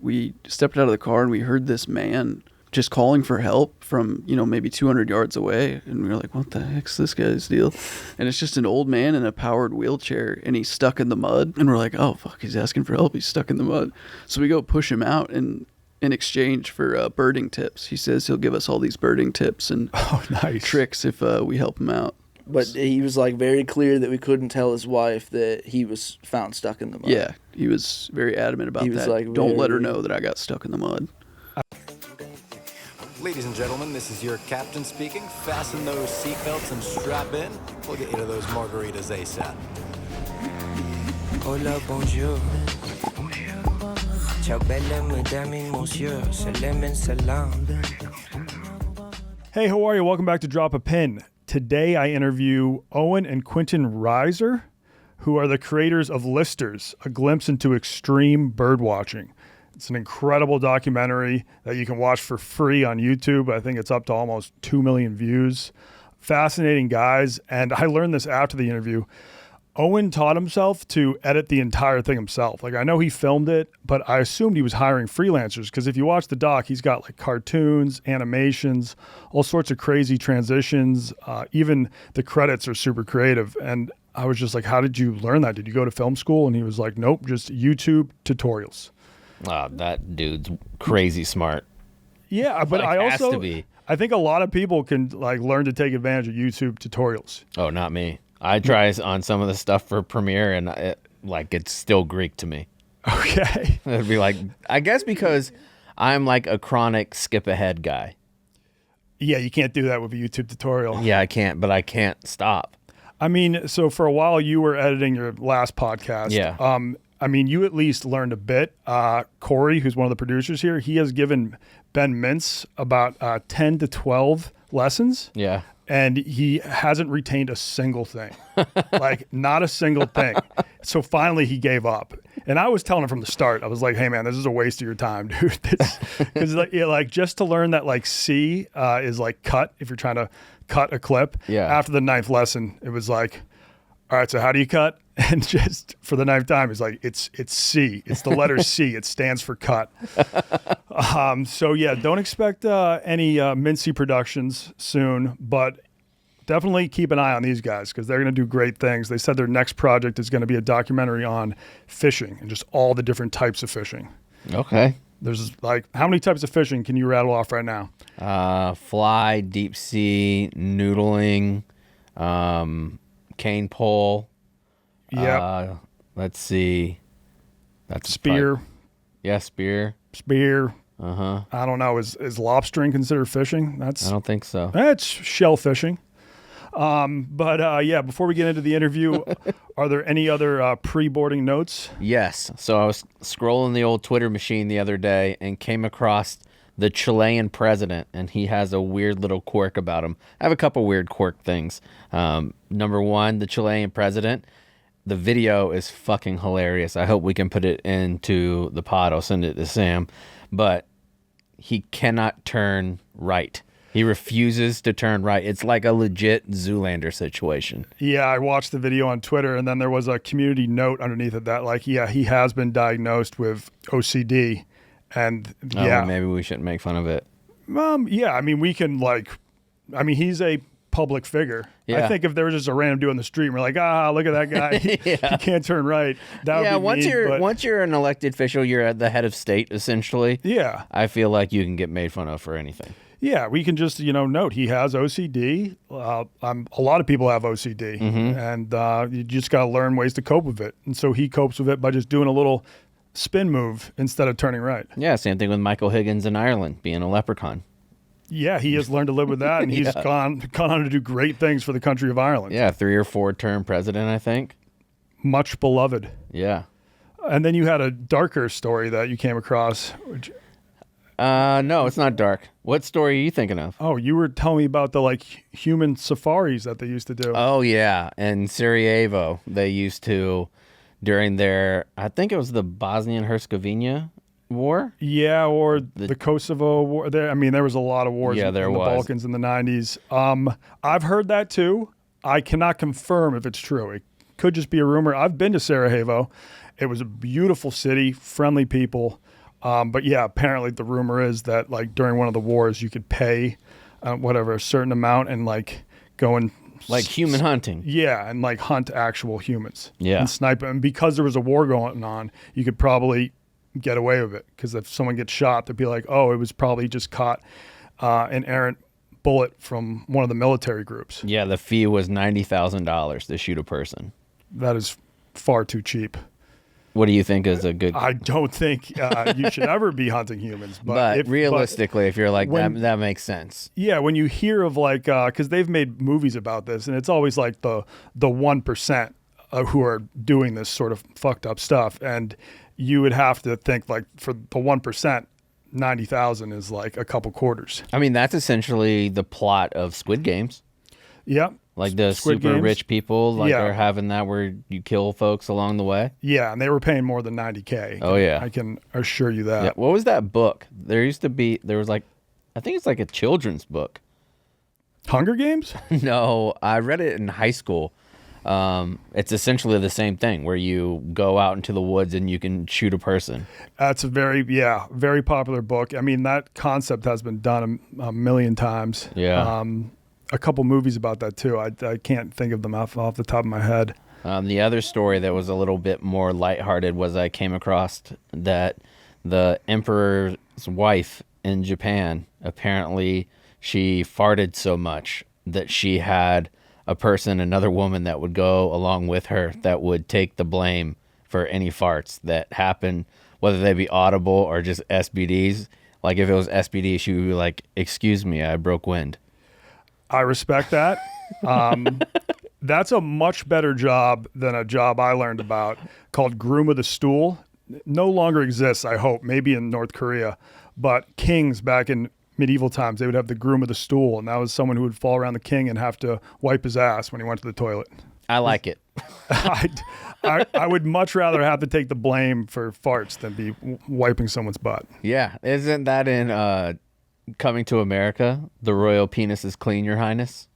we stepped out of the car and we heard this man just calling for help from, maybe 200 yards away. And we were like, what the heck's this guy's deal? And it's just an old man in a powered wheelchair, and he's stuck in the mud. And we're like, oh, fuck, he's asking for help. He's stuck in the mud. So we go push him out, and in exchange for birding tips, he says he'll give us all these birding tips and tricks if we help him out. But he was like very clear that we couldn't tell his wife that he was found stuck in the mud. Yeah, he was very adamant about that. Like, don't let her know that I got stuck in the mud. Ladies and gentlemen, this is your captain speaking. Fasten those seatbelts and strap in. We'll get you to those margaritas ASAP. Hola, bonjour. Ciao, belle mesdames et messieurs. Salam and salam. Hey, how are you? Welcome back to Drop a Pin. Today I interview Owen and Quinn Reiser, who are the creators of Listers, a glimpse into extreme birdwatching. It's an incredible documentary that you can watch for free on YouTube. I think it's up to almost 2 million views. Fascinating guys. And I learned this after the interview. Owen taught himself to edit the entire thing himself. Like, I know he filmed it, but I assumed he was hiring freelancers, because if you watch the doc, he's got like cartoons, animations, all sorts of crazy transitions. Even the credits are super creative. And I was just like, how did you learn that? Did you go to film school? And he was like, nope, just YouTube tutorials. That dude's crazy smart. Yeah, but like, I has also to be. I think a lot of people can like learn to take advantage of YouTube tutorials. Oh, not me. I try on some of the stuff for Premiere, and it's still Greek to me. Okay. It'd be like, I guess because I'm like a chronic skip ahead guy. Yeah, you can't do that with a YouTube tutorial. Yeah, I can't, but I can't stop. I mean, so for a while you were editing your last podcast. Yeah. I mean, you at least learned a bit. Corey, who's one of the producers here, he has given Ben Mintz about 10 to 12 lessons. Yeah. And he hasn't retained a single thing. Like, not a single thing. So finally he gave up. And I was telling him from the start, I was like, hey man, this is a waste of your time, dude. Because like just to learn that like C is like cut, if you're trying to cut a clip. Yeah. After the 9th lesson, it was like, all right, so how do you cut? And just for the 9th time, it's like, it's C. It's the letter C. It stands for cut. So yeah, don't expect any Mincy productions soon, but definitely keep an eye on these guys, because they're going to do great things. They said their next project is going to be a documentary on fishing and just all the different types of fishing. Okay. There's like, how many types of fishing can you rattle off right now? Fly, deep sea, noodling, cane pole. Yeah. Let's see. That's spear. Yeah, spear. Spear. Uh-huh. I don't know. Is lobstering considered fishing? I don't think so. That's shell fishing. Yeah, before we get into the interview, are there any other pre-boarding notes? Yes. So I was scrolling the old Twitter machine the other day and came across the Chilean president, and he has a weird little quirk about him. I have a couple weird quirk things. Number one, the Chilean president, the video is fucking hilarious. I hope we can put it into the pod. I'll send it to Sam. But he cannot turn right. He refuses to turn right. It's like a legit Zoolander situation. Yeah, I watched the video on Twitter, and then there was a community note underneath it that, like, yeah, he has been diagnosed with OCD. And yeah. Maybe we shouldn't make fun of it. Yeah, I mean, we can, like, he's a public figure. Yeah. I think if there was just a random dude on the street and we're like, look at that guy. He can't turn right. That would be once you're an elected official, you're at the head of state, essentially. Yeah. I feel like you can get made fun of for anything. Yeah, we can just, note he has OCD. A lot of people have OCD, and you just got to learn ways to cope with it. And so he copes with it by just doing a little spin move instead of turning right. Yeah, same thing with Michael Higgins in Ireland, being a leprechaun. Yeah, he has learned to live with that, and he's gone on to do great things for the country of Ireland. Yeah, 3 or 4 term president, I think. Much beloved. Yeah. And then you had a darker story that you came across. No, it's not dark. What story are you thinking of? Oh, you were telling me about the human safaris that they used to do. Oh yeah, in Sarajevo they used to during their, I think it was the Bosnia-Herzegovina war. Yeah, or the Kosovo war. There was a lot of wars in the Balkans in the 90s. I've heard that too. I cannot confirm if it's true. It could just be a rumor. I've been to Sarajevo. It was a beautiful city, friendly people. But yeah, apparently the rumor is that like during one of the wars, you could pay a certain amount and like go and Like human hunting. yeah, and like hunt actual humans. Yeah. And snipe them. And because there was a war going on, you could probably get away with it. Because if someone gets shot, they'd be like, oh, it was probably just caught an errant bullet from one of the military groups. Yeah, the fee was $90,000 to shoot a person. That is far too cheap. What do you think is a good... I don't think you should ever be hunting humans. But realistically, if you're like, when- that makes sense. Yeah, when you hear of like, because they've made movies about this, and it's always like the 1% who are doing this sort of fucked up stuff, and you would have to think like for the 1%, 90,000 is like a couple quarters. I mean, that's essentially the plot of Squid Games. Yep. Like the Squid super Games. rich people, like Yeah. are having that where you kill folks along the way. Yeah, and they were paying more than 90K. Oh, yeah. I can assure you that. Yeah. What was that book? There was like, I think it's like a children's book. Hunger Games? No, I read it in high school. It's essentially the same thing where you go out into the woods and you can shoot a person. That's a very popular book. I mean, that concept has been done a million times. Yeah. A couple movies about that too. I can't think of them off the top of my head. The other story that was a little bit more lighthearted was I came across that the emperor's wife in Japan, apparently she farted so much that she had another woman that would go along with her that would take the blame for any farts that happen, whether they be audible or just SBDs. Like if it was SBD, she would be like, "Excuse me, I broke wind." I respect that. That's a much better job than a job I learned about called groom of the stool. No longer exists, I hope, maybe in North Korea. But kings back in medieval times, they would have the groom of the stool, and that was someone who would fall around the king and have to wipe his ass when he went to the toilet. I like it. I would much rather have to take the blame for farts than be wiping someone's butt. Yeah, isn't that in Coming to America? The royal penis is clean, Your Highness.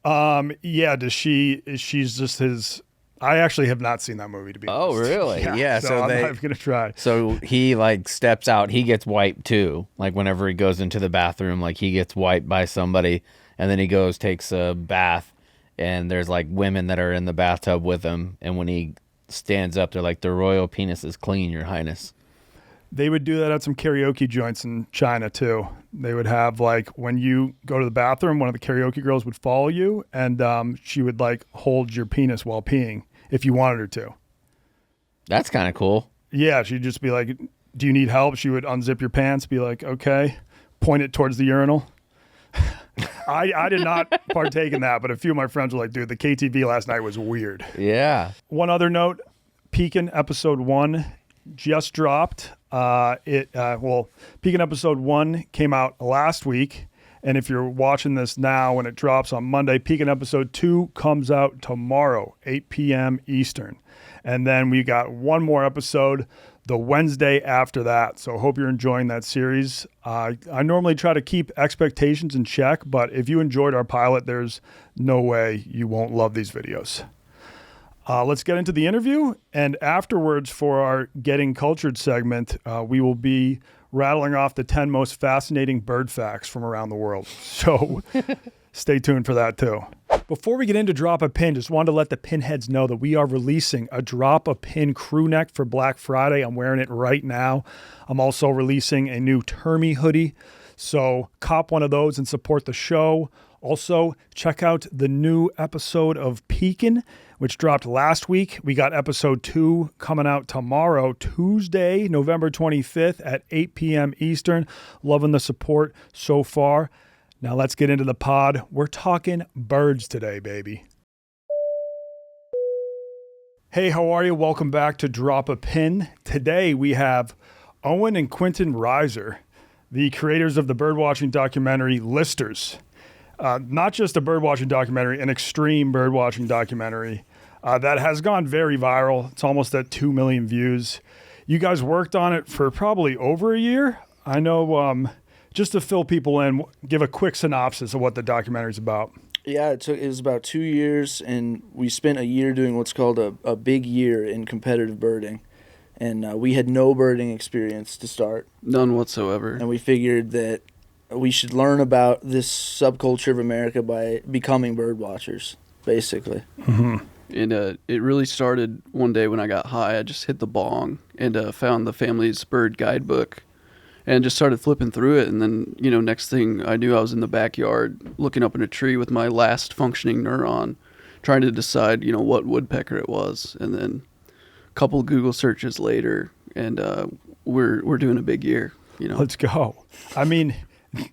Yeah, she's just his... I actually have not seen that movie, to be honest. Oh, really? Yeah. So I'm not going to try. So he like steps out. He gets wiped too. Like whenever he goes into the bathroom, like he gets wiped by somebody, and then he goes, takes a bath, and there's like women that are in the bathtub with him. And when he stands up, they're like, "The royal penis is clean, Your Highness." They would do that at some karaoke joints in China too. They would have like when you go to the bathroom, one of the karaoke girls would follow you, and she would like hold your penis while peeing if you wanted her to. That's kind of cool. Yeah, she'd just be like, "Do you need help?" She would unzip your pants, be like, "Okay," point it towards the urinal. I did not partake in that, but a few of my friends were like, "Dude, the KTV last night was weird." Yeah. One other note, Peakin episode 1 just dropped. Peakin episode 1 came out last week. And if you're watching this now when it drops on Monday, Peakin episode 2 comes out tomorrow, 8 p.m. Eastern. And then we got one more episode the Wednesday after that. So hope you're enjoying that series. I normally try to keep expectations in check, but if you enjoyed our pilot, there's no way you won't love these videos. Let's get into the interview. And afterwards, for our Getting Cultured segment, we will be rattling off the 10 most fascinating bird facts from around the world. So stay tuned for that too. Before we get into Drop a Pin, just wanted to let the pinheads know that we are releasing a Drop a Pin crew neck for Black Friday. I'm wearing it right now. I'm also releasing a new Termy hoodie. So cop one of those and support the show. Also, check out the new episode of Peakin, which dropped last week. We got episode 2 coming out tomorrow, Tuesday, November 25th at 8 p.m. Eastern. Loving the support so far. Now let's get into the pod. We're talking birds today, baby. Hey, how are you? Welcome back to Drop a Pin. Today we have Owen and Quinton Reiser, the creators of the birdwatching documentary Listers. Not just a birdwatching documentary, an extreme birdwatching documentary that has gone very viral. It's almost at 2 million views. You guys worked on it for probably over a year. I know, just to fill people in, give a quick synopsis of what the documentary is about. Yeah, it was about 2 years, and we spent a year doing what's called a big year in competitive birding. and we had no birding experience to start. None whatsoever. And we figured that we should learn about this subculture of America by becoming bird watchers, basically. Mm-hmm. And it really started one day when I got high. I just hit the bong and found the family's bird guidebook and just started flipping through it. And then, next thing I knew, I was in the backyard looking up in a tree with my last functioning neuron, trying to decide, what woodpecker it was. And then a couple Google searches later, and we're doing a big year. Let's go. I mean,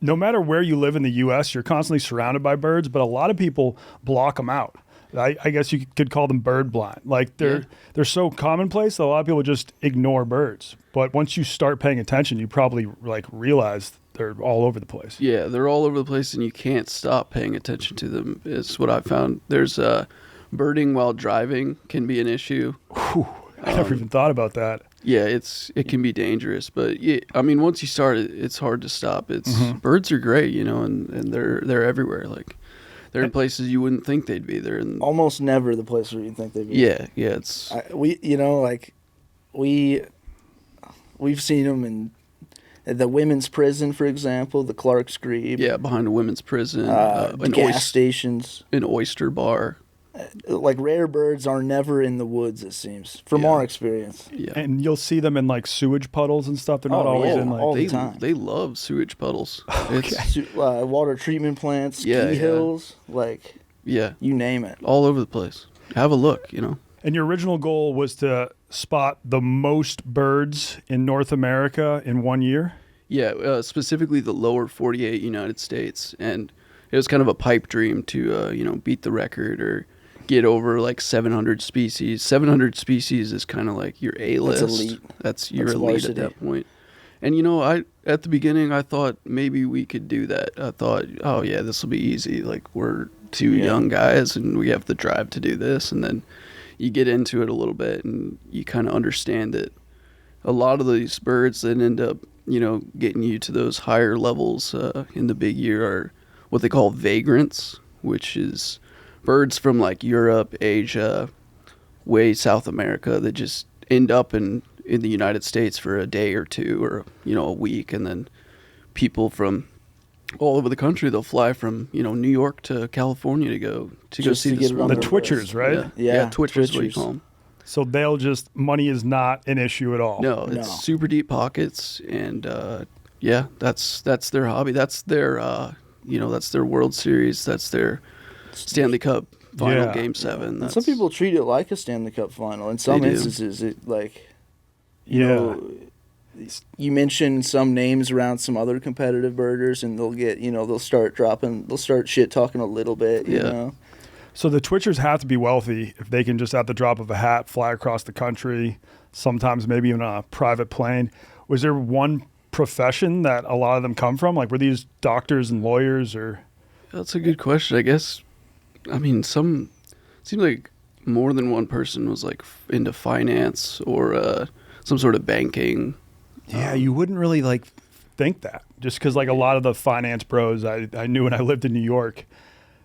no matter where you live in the U.S., you're constantly surrounded by birds, but a lot of people block them out. I guess you could call them bird blind. Like they're so commonplace that a lot of people just ignore birds. But once you start paying attention, you probably realize they're all over the place. Yeah, they're all over the place, and you can't stop paying attention to them. Is what I've found. There's birding while driving can be an issue. Whew, I never even thought about that. Yeah, it can be dangerous, but yeah, I mean, once you start, it's hard to stop. Birds are great, and they're everywhere. Like they're in places you wouldn't think they'd be. They're in Almost never the place where you'd think they'd be. Yeah, it's we've seen them in the women's prison, for example, the Clark's Grebe. Yeah, behind a women's prison, gas stations, an oyster bar. Like rare birds are never in the woods, it seems, from our experience. Yeah, And you'll see them in sewage puddles and stuff. They're not always in all the they time. they love sewage puddles. Water treatment plants, ski Yeah. hills, Yeah, you name it. all over the place. Have a look, And your original goal was to spot the most birds in North America in 1 year? Yeah, specifically the lower 48 United States, and it was kind of a pipe dream to beat the record or get over 700 species. 700 species is kind of like your A-list. That's elite. You're That's elite varsity. at that point. And I at the beginning I thought maybe we could do that. I thought, oh yeah, this will be easy. Like we're two young guys and we have the drive to do this. And then you get into it a little bit and you kind of understand that a lot of these birds that end up getting you to those higher levels in the big year are what they call vagrants, which is birds from Europe, Asia, way South America that just end up in the United States for a day or two or a week, and then people from all over the country, they'll fly from New York to California to go Just see to this get it one. on The their twitchers, list. right? Yeah, twitchers is what you twitchers. call them. So they'll money is not an issue at all. No, it's No. super deep pockets, and that's their hobby. That's their that's their World Series. That's their Stanley Cup final, Yeah. Game 7. And That's, some people treat it like a Stanley Cup final. In some They do. instances, Yeah. You mention some names around some other competitive birders, and they'll get they'll start shit talking a little bit. You Yeah. know, So the twitchers have to be wealthy if they can just at the drop of a hat fly across the country, sometimes maybe even on a private plane. Was there one profession that a lot of them come from? Like were these doctors and lawyers or? That's a good question. I guess. I mean, seemed like more than one person was into finance or some sort of banking. Yeah, you wouldn't really think that just because a lot of the finance bros I knew when I lived in New York,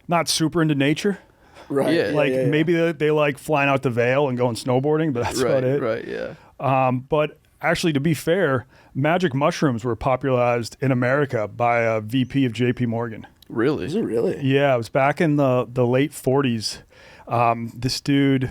not super into nature. right? Yeah. Maybe they like flying out to Vail and going snowboarding, but that's about it. Right. Yeah. But actually, to be fair, magic mushrooms were popularized in America by a VP of JP Morgan. Really. Is it really? Yeah, it was back in the late 40s. This dude,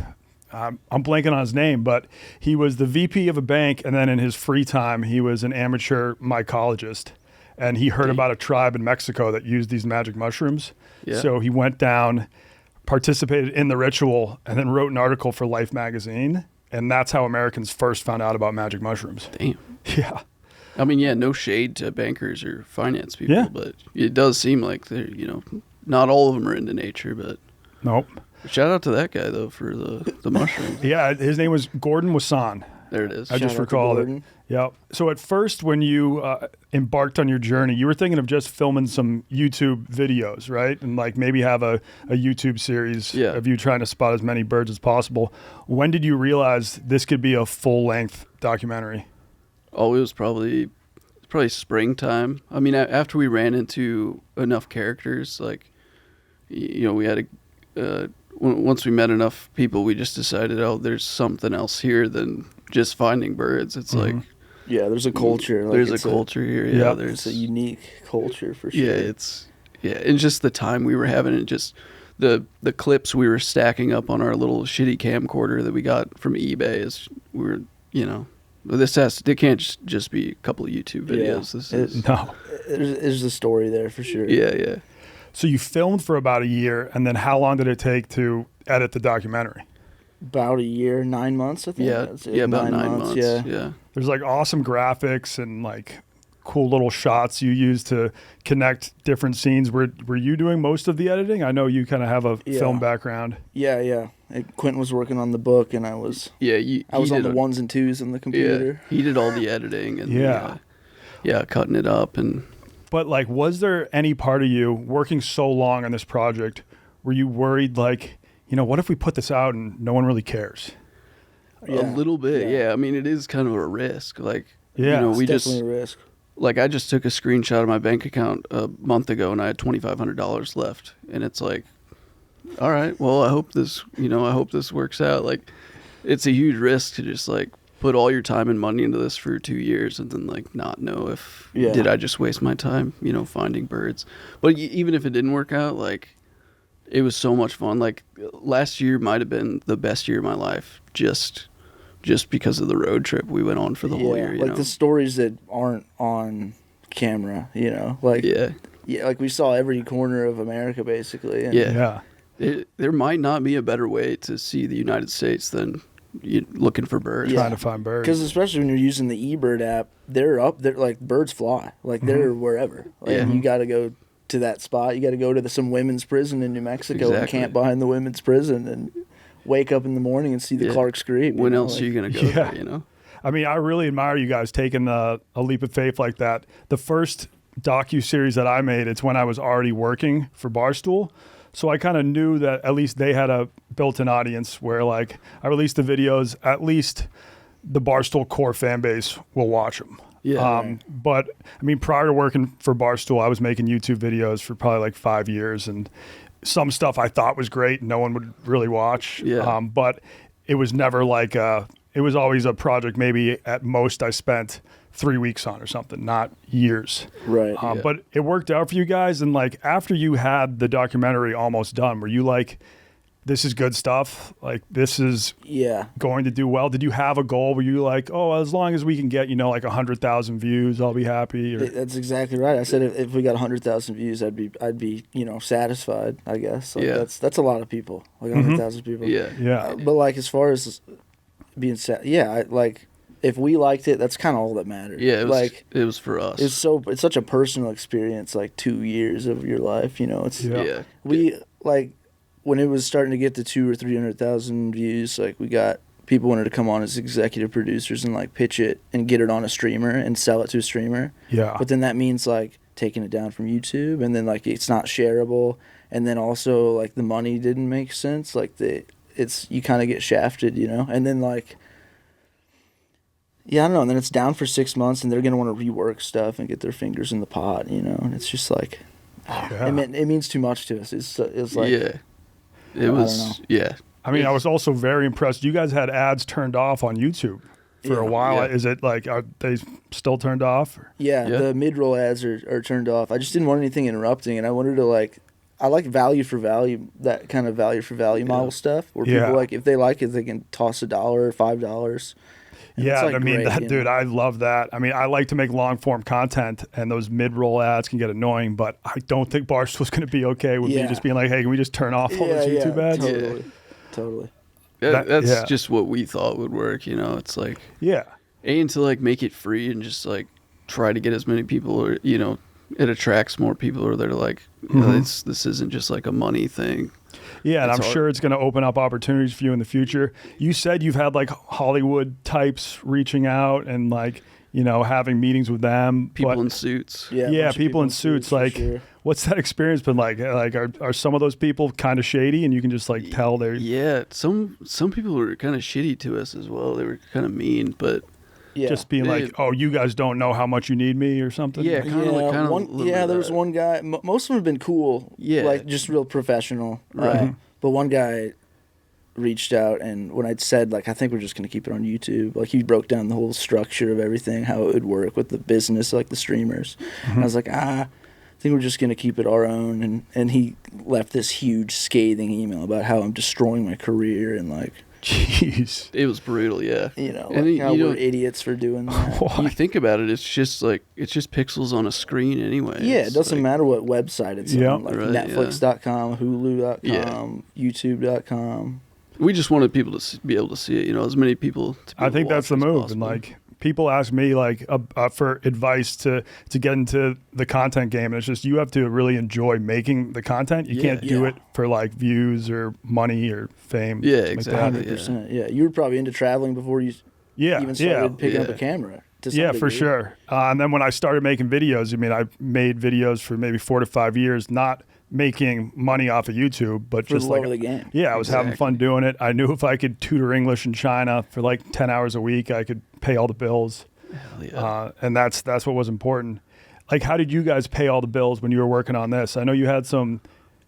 I'm blanking on his name, but he was the VP of a bank, and then in his free time, he was an amateur mycologist. And he heard about a tribe in Mexico that used these magic mushrooms. Yeah. So he went down, participated in the ritual, and then wrote an article for Life magazine. And that's how Americans first found out about magic mushrooms. Damn. Yeah. I mean, yeah, no shade to bankers or finance people, Yeah. but it does seem like they're, not all of them are into nature, but Nope. shout out to that guy, though, for the mushrooms. Yeah, his name was Gordon Wasson. There it is. I just Shout out to recalled it. Gordon. Yeah. So at first, when you embarked on your journey, you were thinking of just filming some YouTube videos, right? And maybe have a YouTube series Yeah. of you trying to spot as many birds as possible. When did you realize this could be a full-length documentary? Oh, it was probably springtime. I mean, after we ran into enough characters, we had once we met enough people, we just decided, oh, there's something else here than just finding birds. It's like Yeah, there's a culture. Like, there's a culture here. Yeah, yeah, there's it's a unique culture for sure. yeah, and just the time we were having, and just the clips we were stacking up on our little shitty camcorder that we got from eBay is it can't just be a couple of YouTube videos. This is No. There's a story there for sure. yeah. So you filmed for about a year, and then how long did it take to edit the documentary? About a year, 9 months, I think. Yeah, That's it, yeah, about 9 months. Yeah. There's like awesome graphics and like cool little shots you use to connect different scenes. Were you doing most of the editing? I know you kind of have a film background. Yeah. Quentin was working on the book, and I was I was on the ones and twos on the computer. Yeah, he did all the editing and cutting it up. And But like, was there any part of you working so long on this project were you worried like, what if we put this out and no one really cares? a little bit, yeah. I mean, it is kind of a risk. Like, It's we definitely a risk. Like, I just took a screenshot of my bank account a month ago, and I had $2,500 left, and it's like, all right, well, I hope this works out. Like, it's a huge risk to just like put all your time and money into this for 2 years and then like not know if did I just waste my time, finding birds. But even if it didn't work out, like, it was so much fun. Like, last year might have been the best year of my life, just because of the road trip we went on for the whole year. The stories that aren't on camera, like like we saw every corner of America basically. And there might not be a better way to see the United States than looking for birds. Trying to find birds. Because especially when you're using the eBird app, they're like birds fly, like they're wherever. Like you got to go to that spot. You got to go to some women's prison in New Mexico and camp behind the women's prison and wake up in the morning and see the Clark scream. When else are you going to go there, I mean, I really admire you guys taking a leap of faith like that. The first docu-series that I made, it's when I was already working for Barstool. So I kind of knew that at least they had a built-in audience where, like, I released the videos, at least the Barstool core fan base will watch them. Yeah. But, I mean, prior to working for Barstool, I was making YouTube videos for probably like 5 years, and some stuff I thought was great, no one would really watch. Yeah. But it was never like it was always a project maybe at most I spent 3 weeks on or something, not years. Right. But it worked out for you guys. And like, after you had the documentary almost done, were you like, this is good stuff? Like, this is going to do well? Did you have a goal? Were you like, oh, as long as we can get, like 100,000 views, I'll be happy? Or... That's exactly right. I said if we got 100,000 views, I'd be satisfied, I guess. Like, that's a lot of people, like 100,000 people. Yeah. But like, as far as being sad, like, if we liked it, that's kind of all that mattered. Yeah, it was for us. It's such a personal experience, like 2 years of your life, we like, when it was starting to get to 200,000 or 300,000 views, like, we got people wanted to come on as executive producers and like pitch it and get it on a streamer and sell it to a streamer. Yeah. But then that means like taking it down from YouTube, and then like it's not shareable, and then also like the money didn't make sense. Like you kind of get shafted, and then like. Yeah, I don't know. And then it's down for 6 months, and they're gonna want to rework stuff and get their fingers in the pot, and it's just like, it means too much to us. It's like it was I mean, I was also very impressed. You guys had ads turned off on YouTube for a while. Yeah. Is it like, are they still turned off? Yeah, the mid-roll ads are turned off. I just didn't want anything interrupting, and I wanted to I like value for value, that kind of value for value model stuff, where people if they like it, they can toss $1 or $5. Yeah, I mean, dude, I love that. I mean, I like to make long-form content, and those mid-roll ads can get annoying, but I don't think Barstool's going to be okay with me just being like, hey, can we just turn off all those YouTube ads? Totally. That's just what we thought would work, It's like... Yeah. And to, like, make it free and just, like, try to get as many people, or, it attracts more people, or they're like, this isn't just, like, a money thing. Yeah, and I'm sure it's going to open up opportunities for you in the future. You said you've had like Hollywood types reaching out and like, having meetings with them. People in suits. Yeah, people in suits. Like, what's that experience been like? Like, are some of those people kind of shady, and you can just like tell they're... Yeah, some people were kind of shitty to us as well. They were kind of mean, but... Yeah. Just being like, oh, you guys don't know how much you need me or something? Yeah, kind of there was one guy, most of them have been cool, like just real professional. Right. But one guy, reached out, and when I'd said, like, I think we're just going to keep it on YouTube, like, he broke down the whole structure of everything, how it would work with the business, like the streamers. And I was like, I think we're just going to keep it our own. And he left this huge scathing email about how I'm destroying my career and, like, jeez, it was brutal, yeah. You know, and like how we're idiots for doing that. You think about it, it's just pixels on a screen anyway. Yeah, it doesn't matter what website it's on, like right, Netflix.com, Hulu.com, YouTube.com. We just wanted people to be able to see it, as many people to be I think that's the move. possible. And like people ask me like for advice to get into the content game. And it's just you have to really enjoy making the content. You can't do it for like views or money or fame. Yeah, exactly. Like 100%. Yeah, you were probably into traveling before you even started picking up a camera. Yeah, for sure. And then when I started making videos, I mean, I made videos for maybe 4 to 5 years, not making money off of YouTube, but for just the like love of the game. Yeah, I was having fun doing it. I knew if I could tutor English in China for like 10 hours a week, I could pay all the bills. Hell yeah. And that's what was important. Like, how did you guys pay all the bills when you were working on this? I know you had some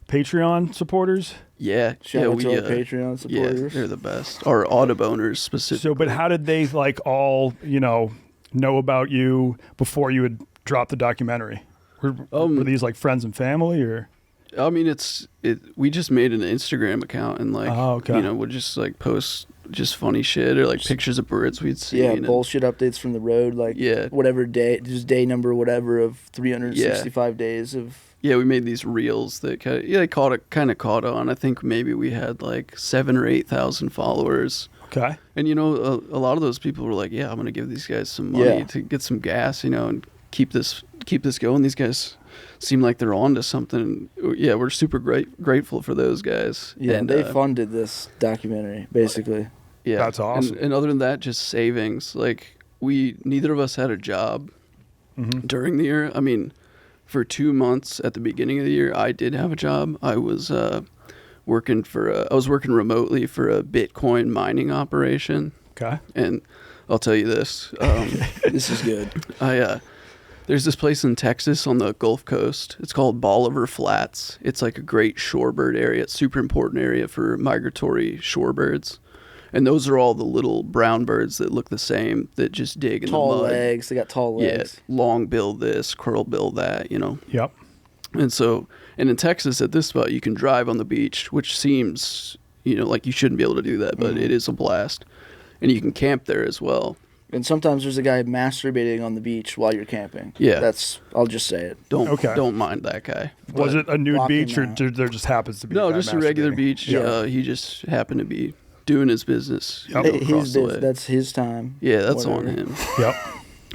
Patreon supporters. Yeah, Shout out to our Patreon supporters. Yeah, they're the best. Our Audible owners specifically. So, but how did they like all know about you before you would drop the documentary? Were these like friends and family or? I mean, we just made an Instagram account and like, we'll just like post just funny shit or like pictures of birds we'd see. Yeah, bullshit updates from the road, like whatever day, just day number, whatever of 365 days of. Yeah, we made these reels that kind of caught on. I think maybe we had like 7,000 or 8,000 followers. Okay. And a lot of those people were like, "Yeah, I'm gonna give these guys some money to get some gas, and keep this going." These guys seem like they're on to something. Yeah, we're super grateful for those guys. Yeah, and they funded this documentary basically. Yeah, that's awesome. And other than that, just savings. Like neither of us had a job during the year. I mean, for 2 months at the beginning of the year, I did have a job. I was working remotely for a Bitcoin mining operation. Okay. And I'll tell you this. This is good. There's this place in Texas on the Gulf Coast. It's called Bolivar Flats. It's like a great shorebird area. It's a super important area for migratory shorebirds. And those are all the little brown birds that look the same, that just dig in the mud. Tall legs. They got tall legs. Yeah, long bill this, curl bill that, Yep. And in Texas at this spot, you can drive on the beach, which seems, like you shouldn't be able to do that, but it is a blast. And you can camp there as well. And sometimes there's a guy masturbating on the beach while you're camping. Yeah. I'll just say it. Don't mind that guy. Was it a nude beach or there just happens to be No, just a regular beach. Yeah. He just happened to be doing his business. His business. That's his time. Yeah, that's on him. Yep.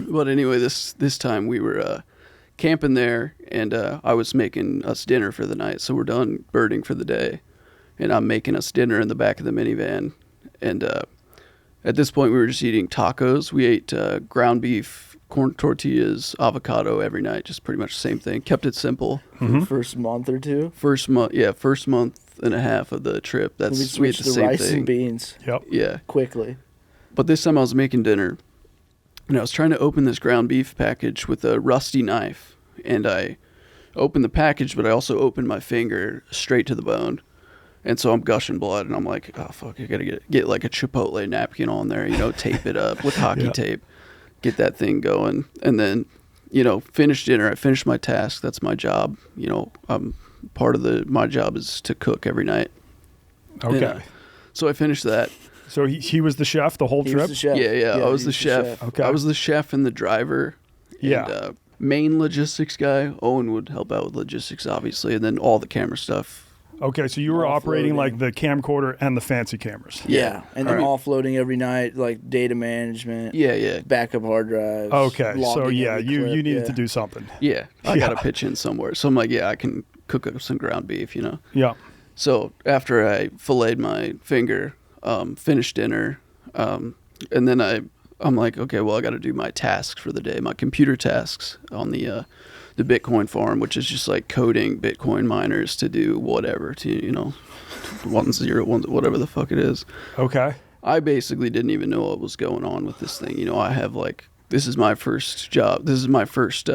But anyway, this time we were camping there, and I was making us dinner for the night. So we're done birding for the day, and I'm making us dinner in the back of the minivan. And at this point, we were just eating tacos. We ate ground beef, corn tortillas, avocado every night, just pretty much the same thing. Kept it simple. The first month or two? First month and a half of the trip. We ate switched the to same rice thing. and beans. Yep. Yeah. Quickly. But this time I was making dinner, and I was trying to open this ground beef package with a rusty knife. And I opened the package, but I also opened my finger straight to the bone. And so I'm gushing blood, and I'm like, oh, fuck, I got to get like a Chipotle napkin on there, tape it up with hockey tape, get that thing going. And then, finish dinner. I finished my task. That's my job. Part of my job is to cook every night. Okay. And, so I finished that. So he was the chef the whole He trip? was the chef. Yeah, I was the chef. Okay. I was the chef and the driver. Yeah. And, main logistics guy. Owen would help out with logistics, obviously, and then all the camera stuff. Okay, so you were operating like the camcorder and the fancy cameras. Yeah, and then offloading every night, like data management. Yeah. Backup hard drives. Okay, so logging yeah, every you clip, needed to do something. Yeah, I got to pitch in somewhere. So I'm like, I can cook up some ground beef, Yeah. So after I filleted my finger, finished dinner, and then I'm like, okay, well, I got to do my tasks for the day, my computer tasks on the Bitcoin farm, which is just like coding Bitcoin miners to do whatever, to 101, whatever the fuck it is. Okay. I basically didn't even know what was going on with this thing. I have this is my first job. This is my first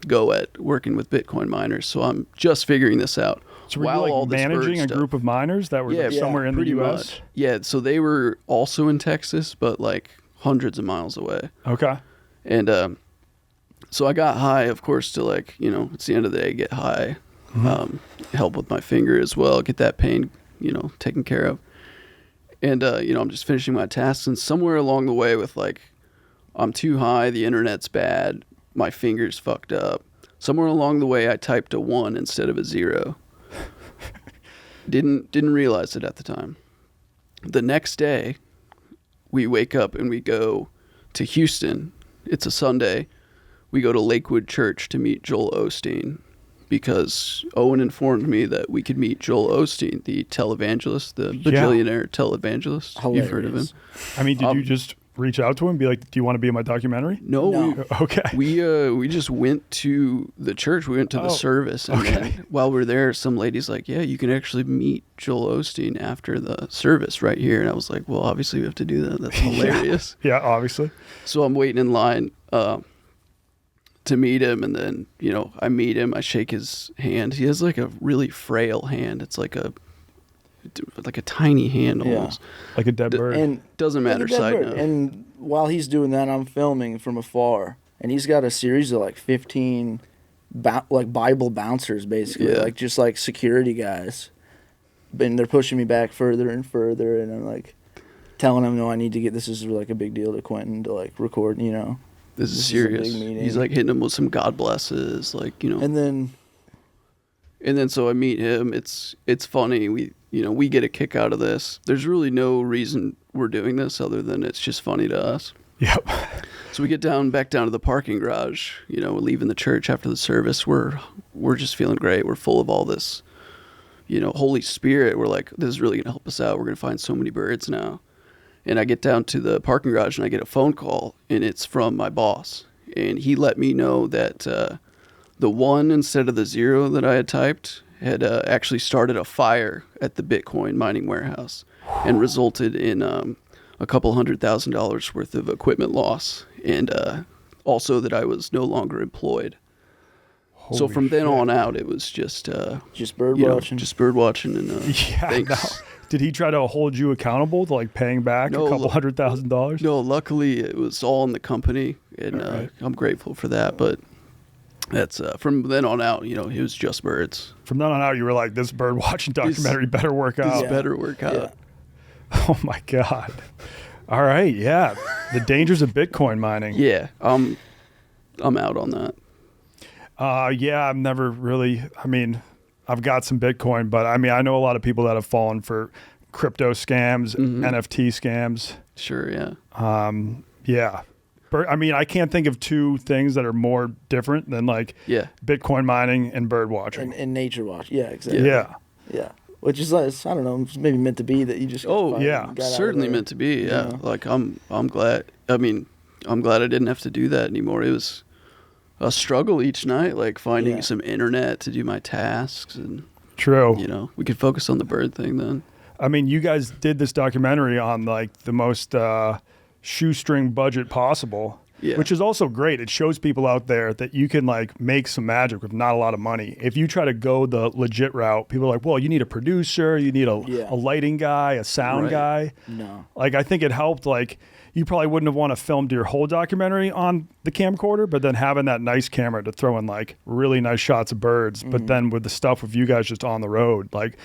go at working with Bitcoin miners. So I'm just figuring this out. So were while you all like this bird managing a stuff. group of miners that were like, somewhere in the pretty U.S.? much. Yeah, so they were also in Texas, but like hundreds of miles away. Okay. And so I got high, of course, to like, you know, it's the end of the day, get high, help with my finger as well, get that pain, you know, taken care of. And, you know, I'm just finishing my tasks, and somewhere along the way with like, I'm too high, the internet's bad, my finger's fucked up. Somewhere along the way, I typed a 1 instead of a 0. Didn't realize it at the time. The next day, we wake up and we go to Houston. It's a Sunday. We go to Lakewood Church to meet Joel Osteen because Owen informed me that we could meet Joel Osteen, the televangelist, the bajillionaire televangelist. Hilarious. You've heard of him. I mean, did you just reach out to him and be like, do you want to be in my documentary? No. Okay. We just went to the church. We went to the service. And then while we're there, some lady's like, yeah, you can actually meet Joel Osteen after the service right here. And I was like, well, obviously we have to do that. That's hilarious. Yeah, obviously. So I'm waiting in line to meet him. And then, you know, I meet him. I shake his hand. He has like a really frail hand. It's like a tiny hand almost. Like a dead bird. And doesn't matter, side note. And while he's doing that, I'm filming from afar, and he's got a series of like 15 like Bible bouncers, basically, like just like security guys. And they're pushing me back further and further, and I'm like telling him, no, I need to get this. Is like a big deal to Quentin to like record, you know. This is serious. He's like hitting him with some God blesses, like, you know. And then so I meet him. It's funny. We get a kick out of this. There's really no reason we're doing this other than it's just funny to us. Yep. So we get back down to the parking garage. You know, we're leaving the church after the service. We're just feeling great. We're full of all this, you know, Holy Spirit. We're like, this is really gonna help us out. We're gonna find so many birds now. And I get down to the parking garage and I get a phone call, and it's from my boss, and he let me know that the 1 instead of the 0 that I had typed had actually started a fire at the Bitcoin mining warehouse and resulted in a couple $100,000 worth of equipment loss, and also that I was no longer employed. So from then on out, it was just bird watching. Just bird watching, and thanks. No. Did he try to hold you accountable to like paying back a couple $100,000? No, luckily it was all in the company, and I'm grateful for that. But that's from then on out, you know, it was just birds. From then on out, you were like, this bird watching documentary better work out. This better work out. Yeah. Oh my God. All right, yeah. The dangers of Bitcoin mining. Yeah, I'm out on that. Yeah, I've never really, I mean, I've got some Bitcoin, but I mean, I know a lot of people that have fallen for crypto scams, NFT scams. Sure, yeah. Yeah. I mean, I can't think of two things that are more different than like Bitcoin mining and bird watching. And nature watch. Yeah, exactly. Yeah. Yeah. Which is, I don't know, maybe meant to be that you just certainly meant to be. Yeah. You know? Like I'm glad. I mean, I'm glad I didn't have to do that anymore. It was a struggle each night, like finding some internet to do my tasks, and true. You know, we could focus on the bird thing then. I mean, you guys did this documentary on like the most shoestring budget possible. Yeah. Which is also great. It shows people out there that you can like make some magic with not a lot of money. If you try to go the legit route, people are like, well, you need a producer, you need a lighting guy, a sound guy. No. Like, I think it helped. Like, you probably wouldn't have want to film your whole documentary on the camcorder, but then having that nice camera to throw in like really nice shots of birds. But then with the stuff with you guys just on the road, like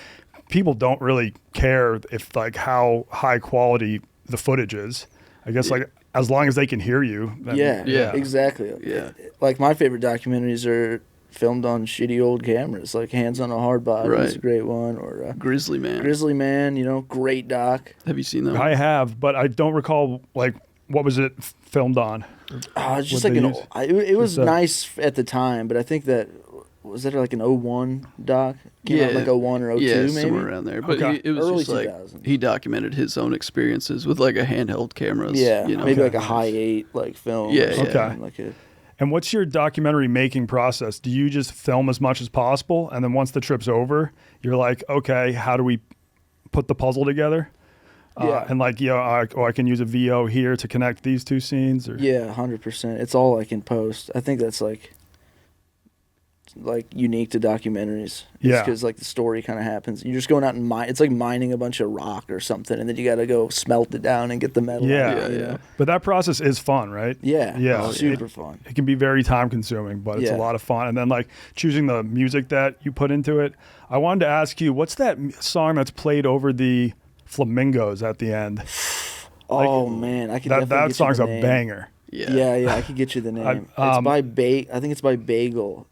people don't really care if like how high quality the footage is. I guess like as long as they can hear you. Then, exactly. Yeah. Like my favorite documentaries are filmed on shitty old cameras, like Hands on a Hard Body is a great one, or Grizzly Man, you know, great doc. Have you seen that? I have, but I don't recall like what was it filmed on. It's just like it was nice at the time, but I think that was that like an 01 doc? Came out like 01 or 02 maybe? Somewhere around there. But it was early just like 2000s. he documented his own experiences with like a handheld cameras. Yeah, you know? maybe like a high 8 like film. Yeah, okay. Like and what's your documentary making process? Do you just film as much as possible, and then once the trip's over, you're like, okay, how do we put the puzzle together? And like, I can use a VO here to connect these two scenes? Or? Yeah, 100%. It's all like in post. I think that's like like unique to documentaries. Yeah. Because like the story kind of happens. You're just going out and it's like mining a bunch of rock or something, and then you got to go smelt it down and get the metal. Yeah. out, you know? But that process is fun, right? Yeah. Yeah. Super fun. It can be very time consuming, but it's a lot of fun. And then like choosing the music that you put into it. I wanted to ask you, what's that song that's played over the flamingos at the end? Oh man, I can that definitely get song's you a the name. banger. Yeah, I could get you the name. It's by I think it's by Bagel,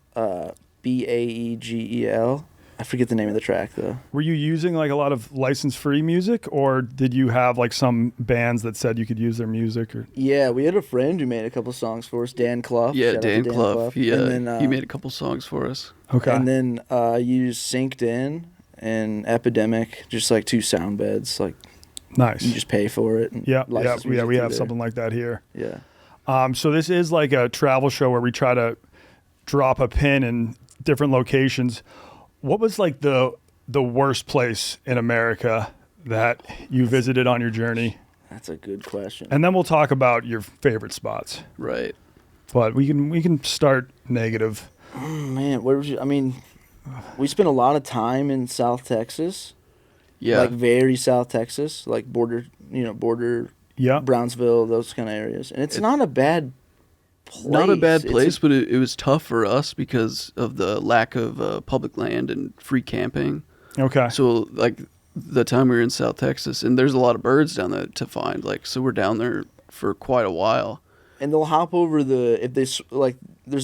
Baegel. I forget the name of the track though. Were you using like a lot of license-free music, or did you have like some bands that said you could use their music? Or Yeah, we had a friend who made a couple songs for us, Dan Clough. Yeah, Shout out Dan to Clough. And then, he made a couple songs for us. Okay. And then I used Synced In and Epidemic, just like 2 sound beds. Like nice. you just pay for it. And license music We through have there. something like that here. Yeah. So this is like a travel show where we try to drop a pin in different locations. What was like the worst place in America that you visited on your journey? That's a good question. And then we'll talk about your favorite spots. Right. But we can start negative. Man, where was you? I mean, we spent a lot of time in South Texas. Yeah. Like very South Texas, like border, Yeah. Brownsville, those kind of areas. And it's not a bad place. Not a bad It's place, but it was tough for us because of the lack of public land and free camping. Okay. So, like, the time we were in South Texas, and there's a lot of birds down there to find. Like, so we're down there for quite a while. And they'll hop over there's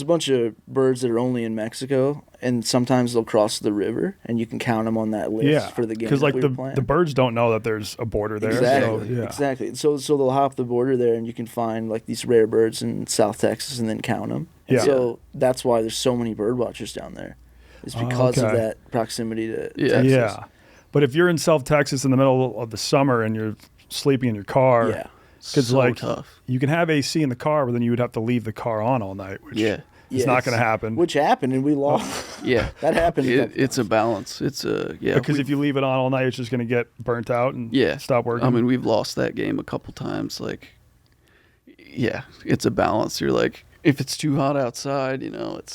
a bunch of birds that are only in Mexico, and sometimes they'll cross the river, and you can count them on that list for the game. Because like we were playing. the birds don't know that there's a border there. Exactly. So, yeah. Exactly. So they'll hop the border there, and you can find like these rare birds in South Texas, and then count them. Yeah. So that's why there's so many bird watchers down there. It's because of okay. that proximity to Yeah. Texas. Yeah. But if you're in South Texas in the middle of the summer and you're sleeping in your car, Yeah. because So like tough. you can have AC in the car, but then you would have to leave the car on all night, which Yeah. is not going to happen. Which happened, and we lost. Yeah. That happened. It's a balance. It's a, yeah. Because if you leave it on all night, it's just going to get burnt out and stop working. I mean, we've lost that game a couple times. Like, yeah, it's a balance. You're like, if it's too hot outside, you got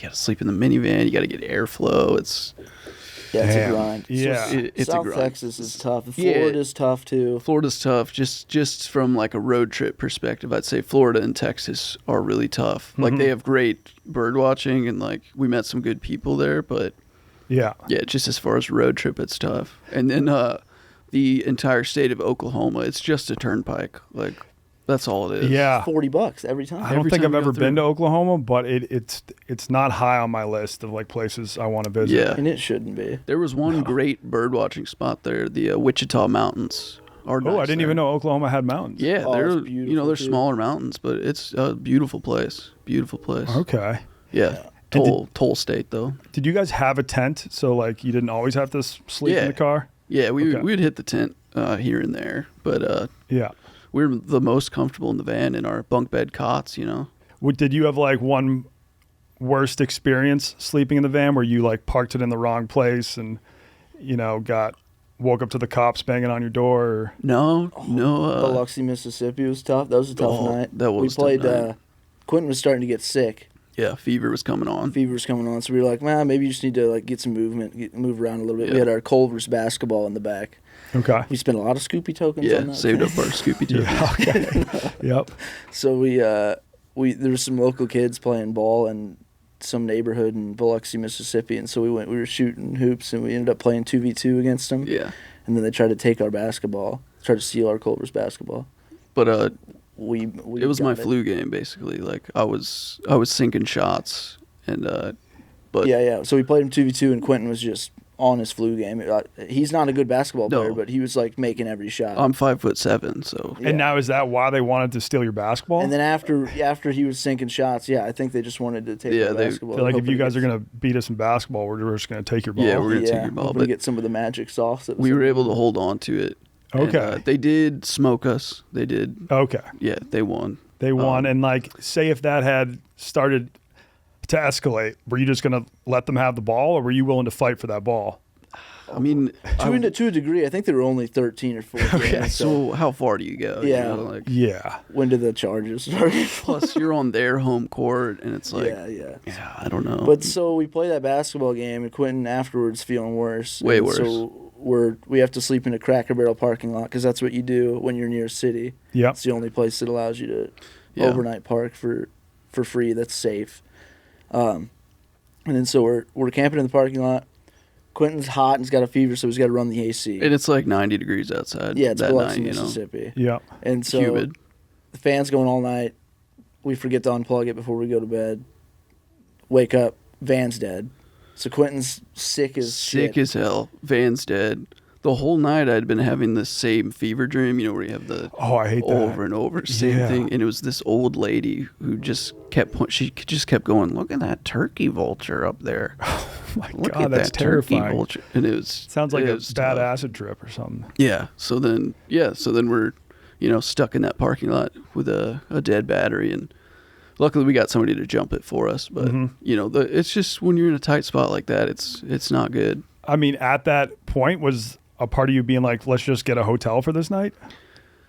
to sleep in the minivan. You got to get airflow. It's It's a Damn. grind. Yeah. So it's South a grind. Texas is tough. Yeah. Florida's tough too. Florida's tough. Just from like a road trip perspective, I'd say Florida and Texas are really tough. Like they have great bird watching, and like we met some good people there, but yeah. just as far as road trip, it's tough. And then the entire state of Oklahoma, it's just a turnpike. Like that's all it is. Yeah. $40 every time. I don't Every think time I've we go ever been to through. Oklahoma, but it's not high on my list of like places I want to visit. Yeah. And it shouldn't be. There was one great bird watching spot there, the Wichita Mountains. Are Oh, I nice didn't there. even know Oklahoma had mountains. Yeah, Oh, they're it's beautiful, they're too. smaller mountains, but it's a beautiful place. Beautiful place. Okay. Yeah. And Toll state though. Did you guys have a tent? So like you didn't always have to sleep in Yeah. the car? Yeah, we Okay. would hit the tent here and there, but Yeah. we were the most comfortable in the van in our bunk bed cots. Did you have like one worst experience sleeping in the van where you like parked it in the wrong place and woke up to the cops banging on your door? Or... No. Biloxi, Mississippi was tough. That was a tough night. that was we a tough played. night. Quentin was starting to get sick. Yeah, fever was coming on. Fever was coming on, so we were like, "Man, maybe you just need to like get some movement, move around a little bit." Yeah. We had our Culver's basketball in the back. Okay. We spent a lot of Scoopy tokens Yeah, on that. saved up our Scoopy too. Yeah. Okay. Yep. So we there was some local kids playing ball in some neighborhood in Biloxi, Mississippi, and so we were shooting hoops, and we ended up playing 2v2 against them. Yeah, And then they tried to take our basketball, tried to steal our Culver's basketball. but We it was my got flu game basically. Like I was sinking shots, and but Yeah. So we played him 2v2, and Quentin was just on his flu game. He's not a good basketball player, No. but he was like making every shot. I'm 5'7", so Yeah. And now is that why they wanted to steal your basketball? And then after he was sinking shots, I think they just wanted to take Yeah, our they- basketball. feel like if hoping you guys to are going to beat us in basketball, we're just going to take your ball. Yeah, we're gonna take your ball, hoping to but get some of the magic sauce. That was we were in it. able to hold on to it. And, Okay. they did smoke us. They did. Okay. Yeah, they won. They won. And like, say if that had started to escalate, were you just going to let them have the ball, or were you willing to fight for that ball? I mean, to a degree, I think there were only 13 or 14. Okay, so how far do you go? Yeah. You know, like, Yeah. When did the Chargers start? plus, you're on their home court, and it's like, yeah. I don't know. But so we play that basketball game, and Quentin afterwards feeling worse. Way and worse. So we have to sleep in a Cracker Barrel parking lot because that's what you do when you're near a city. Yep. It's the only place that allows you to overnight park for free. That's safe. And then so we're camping in the parking lot. Quentin's hot and he's got a fever, so he's got to run the AC. And it's like 90 degrees outside. Yeah, it's that Biloxi, night, Mississippi. Yeah. And so humid. the fan's going all night. We forget to unplug it before we go to bed. Wake up, van's dead. So Quentin's sick as shit. Sick as hell. Van's dead. The whole night I'd been having the same fever dream, where you have the I hate that. over and over, same thing. And it was this old lady who just kept going, look at that turkey vulture up there. Oh my Look God, at that's that turkey terrifying. vulture. And it was Sounds like it a was bad tough. acid trip or something. Yeah. So then we're, stuck in that parking lot with a dead battery, and luckily we got somebody to jump it for us. But it's just when you're in a tight spot like that, it's not good. I mean, at that point, was a part of you being like, let's just get a hotel for this night?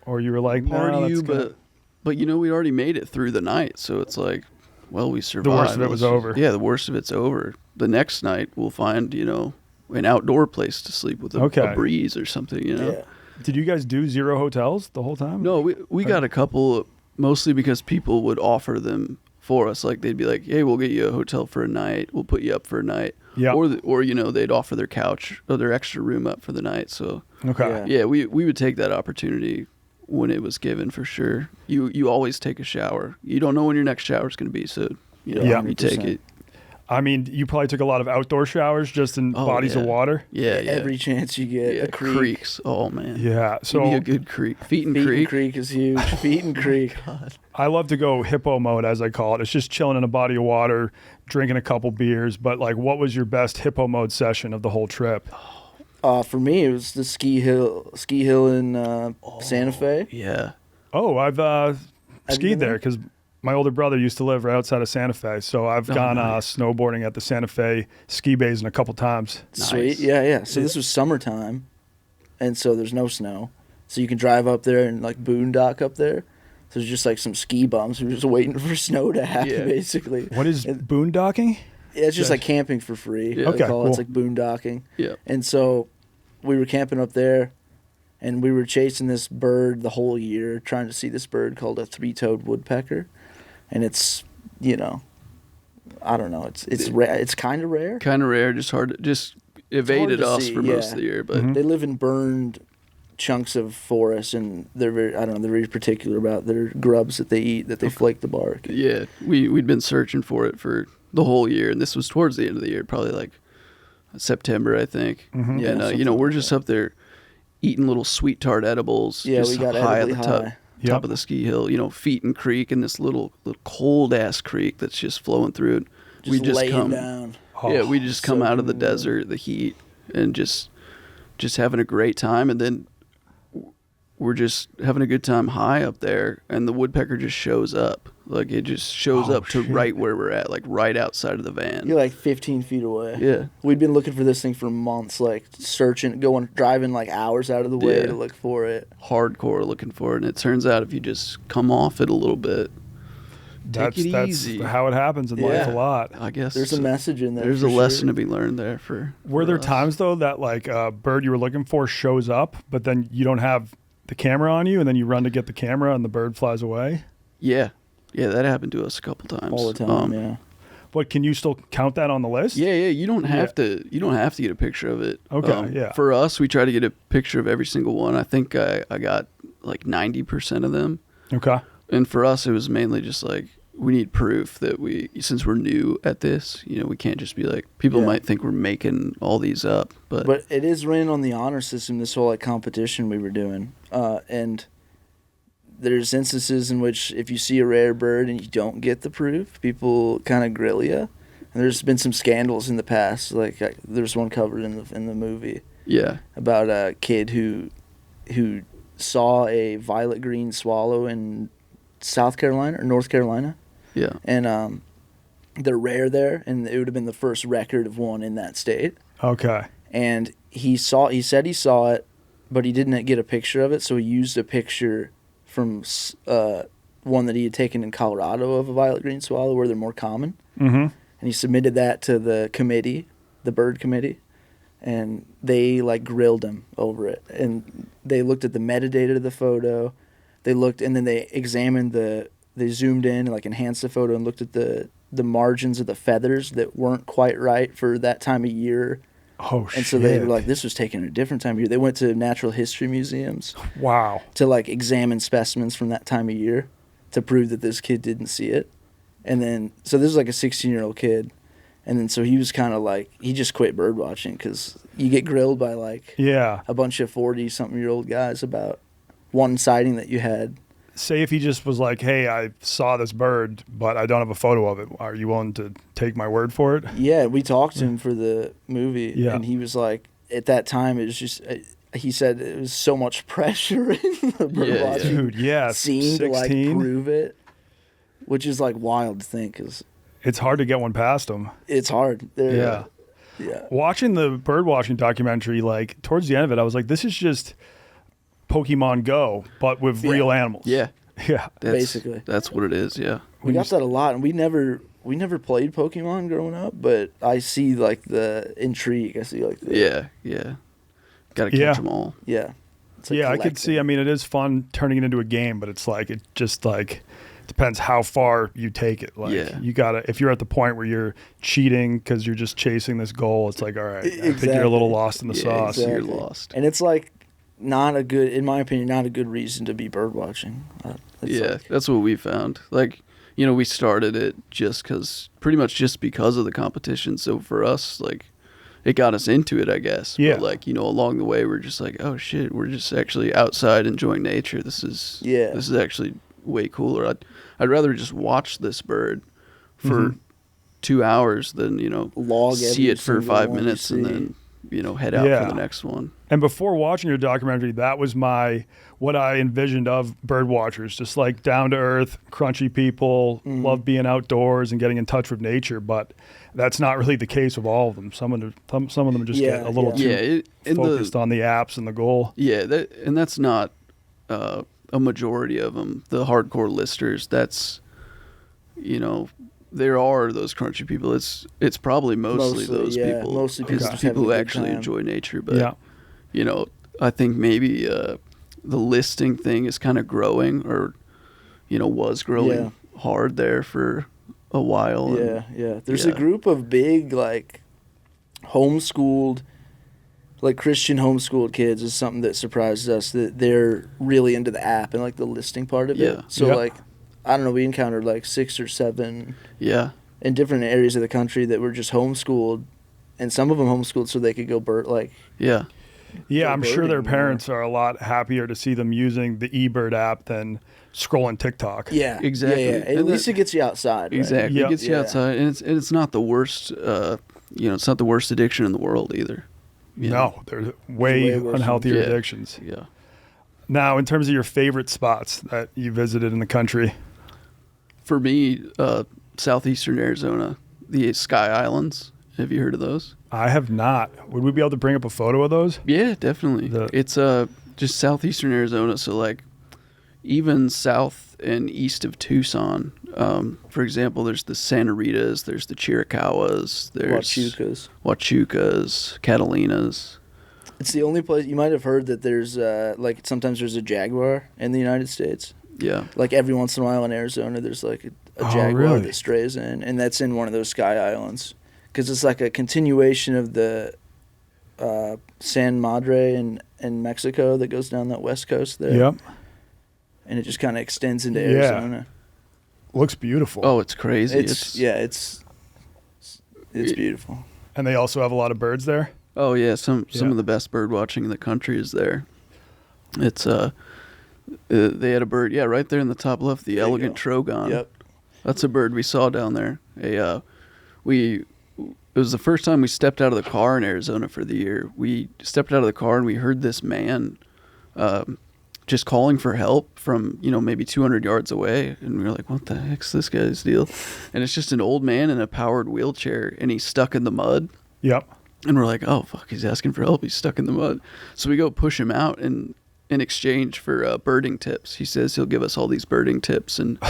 Or you were like, Part no, of you, that's but we already made it through the night, so it's like, well, we survived. The worst of it was over. Yeah, the worst of it's over. The next night we'll find an outdoor place to sleep with a breeze or something. Yeah. Did you guys do 0 hotels the whole time? No, we got a couple, mostly because people would offer them for us. Like they'd be like, hey, we'll get you a hotel for a night. We'll put you up for a night. Yeah. Or they'd offer their couch or their extra room up for the night. So Okay. yeah, we would take that opportunity when it was given for sure. You always take a shower. You don't know when your next shower is going to be, so you take 100%. it. I mean, you probably took a lot of outdoor showers just in bodies of water. Yeah. Every chance you get. Yeah, A creek. creeks. Oh man. Yeah. Give So me a good creek. Feet Feet Creek is huge. Feet Creek. I love to go hippo mode, as I call it. It's just chilling in a body of water, drinking a couple beers. But like, what was your best hippo mode session of the whole trip? For me, it was the ski hill in Santa Fe. Yeah. Oh, I've you skied been there there? because my older brother used to live right outside of Santa Fe. So I've gone nice. snowboarding at the Santa Fe ski basin a couple times. Sweet. Nice. Yeah. So this was summertime, and so there's no snow. So you can drive up there and like boondock up there. So there's just like some ski bumps. We're just waiting for snow to happen, Yeah. basically. What is boondocking? Yeah, it's just like camping for free. Yeah. They Okay, call it. cool. It's like boondocking. Yeah. And so we were camping up there, and we were chasing this bird the whole year, trying to see this bird called a three-toed woodpecker. And it's, I don't know. It's rare. It's kind of rare. Kind of rare. Just hard to evaded to us see, for most yeah. of the year, but They live in burned chunks of forest, and they're they're very particular about their grubs that they eat, that they flake the bark. yeah, we'd been searching for it for the whole year, and this was towards the end of the year, probably like September, I think. Yeah, And something we're like just that. up there eating little sweet tart edibles. Yeah, just we got high at the edibly top, high. Yep. top of the ski hill. Feet Creek, and this little cold ass creek that's just flowing through it. Just laying down. Yeah, we just come so out of the good. desert, the heat, and just having a great time, and then we're just having a good time high up there, and the woodpecker just shows up. Like it just shows up to shit. right where we're at, like right outside of the van. You're like 15 feet away. Yeah. We'd been looking for this thing for months, like searching, driving like hours out of the way Yeah. to look for it. Hardcore looking for it, and it turns out if you just come off it a little bit, take it That's easy. how it happens in life a Yeah. lot. I guess There's a message in there. There's for a lesson sure. to be learned there for. Were for there us. times though that like a bird you were looking for shows up, but then you don't have the camera on you, and then you run to get the camera, and the bird flies away? Yeah, that happened to us a couple times. all the time. Yeah. But can you still count that on the list? Yeah, you don't have to. You don't have to get a picture of it. Okay, yeah. For us, we try to get a picture of every single one. I think I got like 90% of them. Okay. And for us, it was mainly just like we need proof that since we're new at this, we can't just be like, people Yeah. might think we're making all these up, But it is ran on the honor system, this whole like competition we were doing. And there's instances in which if you see a rare bird and you don't get the proof, people kind of grill you. And there's been some scandals in the past. Like there's one covered in the movie yeah, about a kid who saw a violet green swallow in South Carolina or North Carolina. yeah, And they're rare there, and it would have been the first record of one in that state. Okay. and he said he saw it, but he didn't get a picture of it, so he used a picture from one that he had taken in Colorado of a violet green swallow, where they're more common. Mm-hmm. And he submitted that to the committee, the bird committee, and they like grilled him over it. And they looked at the metadata of the photo. They looked, and then they examined they zoomed in and like enhanced the photo and looked at the margins of the feathers that weren't quite right for that time of year. Oh, shit. And so they were like, this was taken at a different time of year. They went to natural history museums. Wow. To like examine specimens from that time of year to prove that this kid didn't see it. And then, so this is like a 16-year-old kid. And then, so he was kind of like, he just quit bird watching because you get grilled by like a bunch of 40-something-year-old guys about one sighting that you had. Say if he just was like, hey, I saw this bird, but I don't have a photo of it. Are you willing to take my word for it? Yeah, we talked to him for the movie. Yeah. And he was like, at that time, it was just, he said it was so much pressure in the bird watching scene 16? To like prove it, which is like wild to think because it's hard to get one past him. It's hard. Yeah. Watching the bird watching documentary, like towards the end of it, I was like, this is just Pokemon Go, but with real animals. Yeah. Basically. That's what it is, yeah. We got that a lot, and we never played Pokemon growing up, but I see like the intrigue. I see like the... Yeah. Gotta catch them all. Yeah. Like I could see, I mean, it is fun turning it into a game, but it's like, it just like... depends how far you take it. Like you gotta, if you're at the point where you're cheating because you're just chasing this goal, it's like, all right, I think you're a little lost in the sauce. Exactly. You're lost. And it's like not a good, in my opinion, not a good reason to be bird watching. That's what we found. Like, you know, we started it pretty much just because of the competition. So for us, like, it got us into it, I guess. Yeah. But like, you know, along the way, we're just like, oh shit, we're just actually outside enjoying nature. This is actually way cooler. I'd rather just watch this bird for 2 hours than, you know, see it for 5 minutes and then, you know, head out for the next one. And before watching your documentary, that was what I envisioned of bird watchers, just like down to earth, crunchy people, love being outdoors and getting in touch with nature. But that's not really the case with all of them. Some of them just get a little too focused on the apps and the goal. Yeah, that's not a majority of them. The hardcore listers, that's, you know, there are those crunchy people. It's probably mostly those people. Mostly people who actually enjoy nature. But you know, I think maybe the listing thing is kind of growing, or you know, was growing hard there for a while. There's a group of big like homeschooled, like Christian homeschooled kids is something that surprised us, that they're really into the app and like the listing part of it. So like, I don't know, we encountered like 6 or 7 in different areas of the country that were just homeschooled, and some of them homeschooled so they could go I'm sure their parents are a lot happier to see them using the eBird app than scrolling TikTok. Yeah, exactly. At least it gets you outside. Right? Exactly, it gets you outside, and it's not the worst. You know, it's not the worst addiction in the world either. No, they're way unhealthier addictions. Yeah. Now, in terms of your favorite spots that you visited in the country, for me, southeastern Arizona, the Sky Islands. Have you heard of those? I have not. Would we be able to bring up a photo of those? Yeah, definitely. It's just southeastern Arizona, so like even south and east of Tucson. For example, there's the Santa Ritas, there's the Chiricahuas, there's Huachucas, Catalinas. It's the only place, you might have heard that there's like sometimes there's a jaguar in the United States. Yeah. Like every once in a while in Arizona, there's like a jaguar that strays in, and that's in one of those Sky Islands. Because it's like a continuation of the San Madre in Mexico that goes down that west coast there. Yep. And it just kind of extends into Arizona. Looks beautiful. Oh, it's crazy. It's beautiful. And they also have a lot of birds there? Oh, yeah. Some of the best bird watching in the country is there. It's they had a bird, right there in the top left, the elegant trogon. Yep. That's a bird we saw down there. It was the first time we stepped out of the car in Arizona for the year. We stepped out of the car and we heard this man just calling for help from, you know, maybe 200 yards away. And we were like, what the heck's this guy's deal? And it's just an old man in a powered wheelchair, and he's stuck in the mud. Yep. And we're like, oh, fuck, he's asking for help. He's stuck in the mud. So we go push him out, and in exchange for birding tips, he says he'll give us all these birding tips and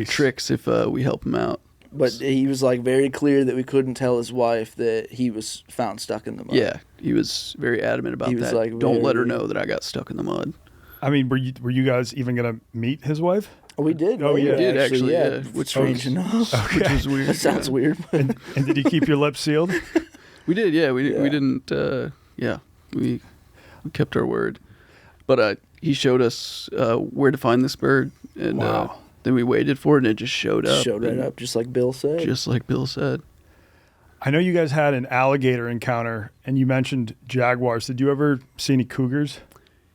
tricks if we help him out. But he was like very clear that we couldn't tell his wife that he was found stuck in the mud. Yeah, he was very adamant about that. Like, don't let her know that I got stuck in the mud. I mean, were you guys even going to meet his wife? Oh, we did. Oh, yeah. We did, actually, yeah. Which strange enough. Okay. Which was weird. That sounds weird. And did you keep your lips sealed? We did, yeah. We didn't, we kept our word. But he showed us where to find this bird, and then we waited for it, and it just showed up. Showed right up, just like Bill said. Just like Bill said. I know you guys had an alligator encounter, and you mentioned jaguars. Did you ever see any cougars?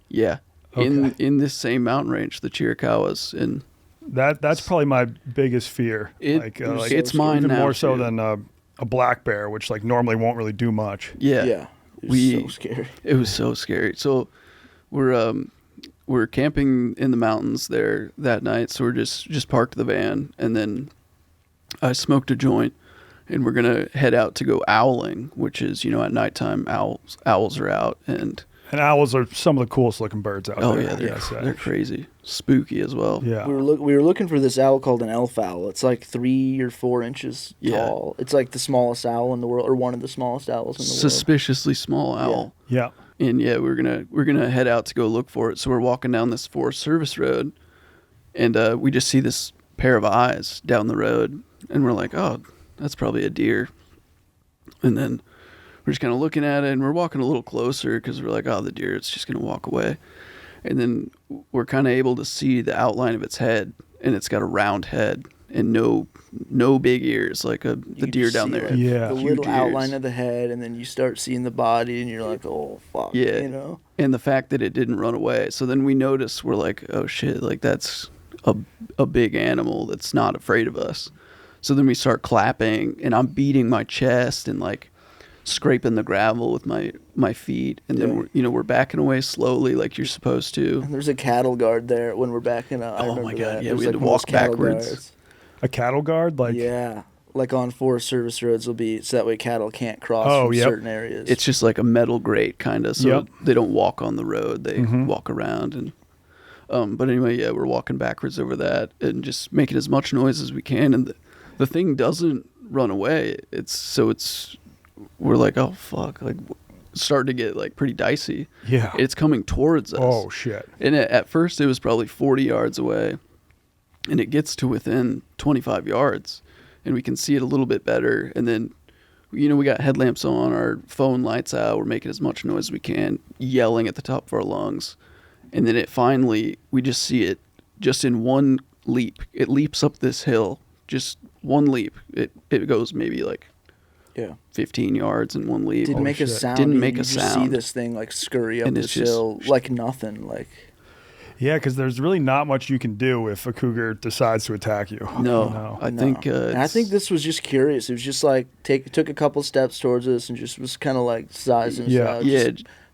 Yeah. Okay. In this same mountain range, the Chiricahuas, and that's probably my biggest fear. It's mine even now, more so too. than a black bear, which like normally won't really do much. Yeah. It was so scary. It was so scary. So we're camping in the mountains there that night. So we're just parked the van, and then I smoked a joint, and we're gonna head out to go owling, which is at nighttime owls are out, and owls are some of the coolest looking birds out there. Oh yeah, they're crazy, spooky as well. Yeah, we were looking for this owl called an elf owl. It's like 3 or 4 inches tall. It's like the smallest owl in the world, or one of the smallest owls in the world. Suspiciously small owl. Yeah. And we're gonna head out to go look for it. So we're walking down this Forest Service road, and we just see this pair of eyes down the road, and we're like, oh, that's probably a deer. And then we're just kind of looking at it, and we're walking a little closer because we're like, oh, the deer, it's just gonna walk away. And then we're kind of able to see the outline of its head, and it's got a round head and no big ears like the deer down there. Like yeah, the little outline of the head, and then you start seeing the body, and you're like, oh fuck, yeah, And the fact that it didn't run away. So then we notice, we're like, oh shit, like that's a big animal that's not afraid of us. So then we start clapping, and I'm beating my chest and like scraping the gravel with my feet, and then we're backing away slowly like you're supposed to. And there's a cattle guard there when we're backing up. Oh my god, yeah, we had to walk backwards. Guards. A cattle guard, like like on Forest Service roads will be so that way cattle can't cross from certain areas. It's just like a metal grate kind of, so they don't walk on the road, they walk around. And but anyway, we're walking backwards over that and just making as much noise as we can, and the thing doesn't run away. We're like, oh fuck, like starting to get like pretty dicey. Yeah, it's coming towards us. Oh shit. And at first it was probably 40 yards away, and it gets to within 25 yards, and we can see it a little bit better. And then we got headlamps on, our phone lights out, we're making as much noise as we can, yelling at the top of our lungs. And then we just see it just in one leap. It leaps up this hill, just one leap. It goes maybe like 15 yards in one leap. Didn't make a sound. You just see this thing like scurry up this hill like nothing. Like, yeah, because there's really not much you can do if a cougar decides to attack you. No. I think this was just curious. It was just like took a couple steps towards us and just was kind of like sizing.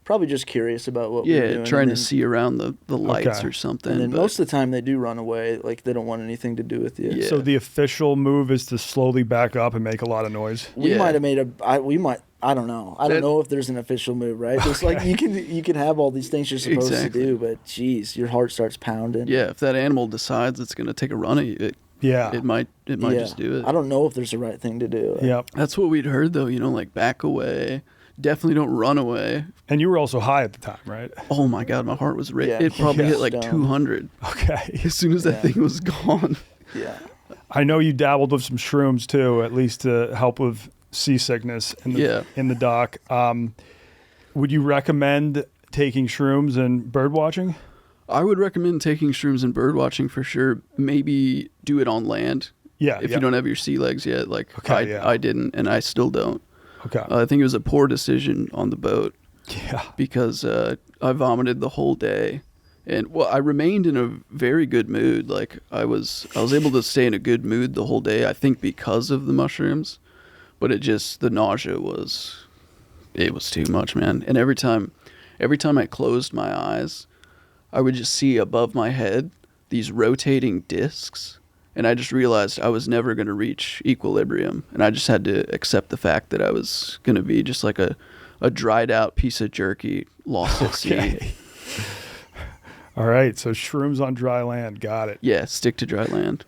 Probably just curious about what we were doing. Trying to see around the lights or something. And then most of the time they do run away. Like they don't want anything to do with you. Yeah. So the official move is to slowly back up and make a lot of noise. We might have made I don't know. I don't know if there's an official move, right? It's like you can have all these things you're supposed to do, but geez, your heart starts pounding. Yeah, if that animal decides it's going to take a run at you, it might just do it. I don't know if there's the right thing to do. Yeah, that's what we'd heard though. Like back away. Definitely don't run away. And you were also high at the time, right? Oh my god, my heart was racing. It probably hit like 200. Okay. As soon as that thing was gone. Yeah. I know you dabbled with some shrooms too, at least to help with seasickness in the dock. Would you recommend taking shrooms and bird watching? I would recommend taking shrooms and bird watching for sure. Maybe do it on land. Yeah. If you don't have your sea legs yet. Like I didn't, and I still don't. Okay. I think it was a poor decision on the boat. Yeah. Because I vomited the whole day. And I remained in a very good mood. Like I was able to stay in a good mood the whole day, I think because of the mushrooms. But the nausea was too much, man. And every time I closed my eyes, I would just see above my head these rotating discs. And I just realized I was never going to reach equilibrium. And I just had to accept the fact that I was going to be just like a dried out piece of jerky lost at sea. All right. So shrooms on dry land. Got it. Yeah, stick to dry land.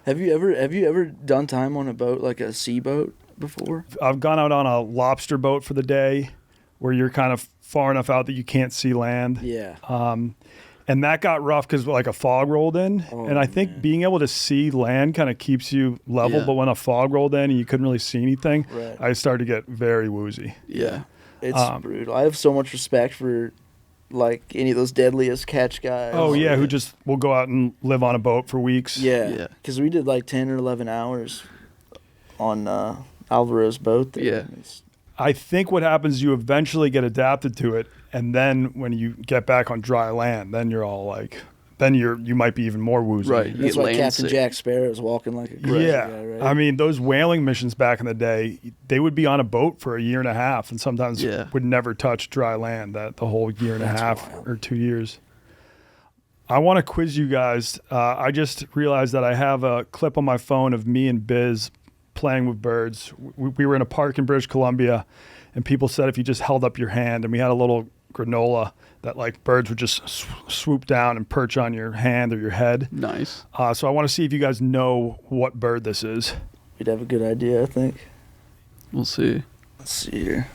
Have you ever done time on a boat, like a sea boat, before? I've gone out on a lobster boat for the day where you're kind of far enough out that you can't see land. Yeah. And that got rough because like a fog rolled in. And I think being able to see land kind of keeps you level. Yeah. But when a fog rolled in and you couldn't really see anything, Right. I started to get very woozy. Yeah. It's brutal. I have so much respect for like any of those deadliest catch guys. Oh, yeah, who just will go out and live on a boat for weeks. Yeah. Because we did like 10 or 11 hours on Alvaro's boat there. Yeah. I think what happens is you eventually get adapted to it, and then when you get back on dry land, then you're all like, then you might be even more woozy. Right. That's get why land Captain sick. Jack Sparrow was walking like a crazy Yeah. guy, right? I mean, those whaling missions back in the day, they would be on a boat for a year and a half and sometimes would never touch dry land the whole year and a half or 2 years. I want to quiz you guys. I just realized that I have a clip on my phone of me and Biz playing with birds. We were in a park in British Columbia, and people said if you just held up your hand, and we had a little granola that like birds would just swoop down and perch on your hand or your head. Nice. So I want to see if you guys know what bird this is. We'd have a good idea, I think. We'll see. Let's see here.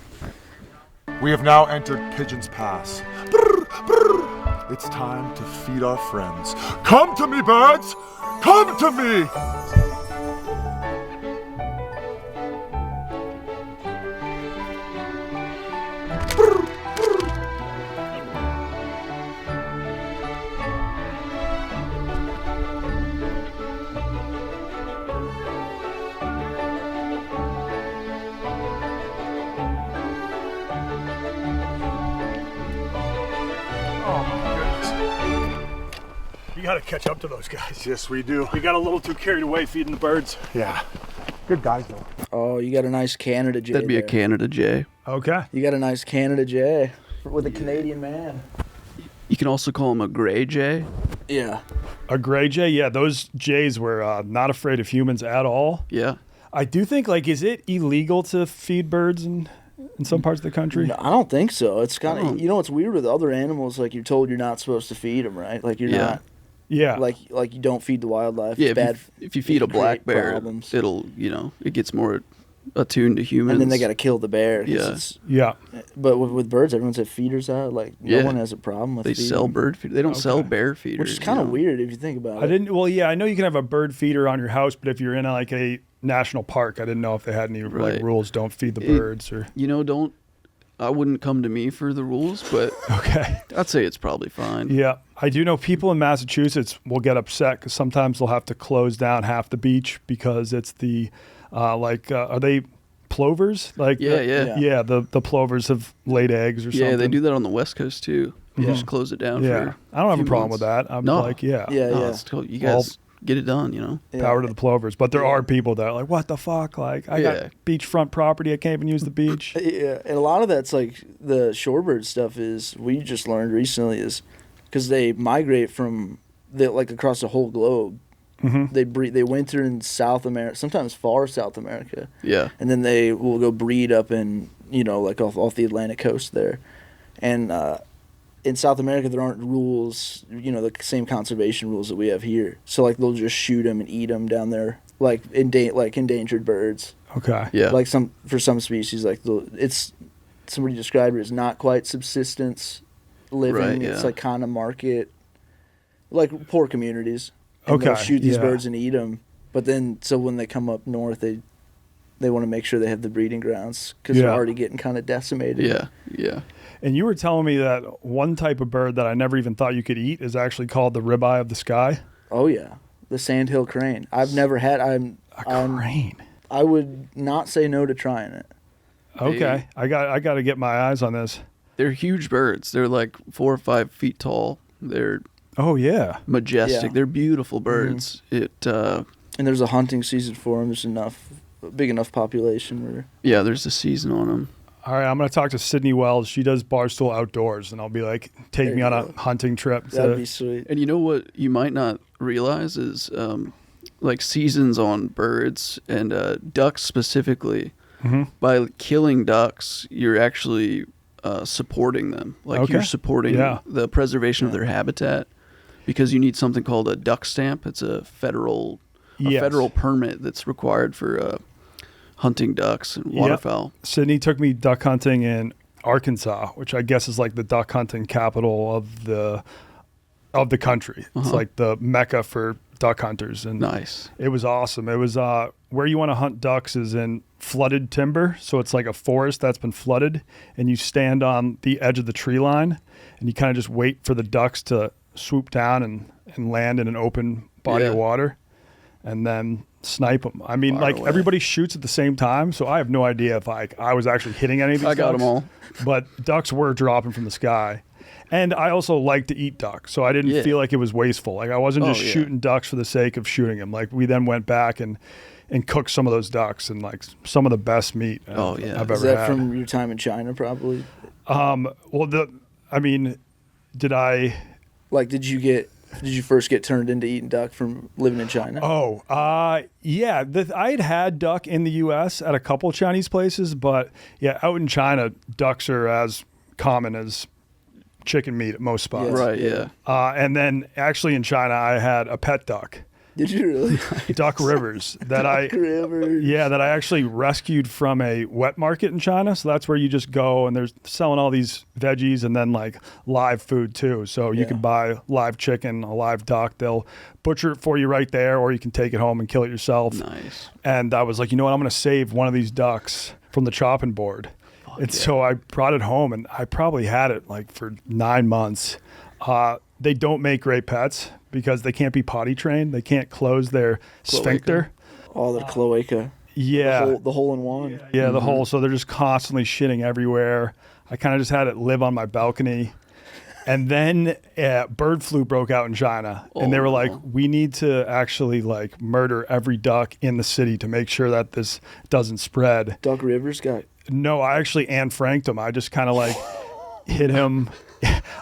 We have now entered Pigeon's Pass. Brr, brr. It's time to feed our friends. Come to me, birds! Come to me! You got to catch up to those guys. Yes, we do. We got a little too carried away feeding the birds. Yeah. Good guys, though. Oh, you got a nice Canada Jay. That'd be a there. Canada Jay. Okay. You got a nice Canada Jay with a Canadian man. You can also call him a gray jay. Yeah. A gray jay? Yeah, those jays were not afraid of humans at all. Yeah. I do think, like, is it illegal to feed birds in some parts of the country? No, I don't think so. It's kind of, you know, what's weird with other animals, like you're told you're not supposed to feed them, right? Like you're not. Yeah. Like you don't feed the wildlife. Yeah, It's bad. if you feed a it can black create bear, problems. it'll, it gets more attuned to humans. And then they got to kill the bear. 'cause Yeah. it's- Yeah. But with birds, everyone said feeders out. Like no Yeah. one has a problem with They feeding sell them, bird feeders. They don't sell bear feeders. which is kind of weird if you think about it. I didn't. Well, yeah, I know you can have a bird feeder on your house, but if you're in like a national park, I didn't know if they had any like Right. rules. Don't feed the birds or. I wouldn't come to me for the rules, but Okay. I'd say it's probably fine. Yeah, I do know people in Massachusetts will get upset because sometimes they'll have to close down half the beach because it's the are they plovers? Like Yeah. the plovers have laid eggs or something. Yeah, they do that on the West Coast too. They just close it down. Yeah, for I don't have a few problem months. with that. I'm No. like, yeah, It's cool. You guys get it done. power to the plovers. But there are people that are like, what the fuck? Like, I got beachfront property. I can't even use the beach. Yeah, and a lot of that's like the shorebird stuff is we just learned recently is because they migrate from like across the whole globe. Mm-hmm. They winter in South America, sometimes far South America. Yeah. And then they will go breed up in like off the Atlantic coast there, and in South America there aren't rules, the same conservation rules that we have here. So like they'll just shoot them and eat them down there, like endangered birds. Okay. Yeah. Like for some species, like somebody described it as not quite subsistence living. Right, yeah. It's like kind of market, like poor communities. And Okay, they'll shoot these yeah. birds and eat them. But then, so when they come up north, they want to make sure they have the breeding grounds because they're already getting kind of decimated. Yeah. Yeah. And you were telling me that one type of bird that I never even thought you could eat is actually called the ribeye of the sky. Oh yeah, the sandhill crane. I've never had. A crane. I would not say no to trying it. Okay, I got to get my eyes on this. They're huge birds. They're like 4 or 5 feet tall. They're Oh yeah. majestic. Yeah. They're beautiful birds. And there's a hunting season for them. There's a big enough population where. Yeah, there's a season on them. All right, I'm going to talk to Sydney Wells. She does Barstool Outdoors, and I'll be like, take There me you on a go. hunting trip. That'd be sweet. And you know what you might not realize is like seasons on birds and ducks specifically. Mm-hmm. By killing ducks, you're actually supporting them. Like you're supporting the preservation of their habitat, because you need something called a duck stamp. It's a federal permit that's required for hunting ducks and waterfowl. Sydney took me duck hunting in Arkansas, which I guess is like the duck hunting capital of the country. It's like the mecca for duck hunters. And nice. It was awesome. It was where you want to hunt ducks is in flooded timber. So it's like a forest that's been flooded, and you stand on the edge of the tree line and you kind of just wait for the ducks to swoop down and land in an open body of water and then snipe them. I mean, everybody shoots at the same time, so I have no idea if I was actually hitting any of these ducks. I got them all. But ducks were dropping from the sky. And I also like to eat ducks, so I didn't feel like it was wasteful. Like I wasn't just shooting ducks for the sake of shooting them. Like we then went back and cooked some of those ducks, and like some of the best meat I've ever had. Is that from your time in China, probably? Did you first get turned into eating duck from living in China? I had duck in the U.S. at a couple Chinese places, but out in China, ducks are as common as chicken meat at most spots. Right, yeah. And then actually in China, I had a pet duck. Did you really? Duck Rivers that I actually rescued from a wet market in China. So that's where you just go and they're selling all these veggies and then like live food too. So you can buy live chicken, a live duck. They'll butcher it for you right there, or you can take it home and kill it yourself. Nice. And I was like, you know what? I'm going to save one of these ducks from the chopping board. So I brought it home and I probably had it like for 9 months. They don't make great pets because they can't be potty trained. They can't close their sphincter. Oh, the cloaca. Yeah. The hole in one. Yeah, the hole. So they're just constantly shitting everywhere. I kind of just had it live on my balcony. And then bird flu broke out in China. And they were like, we need to actually like murder every duck in the city to make sure that this doesn't spread. Duck Rivers got... No, I actually Anne Franked him. I just kind of like hit him.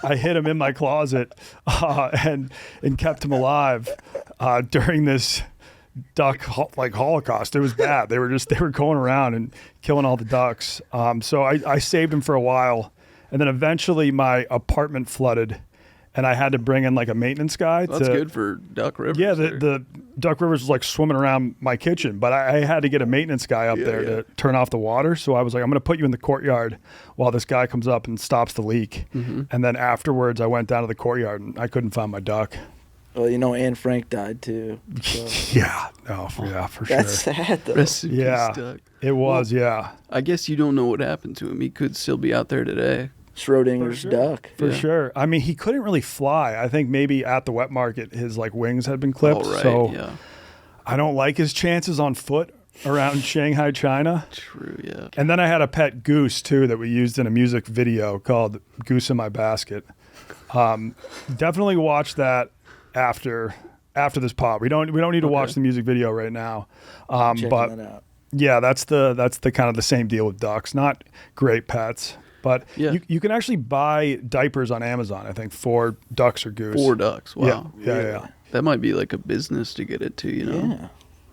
I hid him in my closet and kept him alive during this duck holocaust. It was bad. They were going around and killing all the ducks. So I saved him for a while, and then eventually my apartment flooded, and I had to bring in like a maintenance guy. That's good for Duck Rivers. Yeah, the Duck Rivers was like swimming around my kitchen, but I had to get a maintenance guy up there to turn off the water. So I was like, I'm going to put you in the courtyard while this guy comes up and stops the leak. Mm-hmm. And then afterwards, I went down to the courtyard and I couldn't find my duck. Well, Anne Frank died too. So. For sure. That's sad though. Rest in peace, Duck. It was, I guess you don't know what happened to him. He could still be out there today. Schrodinger's duck. For sure. I mean, he couldn't really fly. I think maybe at the wet market, his like wings had been clipped. So I don't like his chances on foot around Shanghai, China. True, yeah. And then I had a pet goose too that we used in a music video called Goose in My Basket. Definitely watch that after this pod. We don't need to watch the music video right now. Checking that out. Yeah, that's the kind of the same deal with ducks. Not great pets. But you can actually buy diapers on Amazon, I think, for ducks or goose. 4 ducks. Wow. Yeah. That might be like a business to get it to, Yeah.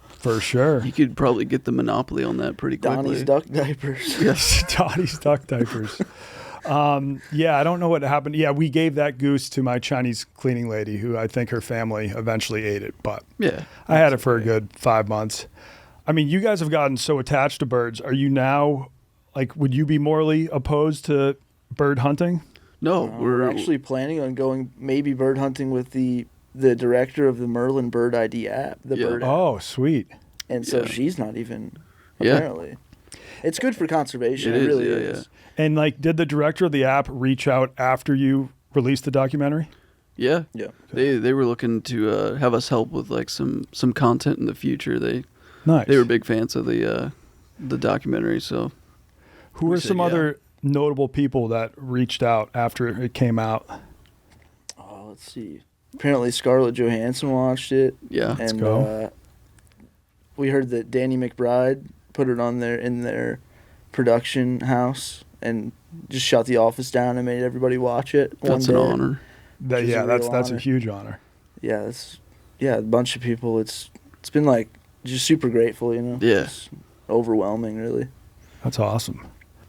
For sure. You could probably get the monopoly on that pretty quickly. Donnie's duck diapers. Yes, Donnie's duck diapers. I don't know what happened. Yeah, we gave that goose to my Chinese cleaning lady, who I think her family eventually ate it. But I had it for a good 5 months. I mean, you guys have gotten so attached to birds. Are you now... Like, would you be morally opposed to bird hunting? No, we're actually planning on going maybe bird hunting with the director of the Merlin Bird ID app, Bird app. Oh, sweet. And so she's not even, apparently. It's good for conservation. It really is. And, like, did the director of the app reach out after you released the documentary? Yeah. They were looking to have us help with, like, some content in the future. They were big fans of the documentary, so... Who are some other notable people that reached out after it came out? Oh, let's see. Apparently Scarlett Johansson watched it. Yeah. Let's go. We heard that Danny McBride put it on in their production house and just shut the office down and made everybody watch it. That's an honor. That's a huge honor. Yeah, a bunch of people. it's been like just super grateful, you know. Yeah. Just overwhelming, really. That's awesome.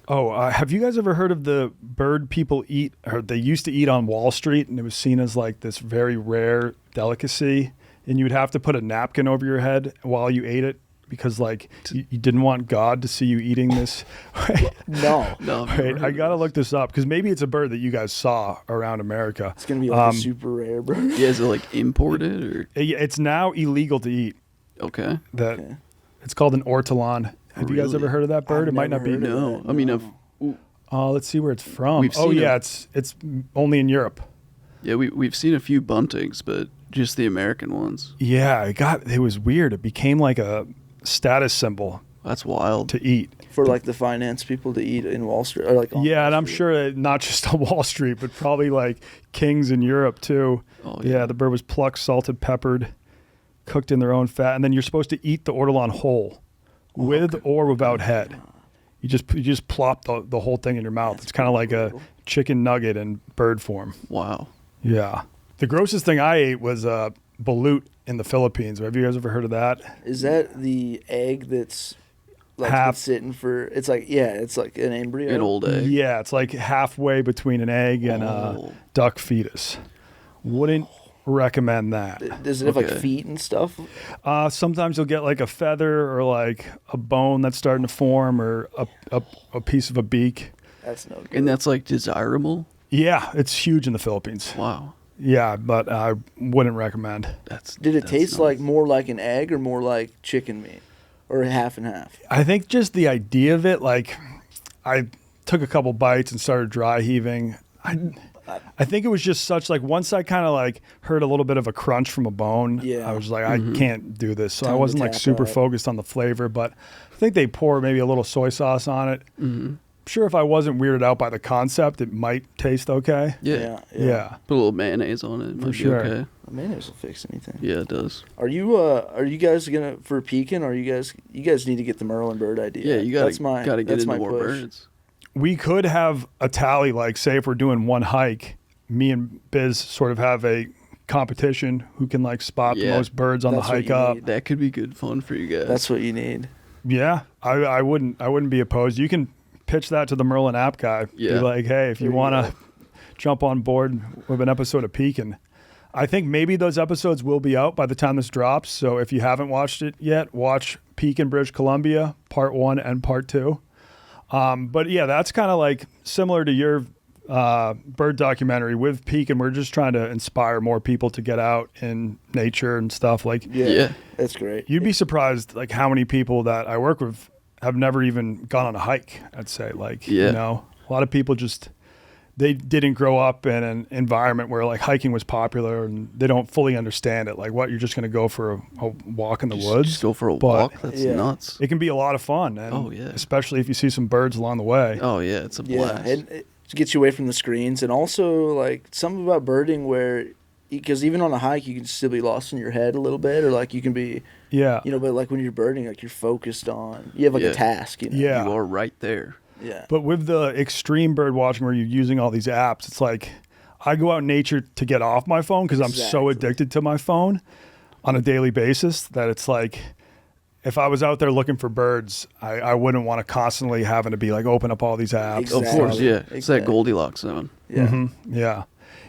Oh, have you guys ever heard of the bird people eat, or they used to eat on Wall Street, and it was seen as like this very rare delicacy, and you would have to put a napkin over your head while you ate it because like you didn't want God to see you eating this? No. Wait, I gotta look this up because maybe it's a bird that you guys saw around America. It's gonna be like a super rare bird. Yeah, is it like imported or? It's now illegal to eat. Okay. It's called an ortolan. Have you guys ever heard of that bird? It might not be. No. I mean, let's see where it's from. We've seen it's only in Europe. yeah, we've seen a few buntings, but just the American ones. Yeah, it was weird. It became like a status symbol That's wild. to eat. For like the finance people to eat in Wall Street, or like on Yeah, Wall and I'm Street. sure that not just on Wall Street, but probably like kings in Europe too. Oh, yeah. yeah. The bird was plucked, salted, peppered, cooked in their own fat, and then you're supposed to eat the ortolan whole, with or without head. You just plop the whole thing in your mouth. It's kind of like a chicken nugget in bird form. Wow. Yeah. The grossest thing I ate was a balut in the Philippines. Have you guys ever heard of that? Is that the egg that's like Half- been sitting for? It's like it's like an embryo. An old egg. Yeah, it's like halfway between an egg and Oh. a duck fetus. Wouldn't recommend that. Does it have like Okay. feet and stuff? Sometimes you'll get like a feather or like a bone that's starting to form or a piece of a beak. That's no good. And that's like desirable. Yeah, it's huge in the Philippines. Wow. Yeah, but I wouldn't recommend. Did it that's taste nuts. like more like an egg or more like chicken meat, or half and half? I think just the idea of it, like I took a couple bites and started dry heaving. I think it was just such like once I kind of like heard a little bit of a crunch from a bone, Yeah. I was like, I can't do this. So I Time to wasn't like tap super out. focused on the flavor, but I think they pour maybe a little soy sauce on it. Mm-hmm. Sure, if I wasn't weirded out by the concept, it might taste okay. Yeah. Yeah. Put a little mayonnaise on it. Might be sure. okay. Mayonnaise will fix anything. Yeah, it does. Are you guys gonna for Peakin? Are you guys need to get the Merlin bird idea? Yeah, you gotta get into more push. birds. We could have a tally, like say if we're doing one hike, me and Biz sort of have a competition who can like spot the Yeah. most birds on That's the what hike you up. need. That could be good fun for you guys. That's what you need. Yeah, I wouldn't be opposed. You can pitch that to the Merlin app guy. Yeah. Be like, hey, if you There you want go. to jump on board with an episode of Peakin. I think maybe those episodes will be out by the time this drops. So if you haven't watched it yet, watch Peakin, British Columbia, part 1 and part 2. But yeah, that's kind of like similar to your bird documentary with Peakin. We're just trying to inspire more people to get out in nature and stuff. Like, Yeah. That's great. you'd be surprised like how many people that I work with have never even gone on a hike. I'd say like, Yeah. you know, a lot of people just, they didn't grow up in an environment where like hiking was popular and they don't fully understand it. Like what, you're just going to go for a walk in the woods. Just go for a But walk. That's Yeah. nuts. It can be a lot of fun. And Oh, yeah. especially if you see some birds along the way. Oh yeah, it's a Yeah, blast. and it gets you away from the screens, and also like something about birding where, because even on a hike you can still be lost in your head a little bit, or like you can be, Yeah. you know, but like when you're birding, like you're focused on, you have like Yeah. a task, you know. Yeah. You are right there. Yeah. But with the extreme bird watching where you're using all these apps, it's like I go out in nature to get off my phone because I'm so Exactly. addicted to my phone on a daily basis that it's like if I was out there looking for birds, I wouldn't want to constantly having to be like open up all these apps. Exactly. Of course, yeah. It's that Exactly. Goldilocks zone. Yeah. Yeah.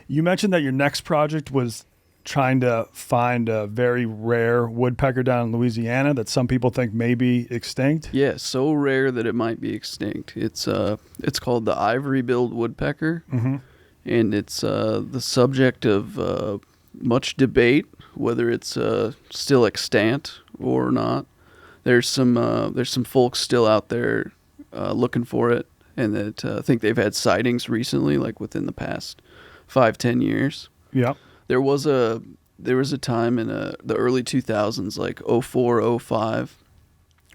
You mentioned that your next project was trying to find a very rare woodpecker down in Louisiana that some people think may be extinct. Yeah, so rare that it might be extinct. It's called the ivory-billed woodpecker, and it's the subject of much debate whether it's still extant or not. There's some folks still out there looking for it, and that think they've had sightings recently, like within the past 5-10 years. Yeah. There was a time in the early 2000s, like 04, 05,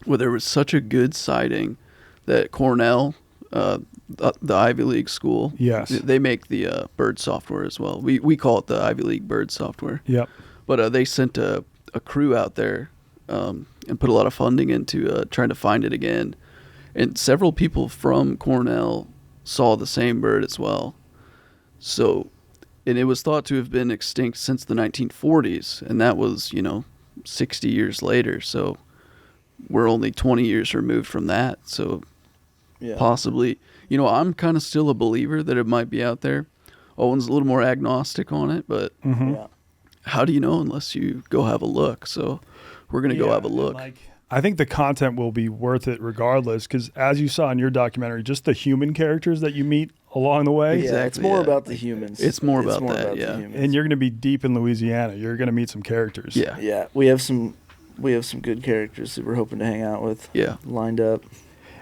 where there was such a good sighting that Cornell, the Ivy League school, Yes. they make the bird software as well. We call it the Ivy League bird software. Yep. But they sent a crew out there and put a lot of funding into trying to find it again. And several people from Cornell saw the same bird as well. So, and it was thought to have been extinct since the 1940s. And that was, 60 years later. So we're only 20 years removed from that. So possibly, you know, I'm kind of still a believer that it might be out there. Owen's a little more agnostic on it, but how do you know unless you go have a look? So we're going to go have a look. I think the content will be worth it regardless, because as you saw in your documentary, just the human characters that you meet along the way. Yeah, it's more about the humans. It's more about that. And you're going to be deep in Louisiana. You're going to meet some characters. Yeah. We have some good characters that we're hoping to hang out with. Lined up.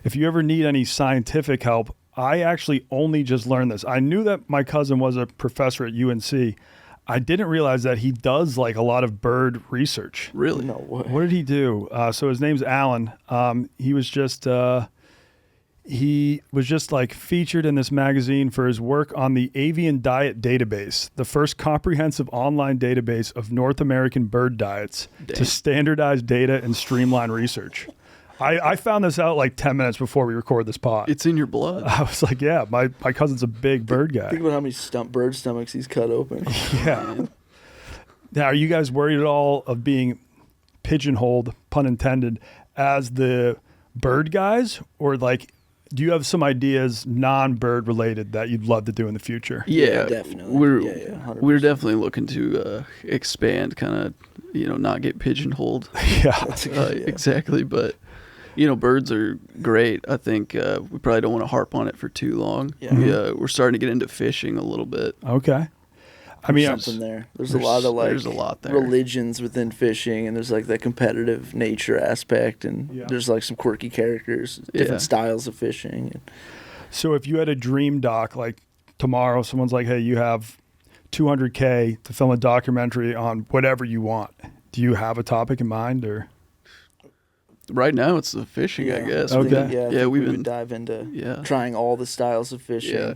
If you ever need any scientific help, I actually only just learned this. I knew that my cousin was a professor at UNC. I didn't realize that he does like a lot of bird research. Really? No way. What did he do? So his name's Alan. He was just like featured in this magazine for his work on the Avian Diet Database, the first comprehensive online database of North American bird diets to standardize data and streamline research. I found this out like 10 minutes before we record this pod. It's in your blood. I was like, yeah, my cousin's a big bird guy. Think about how many bird stomachs he's cut open. Yeah. Now, are you guys worried at all of being pigeonholed, pun intended, as the bird guys? Or like, do you have some ideas non-bird related that you'd love to do in the future? Yeah, definitely. We're definitely looking to expand, kind of, you know, not get pigeonholed. Exactly. But, you know, birds are great. I think we probably don't want to harp on it for too long. We're starting to get into fishing a little bit. Okay. I mean, something there. There's a lot of there's a lot there. Religions within fishing, and there's like that competitive nature aspect, and there's like some quirky characters, different styles of fishing. So if you had a dream doc, like tomorrow, someone's like, "Hey, you have $200K to film a documentary on whatever you want." Do you have a topic in mind, or? Right now, it's the fishing, I guess. Okay. We would dive into trying all the styles of fishing. Yeah.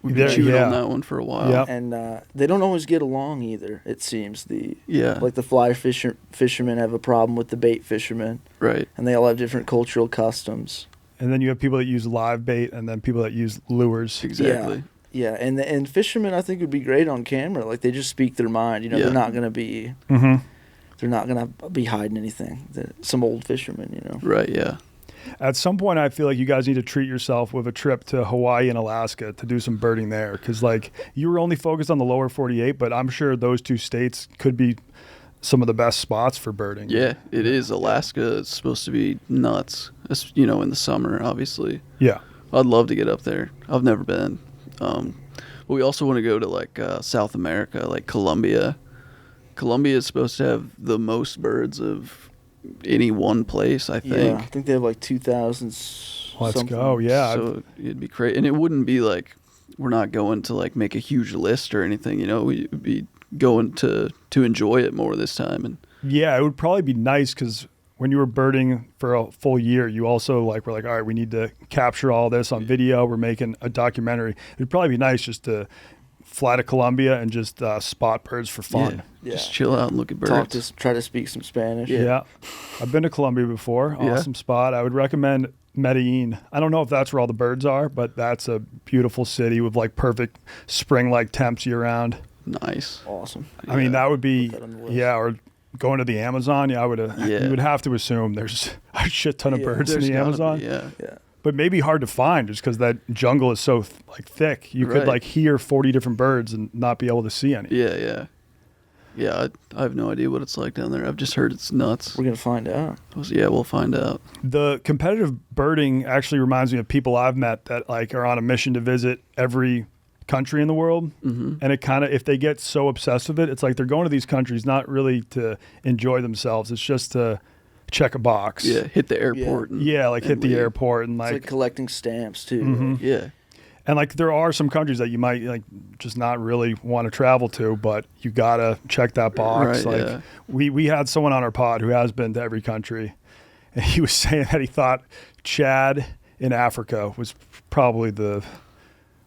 We've been chewing on that one for a while. Yep. And they don't always get along either, it seems. Like the fly fishermen have a problem with the bait fishermen. Right. And they all have different cultural customs. And then you have people that use live bait and then people that use lures. Exactly. Yeah, and fishermen I think would be great on camera. Like they just speak their mind. You know, they're not going to be... They're not going to be hiding anything. Some old fishermen, you know. Right, yeah. At some point, I feel like you guys need to treat yourself with a trip to Hawaii and Alaska to do some birding there. Because, like, you were only focused on the lower 48, but I'm sure those two states could be some of the best spots for birding. Yeah, it is. Alaska is supposed to be nuts, you know, in the summer, obviously. Yeah. I'd love to get up there. I've never been. But we also want to go to, like, South America, like Colombia. Colombia is supposed to have the most birds of any one place, I think. Yeah, I think they have like 2,000. Let's go, yeah. So it'd be crazy. And it wouldn't be like, we're not going to like make a huge list or anything, you know. We'd be going to enjoy it more this time. And yeah, it would probably be nice because when you were birding for a full year, you also like were like, all right, we need to capture all this on video. We're making a documentary. It'd probably be nice just to fly to Colombia and just spot birds for fun. Yeah. Just chill out and look at birds. Try to speak some Spanish. Yeah. I've been to Colombia before. Awesome spot. I would recommend Medellin. I don't know if that's where all the birds are, but that's a beautiful city with like perfect spring-like temps year round. Nice. Awesome. I mean, that would be, or going to the Amazon. You would have to assume there's a shit ton of birds in the Amazon. Yeah. But maybe hard to find just because that jungle is so thick. You could like hear 40 different birds and not be able to see any. Yeah. I have no idea what it's like down there. I've just heard it's nuts. We're gonna find out. Yeah, we'll find out. The competitive birding actually reminds me of people I've met that like are on a mission to visit every country in the world. And it kind of, if they get so obsessed with it, it's like they're going to these countries not really to enjoy themselves. It's just to check a box. Yeah, hit the airport. Hit the airport and it's like collecting stamps too. Yeah. And like there are some countries that you might like just not really want to travel to, but you gotta check that box. Right, we had someone on our pod who has been to every country, and he was saying that he thought Chad in Africa was probably the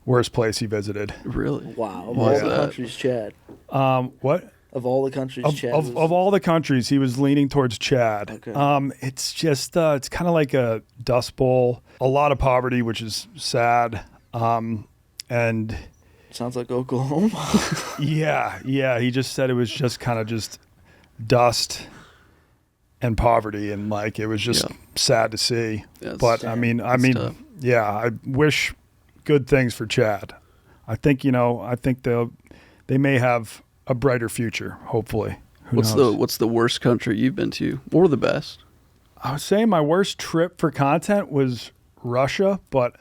worst place he visited. Really? Wow. Of all the countries, Chad. What? Of all the countries, Chad. Of all the countries, he was leaning towards Chad. Okay. It's just it's kind of like a dust bowl, a lot of poverty, which is sad. And sounds like Oklahoma. yeah. He just said it was just kind of just dust and poverty, and like it was just sad to see. But tough. I mean, yeah, I wish good things for Chad. I think they may have a brighter future, hopefully. What's the worst country you've been to, or the best? I would say my worst trip for content was Russia, but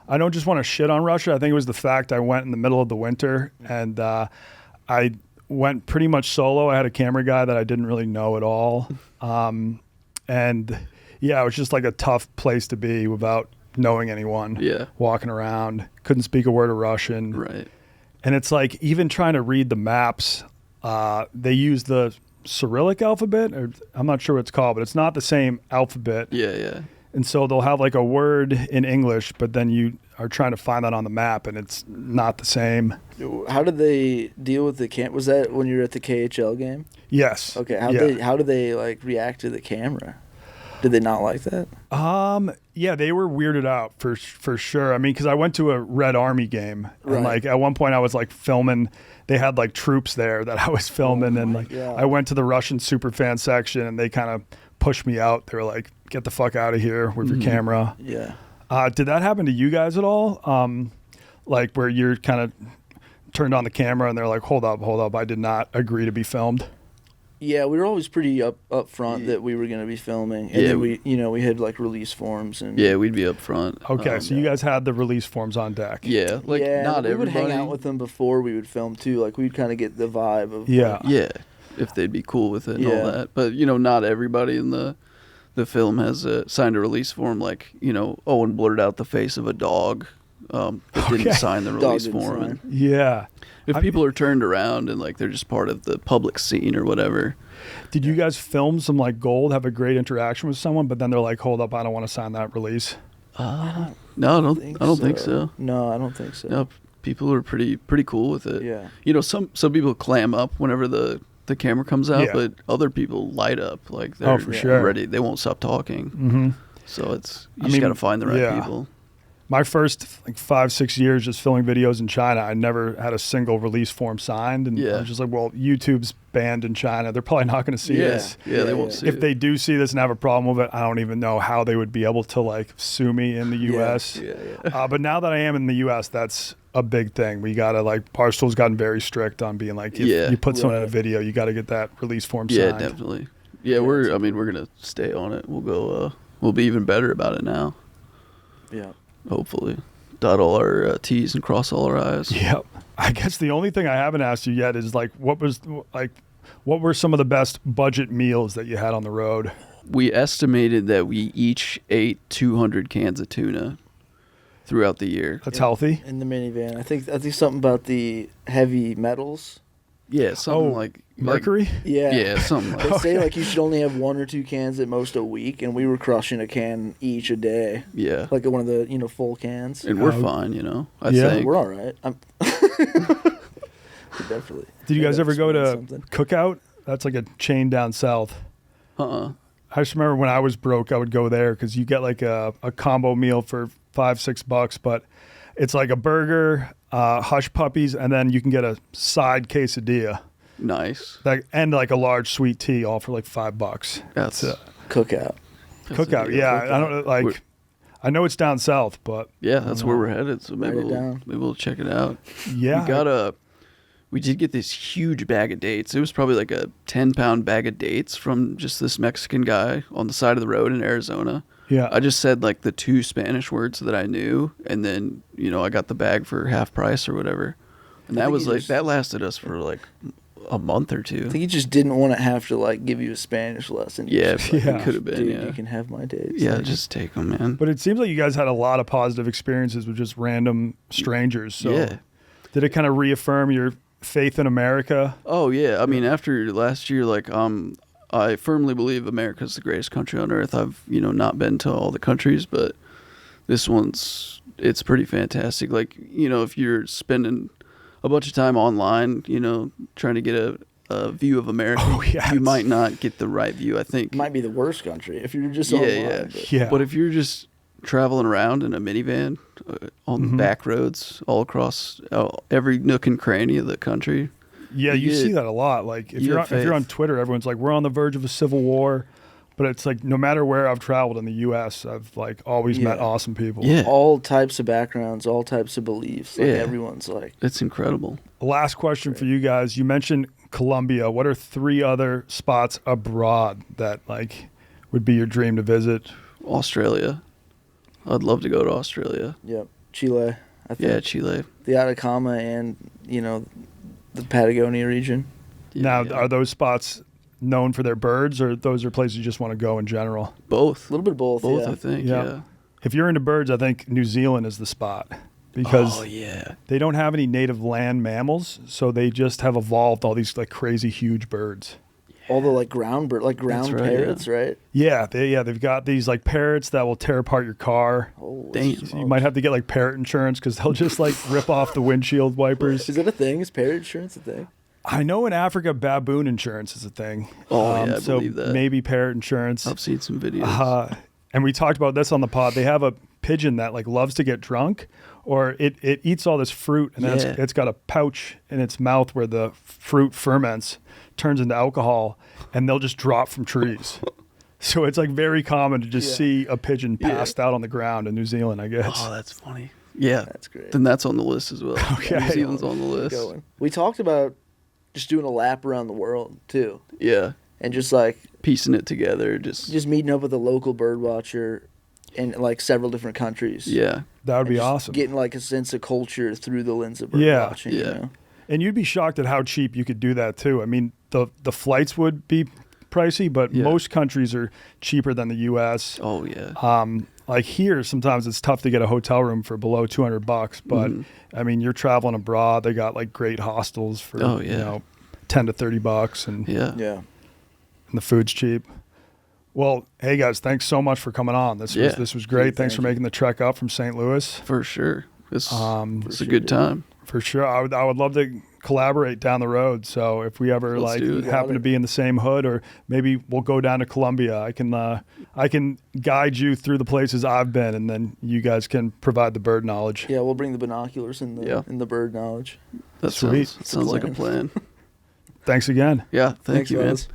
I don't just want to shit on Russia. I think it was the fact I went in the middle of the winter, and I went pretty much solo. I had a camera guy that I didn't really know at all. And yeah, it was just like a tough place to be without knowing anyone. Yeah. Walking around, couldn't speak a word of Russian. Right. And it's like, even trying to read the maps, they use the Cyrillic alphabet, or I'm not sure what it's called, but it's not the same alphabet. Yeah. And so they'll have like a word in English, but then you are trying to find that on the map, and it's not the same. How did they deal with the camp? Was that when you were at the KHL game? Yes. Okay. How did they like react to the camera? Did they not like that? Yeah, they were weirded out for sure. I mean, because I went to a Red Army game, and like at one point I was like filming. They had like troops there that I was filming, and like I went to the Russian superfan section, and they kind of pushed me out. They were like, "Get the fuck out of here with your camera." Yeah. Did that happen to you guys at all? Like where you're kind of turned on the camera, and they're like, "Hold up, I did not agree to be filmed." Yeah, we were always pretty up front that we were going to be filming, and then we had like release forms and we'd be up front. Okay, so you guys had the release forms on deck. Yeah, like not we everybody. would hang out with them before we would film too. Like we'd kind of get the vibe of if they'd be cool with it and all that. But not everybody in the film has signed a release form. Like Owen blurred out the face of a dog. But didn't sign the release form. And if people are turned around and like they're just part of the public scene or whatever. Did you guys film some like gold, have a great interaction with someone, but then they're like, "Hold up, I don't want to sign that release"? No, I don't think so. No, I don't think so. No, people are pretty cool with it. Yeah. Some people clam up whenever the camera comes out, but other people light up. Like they're for sure. ready. They won't stop talking. Mm-hmm. So you just got to find the right people. My first 5-6 years just filming videos in China, I never had a single release form signed, and I was just like, well, YouTube's banned in China. They're probably not going to see this. Yeah, they won't see it. If they do see this and have a problem with it, I don't even know how they would be able to like sue me in the U.S. But now that I am in the U.S., that's a big thing. We got to like, Barstool's gotten very strict on being like, if you put someone in a video, you got to get that release form signed. Yeah, definitely. Yeah, we're going to stay on it. We'll go, we'll be even better about it now. Yeah. Hopefully. Dot all our T's and cross all our I's. Yep. I guess the only thing I haven't asked you yet is like, what were some of the best budget meals that you had on the road? We estimated that we each ate 200 cans of tuna throughout the year. That's healthy. In the minivan. I think something about the heavy metals. Yeah, something like mercury. Yeah, something like. They say like you should only have 1 or 2 cans at most a week, and we were crushing a can each a day. Yeah, like one of the full cans. And we're fine, I think we're all right. Definitely. Did you guys ever go to Cookout? That's like a chain down south. I just remember when I was broke, I would go there because you get like a combo meal for $5-6, but it's like a burger, hush puppies, and then you can get a side quesadilla. Nice. And like a large sweet tea, all for like $5. That's Cookout. Cookout, yeah. Cookout. I don't like. I know it's down south, but that's where we're headed. So maybe we'll check it out. Yeah, we did get this huge bag of dates. It was probably like a 10-pound bag of dates from just this Mexican guy on the side of the road in Arizona. Yeah. I just said like the 2 Spanish words that I knew, and then I got the bag for half price or whatever. And that was like that lasted us for like a month or 2. I think he just didn't want to have to like give you a Spanish lesson. Yeah, it could have been. Dude, you can have my dates. Yeah, just take them, man. But it seems like you guys had a lot of positive experiences with just random strangers. So did it kind of reaffirm your faith in America? Oh yeah, I mean after last year, like I firmly believe America's the greatest country on earth. I've not been to all the countries, but this it's pretty fantastic. Like if you're spending a bunch of time online, trying to get a view of America, you might not get the right view. I think it might be the worst country if you're just online. But if you're just traveling around in a minivan on back roads all across every nook and cranny of the country. Yeah, you see that a lot. Like if you're on Twitter, everyone's like, we're on the verge of a civil war, But it's like no matter where I've traveled in the U.S., I've like always met awesome people. Yeah. All types of backgrounds, all types of beliefs. Like everyone's like. It's incredible. Last question for you guys. You mentioned Colombia. What are 3 other spots abroad that like would be your dream to visit? Australia. I'd love to go to Australia. Yep. Chile. I think. Yeah, Chile. The Atacama and, you know, the Patagonia region. Now, are those spots known for their birds, or those are places you just want to go in general? Both. A little bit of both. Both, yeah. I think. Yeah. Yeah. If you're into birds, I think New Zealand is the spot because yeah. they don't have any native land mammals, so they just have evolved all these like crazy huge birds. All the like ground parrots, right? Yeah, they've got these like parrots that will tear apart your car. Oh, Damn. So you might have to get like parrot insurance because they'll just like rip off the windshield wipers. Is it a thing? Is parrot insurance a thing? I know in Africa, baboon insurance is a thing. Oh, yeah, I so believe that. maybe parrot insurance. I've seen some videos. And we talked about this on the pod. They have a pigeon that like loves to get drunk, or it eats all this fruit, and then it's got a pouch in its mouth where the fruit ferments, turns into alcohol, and they'll just drop from trees. So it's like very common to just see a pigeon passed out on the ground in New Zealand, I guess. Oh, that's funny. Yeah. That's great. Then that's on the list as well. Okay. New Zealand's on the list. Going. We talked about just doing a lap around the world too, Yeah. and just like Piecing it together. Just meeting up with a local bird watcher in like several different countries. yeah. That would And be just awesome. Getting like a sense of culture through the lens of bird watching. Yeah. You know? And you'd be shocked at how cheap you could do that too. I mean, the flights would be pricey, but most countries are cheaper than the U.S. Oh, yeah. Like here, sometimes it's tough to get a hotel room for below $200, but I mean, you're traveling abroad. They got like great hostels for you know, $10 to $30, and Yeah. and the food's cheap. Well, hey guys, thanks so much for coming on. This was great. Thanks for making the trek up from St. Louis. For sure. It's a good time. For sure. I would love to collaborate down the road. So if we ever Let's do it. happen to be in the same hood, or maybe we'll go down to Colombia, I can guide you through the places I've been, and then you guys can provide the bird knowledge. Yeah, we'll bring the binoculars and the bird knowledge. That Sweet. sounds like a plan. Thanks again. Yeah. Thank you, man. fellas.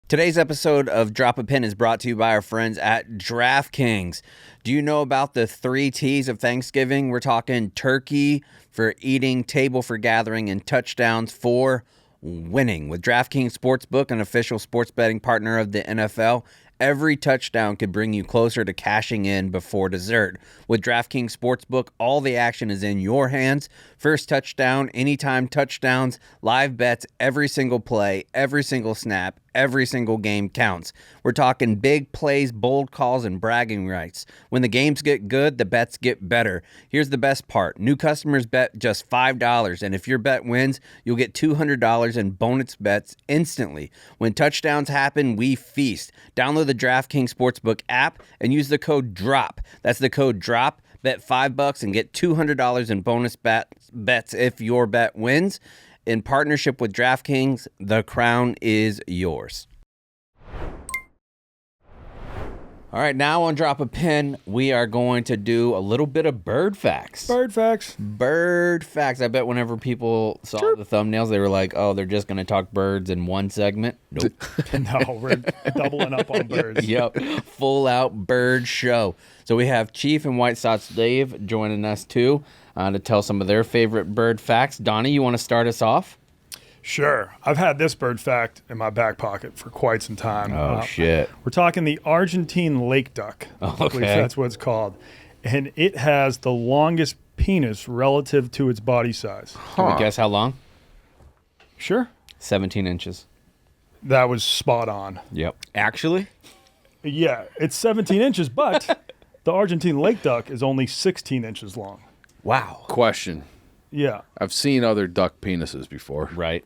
Today's episode of Drop a Pin is brought to you by our friends at DraftKings. Do you know about the 3 T's of Thanksgiving? We're talking turkey for eating, table for gathering, and touchdowns for winning. With DraftKings Sportsbook, an official sports betting partner of the NFL, every touchdown could bring you closer to cashing in before dessert. With DraftKings Sportsbook, all the action is in your hands. First touchdown, anytime touchdowns, live bets, every single play, every single snap, every single game counts. We're talking big plays, bold calls, and bragging rights. When the games get good, the bets get better. Here's the best part. New customers bet just $5, and if your bet wins, you'll get $200 in bonus bets instantly. When touchdowns happen, we feast. Download the DraftKings Sportsbook app and use the code DROP. That's the code DROP. Bet $5 and get $200 in bonus bets if your bet wins. In partnership with DraftKings, the crown is yours. All right, now on Drop a Pin, we are going to do a little bit of bird facts. Bird facts. Bird facts. I bet whenever people saw the thumbnails, they were like, oh, they're just going to talk birds in one segment. Nope. No, we're doubling up on birds. Yep. Full out bird show. So we have Chief and White Sox Dave joining us too to tell some of their favorite bird facts. Donnie, you want to start us off? Sure. I've had this bird fact in my back pocket for quite some time. Oh, shit. We're talking the Argentine lake duck. I believe that's what it's called. And it has the longest penis relative to its body size. Can we guess how long? Sure. 17 inches. That was spot on. Yep. Actually? Yeah, it's 17 inches, but the Argentine lake duck is only 16 inches long. Wow. Question. Yeah. I've seen other duck penises before. Right.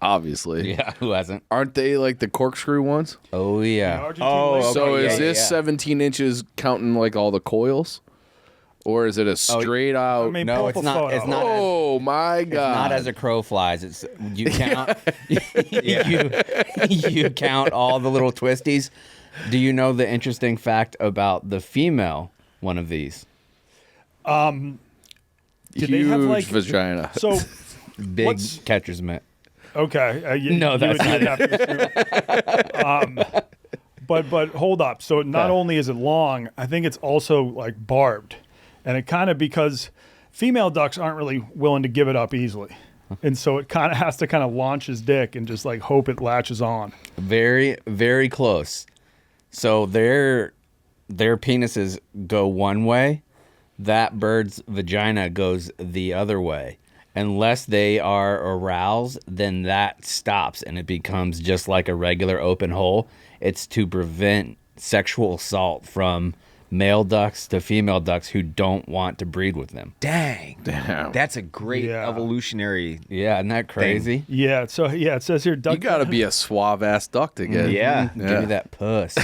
Obviously. Yeah, who hasn't? Aren't they like the corkscrew ones? Oh, yeah. Argentine lake So duck- is this 17 inches counting like all the coils? Or is it a straight out? I mean, No, pull it's up a not. photo. It's not. Oh my God. Not as a crow flies. It's you count. you count all the little twisties. Do you know the interesting fact about the female one of these? Did Huge they have like vagina. so? Big What's- catcher's mitt. Okay. No, that's not have to assume. But hold up. So not only is it long, I think it's also like barbed, and it kind of because female ducks aren't really willing to give it up easily, and so it kind of has to kind of launch his dick and just like hope it latches on. Very, very close. So their penises go one way, that bird's vagina goes the other way. Unless they are aroused, then that stops and it becomes just like a regular open hole. It's to prevent sexual assault from male ducks to female ducks who don't want to breed with them. Dang. That's a great evolutionary. Yeah, isn't that crazy? Yeah. So it says here, duck. You got to be a suave ass duck to get. Yeah. Give me that puss.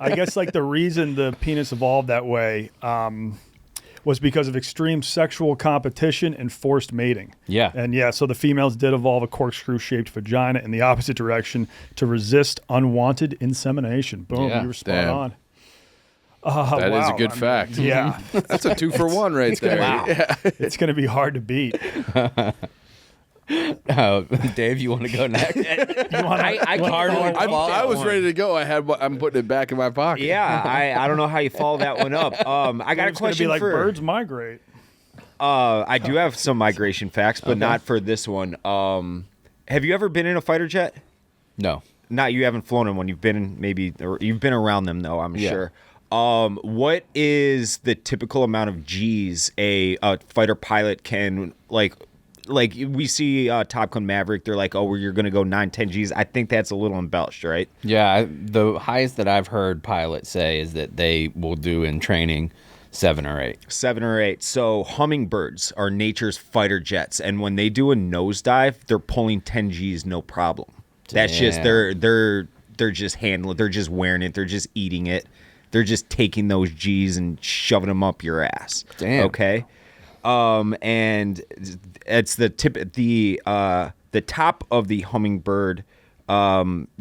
I guess like the reason the penis evolved that way was because of extreme sexual competition and forced mating. Yeah. And so the females did evolve a corkscrew-shaped vagina in the opposite direction to resist unwanted insemination. Boom, you were spot on. That is a good fact. Yeah. That's a 2-for-1 right there. Wow. Yeah. It's going to be hard to beat. Dave, you want to go next? I was ready to go. I'm putting it back in my pocket. Yeah, I don't know how you follow that one up. I got a question be like for birds migrate. I do have some migration facts, but not for this one. Have you ever been in a fighter jet? No. Not you haven't flown in one. You've been or you've been around them though, I'm sure. What is the typical amount of G's a fighter pilot can like we see Top Gun Maverick, they're like, oh, you're going to go 9-10 Gs. I think that's a little embellished, right? Yeah, the highest that I've heard pilots say is that they will do in training 7 or 8. 7 or 8. So hummingbirds are nature's fighter jets, and when they do a nosedive, they're pulling 10 Gs no problem. That's just they're just handling, they're just wearing it, they're just eating it, they're just taking those Gs and shoving them up your ass. Damn. Okay. And it's the top of the hummingbird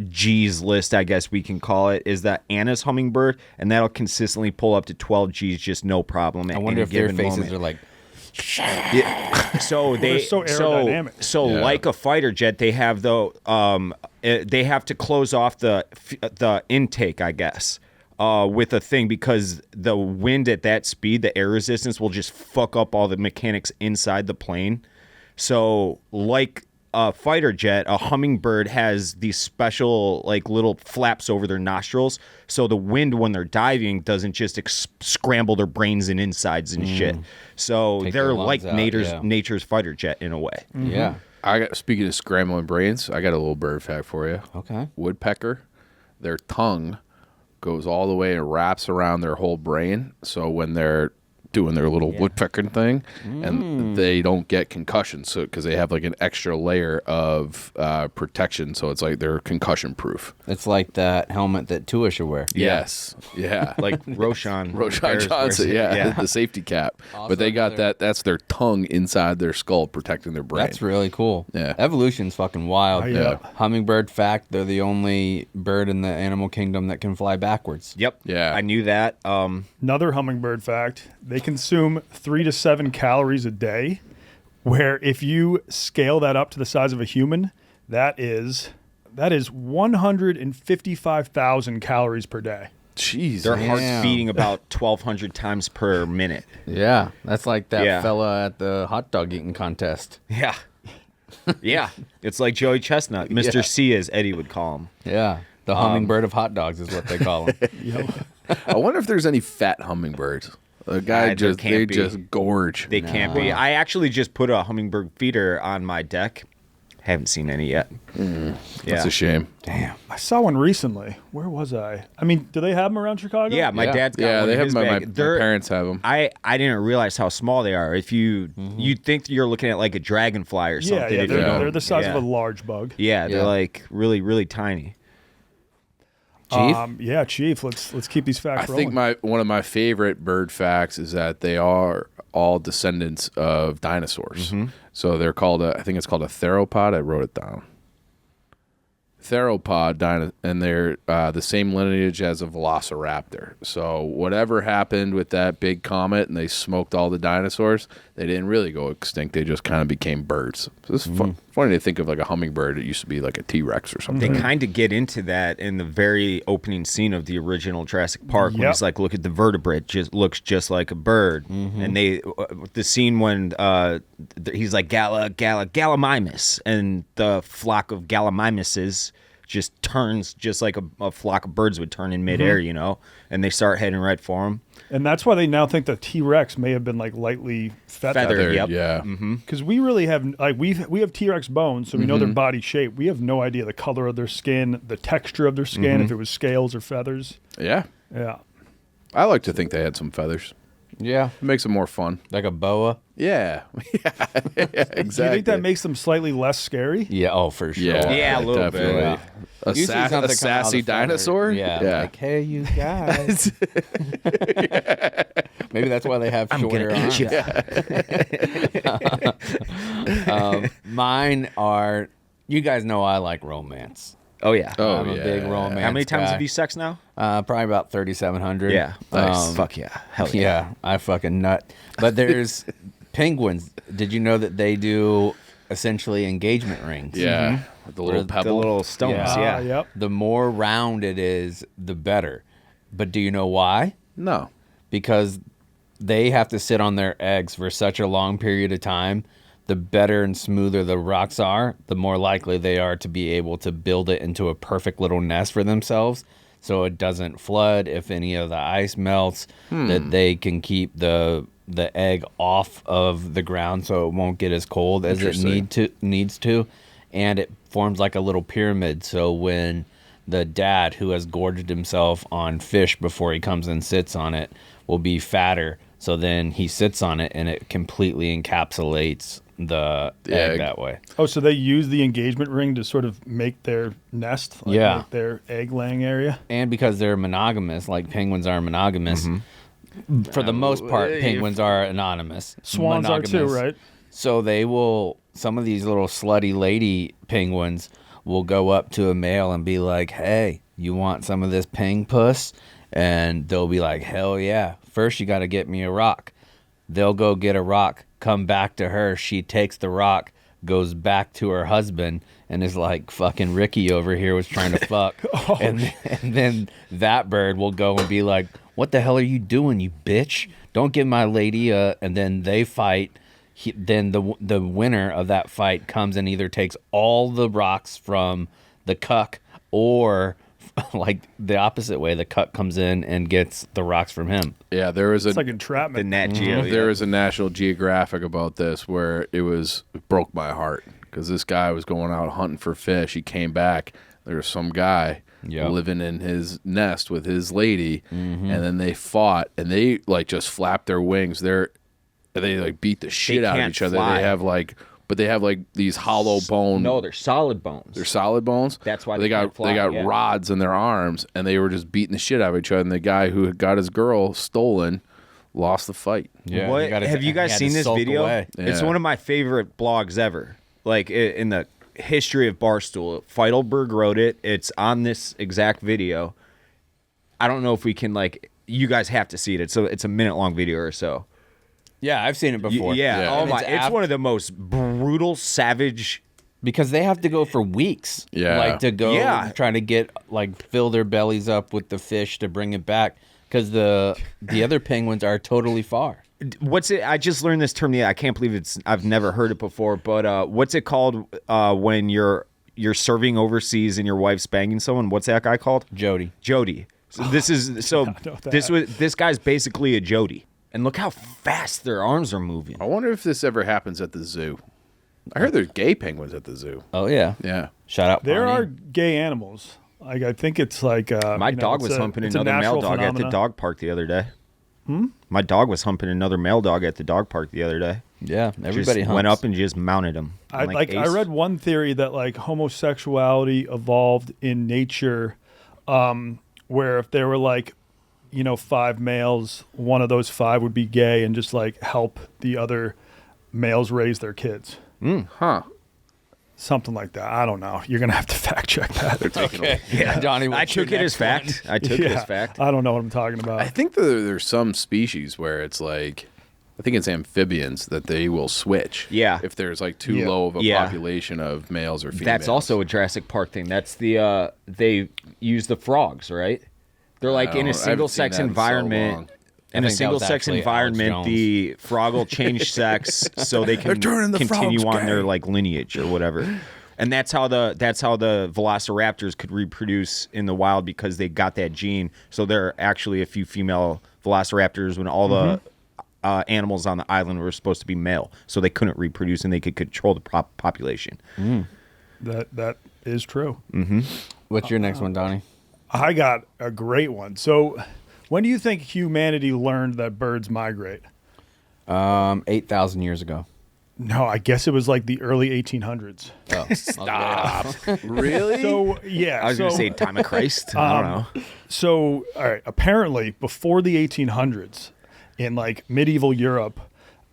G's list, I guess we can call it, is the Anna's hummingbird, and that'll consistently pull up to 12 G's, just no problem. I wonder if their faces are like. Yeah. So they're so aerodynamic. So like a fighter jet, they have they have to close off the intake, I guess. With a thing, because the wind at that speed, the air resistance will just fuck up all the mechanics inside the plane. So like a fighter jet, a hummingbird has these special like little flaps over their nostrils, so the wind when they're diving doesn't just scramble their brains and insides and shit. So they're like nature's fighter jet in a way. Mm-hmm. Yeah. Speaking of scrambling brains, I got a little bird fact for you. Okay. Woodpecker, their tongue goes all the way and wraps around their whole brain, so when they're doing their little woodpecker thing, and they don't get concussions, so because they have like an extra layer of protection, so it's like they're concussion proof. It's like that helmet that Tua should wear. Yes, yeah, like Roshan Johnson, the safety cap. Also, but they got that's their tongue inside their skull protecting their brain. That's really cool. Yeah, evolution's fucking wild. Yeah. Hummingbird fact: they're the only bird in the animal kingdom that can fly backwards. Yep. Yeah, I knew that. Another hummingbird fact: they consume 3 to 7 calories a day, where if you scale that up to the size of a human, that is 155,000 calories per day. Jeez, their heart's beating about 1,200 times per minute. Yeah, that's like that fella at the hot dog eating contest. Yeah. Yeah, it's like Joey Chestnut, Mr. C, as Eddie would call him. Yeah, the hummingbird of hot dogs is what they call him. I wonder if there's any fat hummingbirds. The guy just gorge. They can't be. I actually just put a hummingbird feeder on my deck. Haven't seen any yet. That's a shame. Damn. I saw one recently. Where was I? I mean, do they have them around Chicago? Yeah, my dad's got one. They in have his them. bag. My parents have them. I didn't realize how small they are. If you'd think you're looking at like a dragonfly or something. Yeah, they're the size of a large bug. Yeah, they're like really, really tiny. Chief? Chief. Let's keep these facts rolling. I think one of my favorite bird facts is that they are all descendants of dinosaurs. So they're called I think it's called a theropod. I wrote it down. theropod, and they're the same lineage as a velociraptor. So whatever happened with that big comet and they smoked all the dinosaurs, they didn't really go extinct. They just kind of became birds. So it's funny to think of like a hummingbird. It used to be like a T-Rex or something. They kind of get into that in the very opening scene of the original Jurassic Park when he's like, look at the vertebrate, just looks just like a bird. And they the scene when he's like Gallimimus, and the flock of Gallimimuses just turns just like a flock of birds would turn in midair, you know, and they start heading right for him. And that's why they now think the T-Rex may have been like lightly feathered. Yep. Yeah. Because we really have, like, we have T-Rex bones, so we know their body shape. We have no idea the color of their skin, the texture of their skin, if it was scales or feathers. Yeah. Yeah. I like to think they had some feathers. Yeah. It makes it more fun. Like a boa? Yeah. Yeah, exactly. Do you think that makes them slightly less scary? Yeah, oh, for sure. Yeah, a little bit. Yeah. A sassy dinosaur? Yeah. Like, hey, you guys. Maybe that's why they have shorter arms. Mine are, you guys know I like romance. Oh, yeah. I'm a big romance How many times guy. have you sexed now? Probably about 3,700. Yeah. Nice. Fuck yeah. Hell yeah. Yeah, I fucking nut. But there's penguins. Did you know that they do essentially engagement rings? Yeah. With the little pebble. The little stones, yeah. Yep. The more round it is, the better. But do you know why? No. Because they have to sit on their eggs for such a long period of time. The better and smoother the rocks are, the more likely they are to be able to build it into a perfect little nest for themselves, so it doesn't flood if any of the ice melts, that they can keep the egg off of the ground so it won't get as cold as it needs to, and it forms like a little pyramid. So when the dad, who has gorged himself on fish before he comes and sits on it, will be fatter, so then he sits on it and it completely encapsulates the egg that way. Oh, so they use the engagement ring to sort of make their nest, make their egg laying area? And because they're monogamous, like penguins are monogamous, for the most part, penguins are anonymous. Swans are too, right? So they will, some of these little slutty lady penguins will go up to a male and be like, hey, you want some of this peng puss? And they'll be like, hell yeah. First, you got to get me a rock. They'll go get a rock, come back to her. She takes the rock, goes back to her husband, and is like, fucking Ricky over here was trying to fuck. And then that bird will go and be like, what the hell are you doing, you bitch? Don't give my lady a... And then they fight. Then the winner of that fight comes and either takes all the rocks from the cuck, or... like the opposite way, the cuck comes in and gets the rocks from him. Yeah, there was It's like entrapment. The Nat Geo. There was a National Geographic about this where it broke my heart, because this guy was going out hunting for fish. He came back. There was some guy living in his nest with his lady, and then they fought, and they like just flapped their wings. They like beat the shit out of each other. Fly. They have like these hollow bone. No, they're solid bones. They're solid bones. That's why they got rods in their arms, and they were just beating the shit out of each other. And the guy who got his girl stolen lost the fight. Yeah. What? Have you guys seen this video? Away. It's Yeah. one of my favorite blogs ever. Like in the history of Barstool, Feidelberg wrote it. It's on this exact video. I don't know if we can you guys have to see it. It's a minute long video or so. Yeah, I've seen it before. Yeah. Oh And my! It's one of the most brutal, savage. Because they have to go for weeks. Yeah. Like to go trying to get fill their bellies up with the fish to bring it back. Because the other penguins are totally far. What's it? I just learned this term. Yeah, I can't believe I've never heard it before. But what's it called when you're serving overseas and your wife's banging someone? What's that guy called? Jody. So this guy's basically a Jody. And look how fast their arms are moving. I wonder if this ever happens at the zoo. I heard there's gay penguins at the zoo. Oh, yeah. Yeah. Shout out There Barney. are gay animals. I think it's like... My dog was humping another male dog at the dog park the other day. My dog was humping another male dog at the dog park the other day. Yeah, everybody just humps. went up and just mounted him. I read one theory that homosexuality evolved in nature, where if there were 5 males, one of those 5 would be gay and just help the other males raise their kids. Huh. Something like that. I don't know. You're gonna have to fact check that. Okay. Yeah, Donnie, I took it as fact. I took it as fact. I don't know what I'm talking about. I think there's some species where it's like, I think it's amphibians that they will switch. Yeah. If there's like too low of a population of males or females. That's also a Jurassic Park thing. That's the they use the frogs, right? They're like in a single sex environment. In a single sex environment, the frog will change sex so they can continue on their like lineage or whatever. And that's how the velociraptors could reproduce in the wild because they got that gene. So there are actually a few female velociraptors when all the animals on the island were supposed to be male, so they couldn't reproduce and they could control the population. That is true. What's your next one, Donnie? I got a great one. So, when do you think humanity learned that birds migrate? 8,000 years ago. No, I guess it was like the early 1800s. Oh, stop. Really? So, yeah. I was going to say time of Christ. I don't know. So, all right. Apparently, before the 1800s, in like medieval Europe,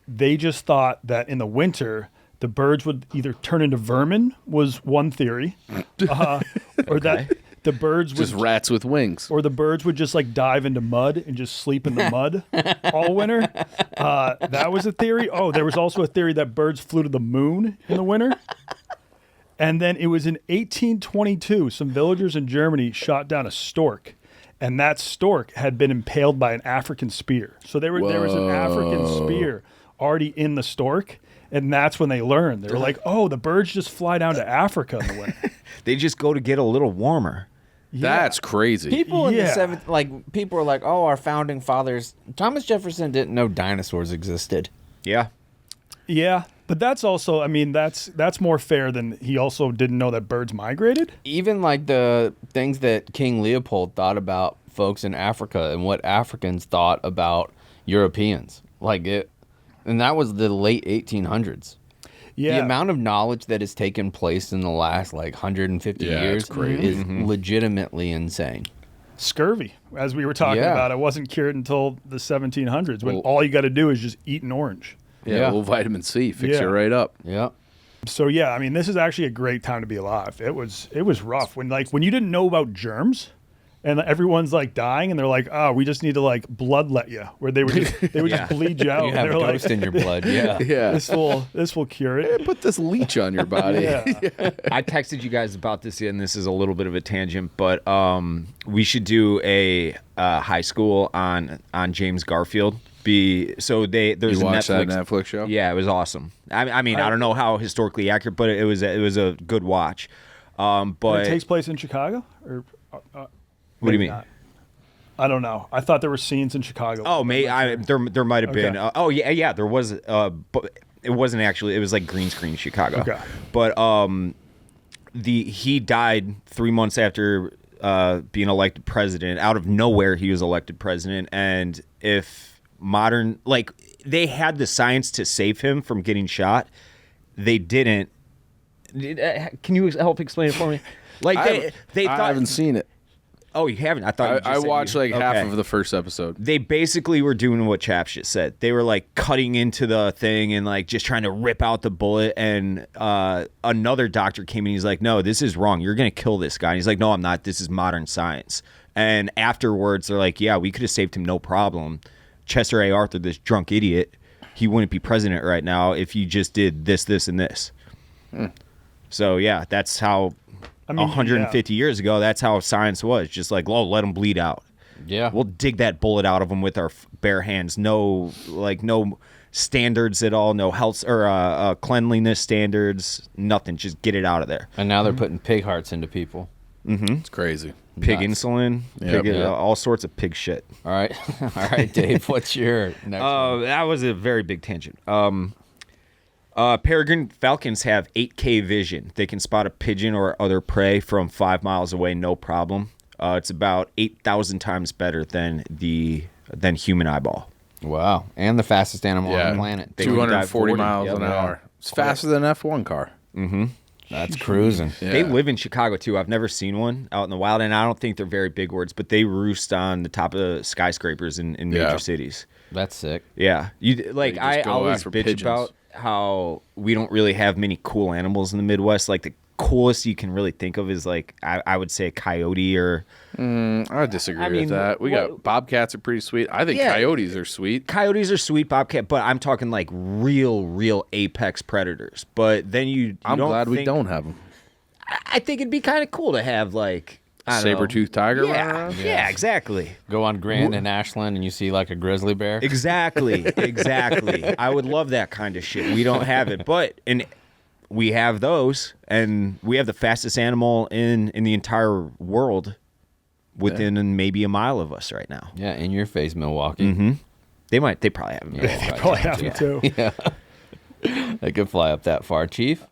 they just thought that in the winter, the birds would either turn into vermin, was one theory, or that the birds would just rats with wings, or the birds would just like dive into mud and just sleep in the mud all winter. That was a theory. Oh, there was also a theory that birds flew to the moon in the winter. And then it was in 1822, some villagers in Germany shot down a stork, and that stork had been impaled by an African spear. So there was an African spear already in the stork. And that's when they learned. They were like, oh, the birds just fly down to Africa in the winter. They just go to get a little warmer. That's crazy. People in the seventh, people are like, oh, our founding fathers. Thomas Jefferson didn't know dinosaurs existed. Yeah. Yeah, but that's also, I mean, that's more fair than he also didn't know that birds migrated. Even like the things that King Leopold thought about folks in Africa and what Africans thought about Europeans. And that was the late 1800s. Yeah. The amount of knowledge that has taken place in the last 150 years is legitimately insane. Scurvy, as we were talking about, it wasn't cured until the 1700s when all you got to do is just eat an orange. Yeah, well, vitamin C fix you right up. Yeah. So yeah, I mean, this is actually a great time to be alive. It was rough when you didn't know about germs. And everyone's dying, and they're like, "Oh, we just need to bloodlet you," where they would just bleed you out. You have a ghost in your blood. Yeah, This will cure it. Yeah, put this leech on your body. I texted you guys about this, and this is a little bit of a tangent, but we should do a high school on James Garfield. There's you a watched that Netflix show? Yeah, it was awesome. I mean, I don't know how historically accurate, but it was a good watch. But it takes place in Chicago, or. What do you mean? Not. I don't know. I thought there were scenes in Chicago. Oh, there might have been. There was. But it wasn't actually. It was like green screen Chicago. Okay. But he died 3 months after being elected president. Out of nowhere, he was elected president. And if modern, they had the science to save him from getting shot, they didn't. Can you help explain it for me? They thought, I haven't seen it. Oh, you haven't? I thought I watched half of the first episode. They basically were doing what Chap just said. They were cutting into the thing and just trying to rip out the bullet. And another doctor came in. He's like, "No, this is wrong. You're going to kill this guy." And he's like, "No, I'm not. This is modern science." And afterwards, they're like, "Yeah, we could have saved him, no problem. Chester A. Arthur, this drunk idiot, he wouldn't be president right now if you just did this, this, and this." So yeah, that's how. 150 years ago, that's how science was. Just let him bleed out. Yeah, we'll dig that bullet out of him with our bare hands. No standards at all. No health or cleanliness standards. Nothing. Just get it out of there. And now they're putting pig hearts into people. Mm-hmm. It's crazy. Pig insulin. All sorts of pig shit. All right, Dave. What's your next one? That was a very big tangent. Peregrine falcons have 8K vision. They can spot a pigeon or other prey from 5 miles away, no problem. It's about 8,000 times better than human eyeball. Wow. And the fastest animal on the planet. 240 miles an hour. It's faster than an F1 car. Mm-hmm. That's cruising. Yeah. They live in Chicago, too. I've never seen one out in the wild, and I don't think they're very big words, but they roost on the top of skyscrapers in major cities. That's sick. Yeah. I always bitch pigeons. about how we don't really have many cool animals in the Midwest. Like the coolest you can really think of is like I would say a coyote or. I disagree with that. We got bobcats are pretty sweet. I think coyotes are sweet. Coyotes are sweet, bobcat, but I'm talking like real apex predators. But then I'm glad we don't have them. I think it'd be kind of cool to have like saber-toothed tiger. Yeah, exactly. Go on Grand and Ashland and you see like a grizzly bear. Exactly. I would love that kind of shit. We don't have it, but we have those, and we have the fastest animal in the entire world within maybe a mile of us right now. Yeah, in your face, Milwaukee. Mm-hmm. They probably have them. They probably have them too. Yeah. They could fly up that far, Chief.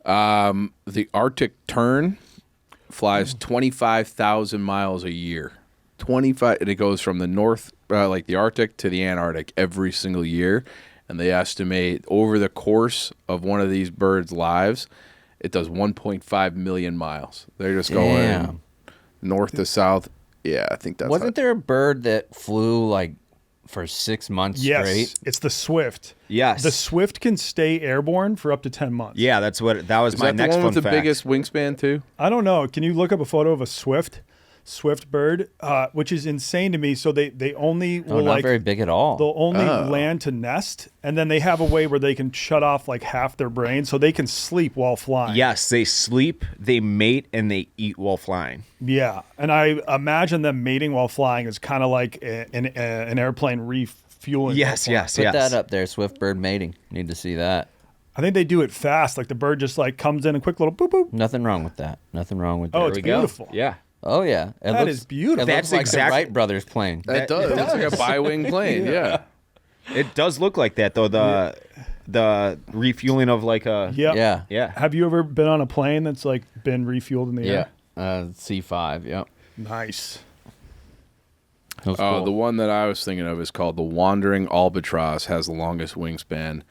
The Arctic tern flies 25,000 miles a year. 25, and it goes from the north, like the Arctic, to the Antarctic every single year. And they estimate over the course of one of these birds' lives, it does 1.5 million miles. They're just going north to south. Yeah, I think that's. Wasn't there a bird that flew like for 6 months straight? It's the swift. Yes. The swift can stay airborne for up to 10 months. Yeah, that was my next the one fun with fact. the biggest wingspan too? I don't know. Can you look up a photo of a swift bird, which is insane to me. So they only will not very big at all. They'll only land to nest, and then they have a way where they can shut off like half their brain, so they can sleep while flying. Yes, they sleep, they mate, and they eat while flying. Yeah, and I imagine them mating while flying is kind of like an airplane refueling. Yes. Put that up there, swift bird mating. Need to see that. I think they do it fast. Like the bird just like comes in a quick little boop boop. Nothing wrong with that. Oh, it's beautiful. Yeah. Oh yeah, that is beautiful. It looks like the Wright brothers plane. It does. It looks like a bi-wing plane. Yeah. It does look like that though. The refueling of like a Yeah. Have you ever been on a plane that's like been refueled in the air? C5. Yep. Nice. Cool. The one that I was thinking of is called the Wandering Albatross. Has the longest wingspan,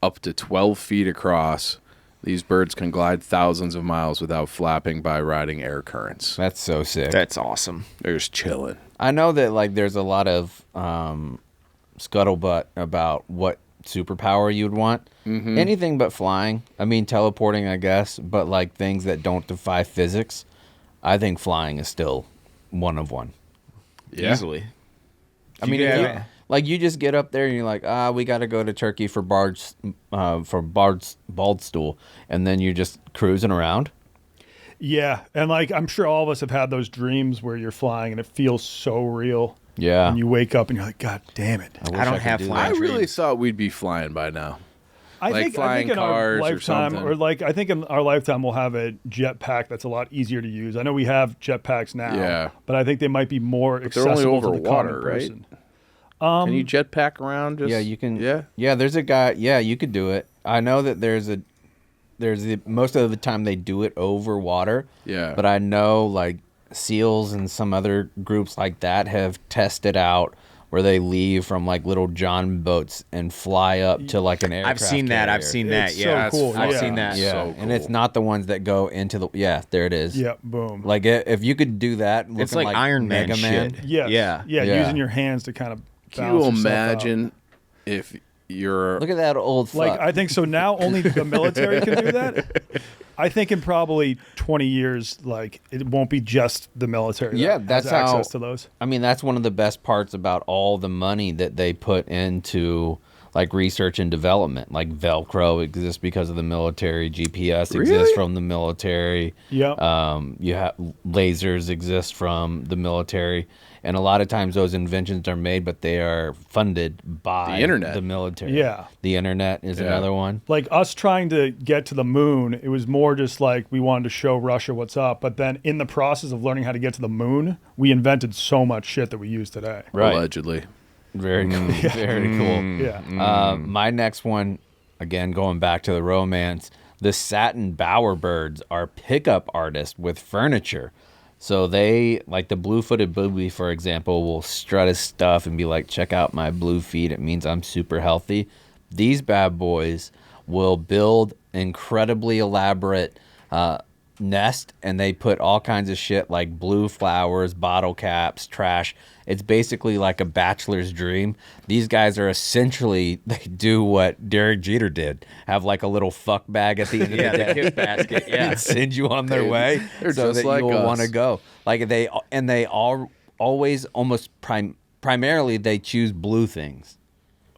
up to 12 feet across. These birds can glide thousands of miles without flapping by riding air currents. That's so sick. That's awesome. They're just chilling. I know that like there's a lot of scuttlebutt about what superpower you'd want. Mm-hmm. Anything but flying. I mean, teleporting, I guess, but like things that don't defy physics. I think flying is still one of one. Yeah. Easily. I mean, you just get up there and you're like, we got to go to Turkey for Baldstool, and then you're just cruising around. Yeah, and like I'm sure all of us have had those dreams where you're flying and it feels so real. Yeah. And you wake up and you're like, God damn it. I don't have flying I really dreams. thought we'd be flying by now. I think in our lifetime, I think in our lifetime we'll have a jetpack that's a lot easier to use. I know we have jetpacks now, but I think they might be more accessible they're only over to the water, common right? person. Can you jetpack around? Yeah, you can. Yeah. There's a guy. Yeah, you could do it. I know that there's most of the time they do it over water. Yeah. But I know like SEALs and some other groups like that have tested out where they leave from like little John boats and fly up to like an aircraft I've seen that. It's Yeah, so cool. I've seen that. Yeah, So cool. and it's not the ones that go into the. Yeah, there it is. Yeah, boom. Like if you could do that, It's like Iron Man Mega Man. shit. Yes. Yeah. Yeah, using your hands to kind of Can balance you yourself imagine out. if you're Look at that old fuck. Like I think so now only the military can do that. I think in probably 20 years, like it won't be just the military. Yeah, that that's has how. access to those. I mean, that's one of the best parts about all the money that they put into like research and development. Like Velcro exists because of the military. GPS exists from the military. Yeah. You have lasers exist from the military. And a lot of times those inventions are made, but they are funded by The internet. the military. Yeah. The internet is another one. Like us trying to get to the moon, it was more just like we wanted to show Russia what's up. But then in the process of learning how to get to the moon, we invented so much shit that we use today. Right. allegedly. Very cool. Very cool. Yeah. My next one, again, going back to the romance, the satin bowerbirds are pickup artists with furniture. So they, like the blue-footed booby, for example, will strut his stuff and be like, check out my blue feet. It means I'm super healthy. These bad boys will build incredibly elaborate nest, and they put all kinds of shit like blue flowers, bottle caps, trash. It's basically like a bachelor's dream. These guys are essentially, they do what Derek Jeter did. Have like a little fuck bag at the end of the day. Gift basket, And send you on their way They're so just that like you will us. want to go. Like they all always almost primarily they choose blue things.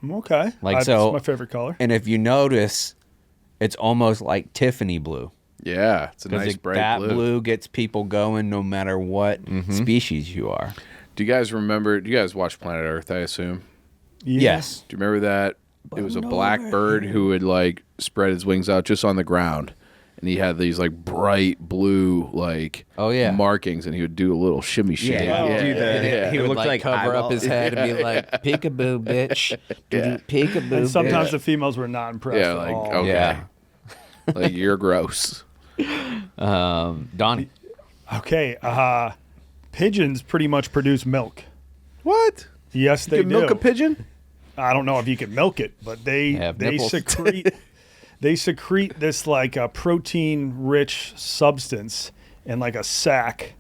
Okay. Like That's so my favorite color. And if you notice, it's almost like Tiffany blue. Yeah, it's a nice bright that blue. blue gets people going no matter what species you are. Do you guys remember? Do you guys watch Planet Earth? I assume. Yeah. Yes. Do you remember that? It was a black bird who would like spread his wings out just on the ground, and he had these like bright blue like markings, and he would do a little shimmy shimmy. He would looked like cover up his head and be like, "Peekaboo, bitch, peekaboo." And sometimes bitch. the females were not impressed Yeah, at like all. okay, Yeah. like you're gross. Donnie. Okay. Pigeons pretty much produce milk. What? Yes, they You can do. milk a pigeon? I don't know if you can milk it, but they Have they nipples. secrete this like a protein rich substance in like a sac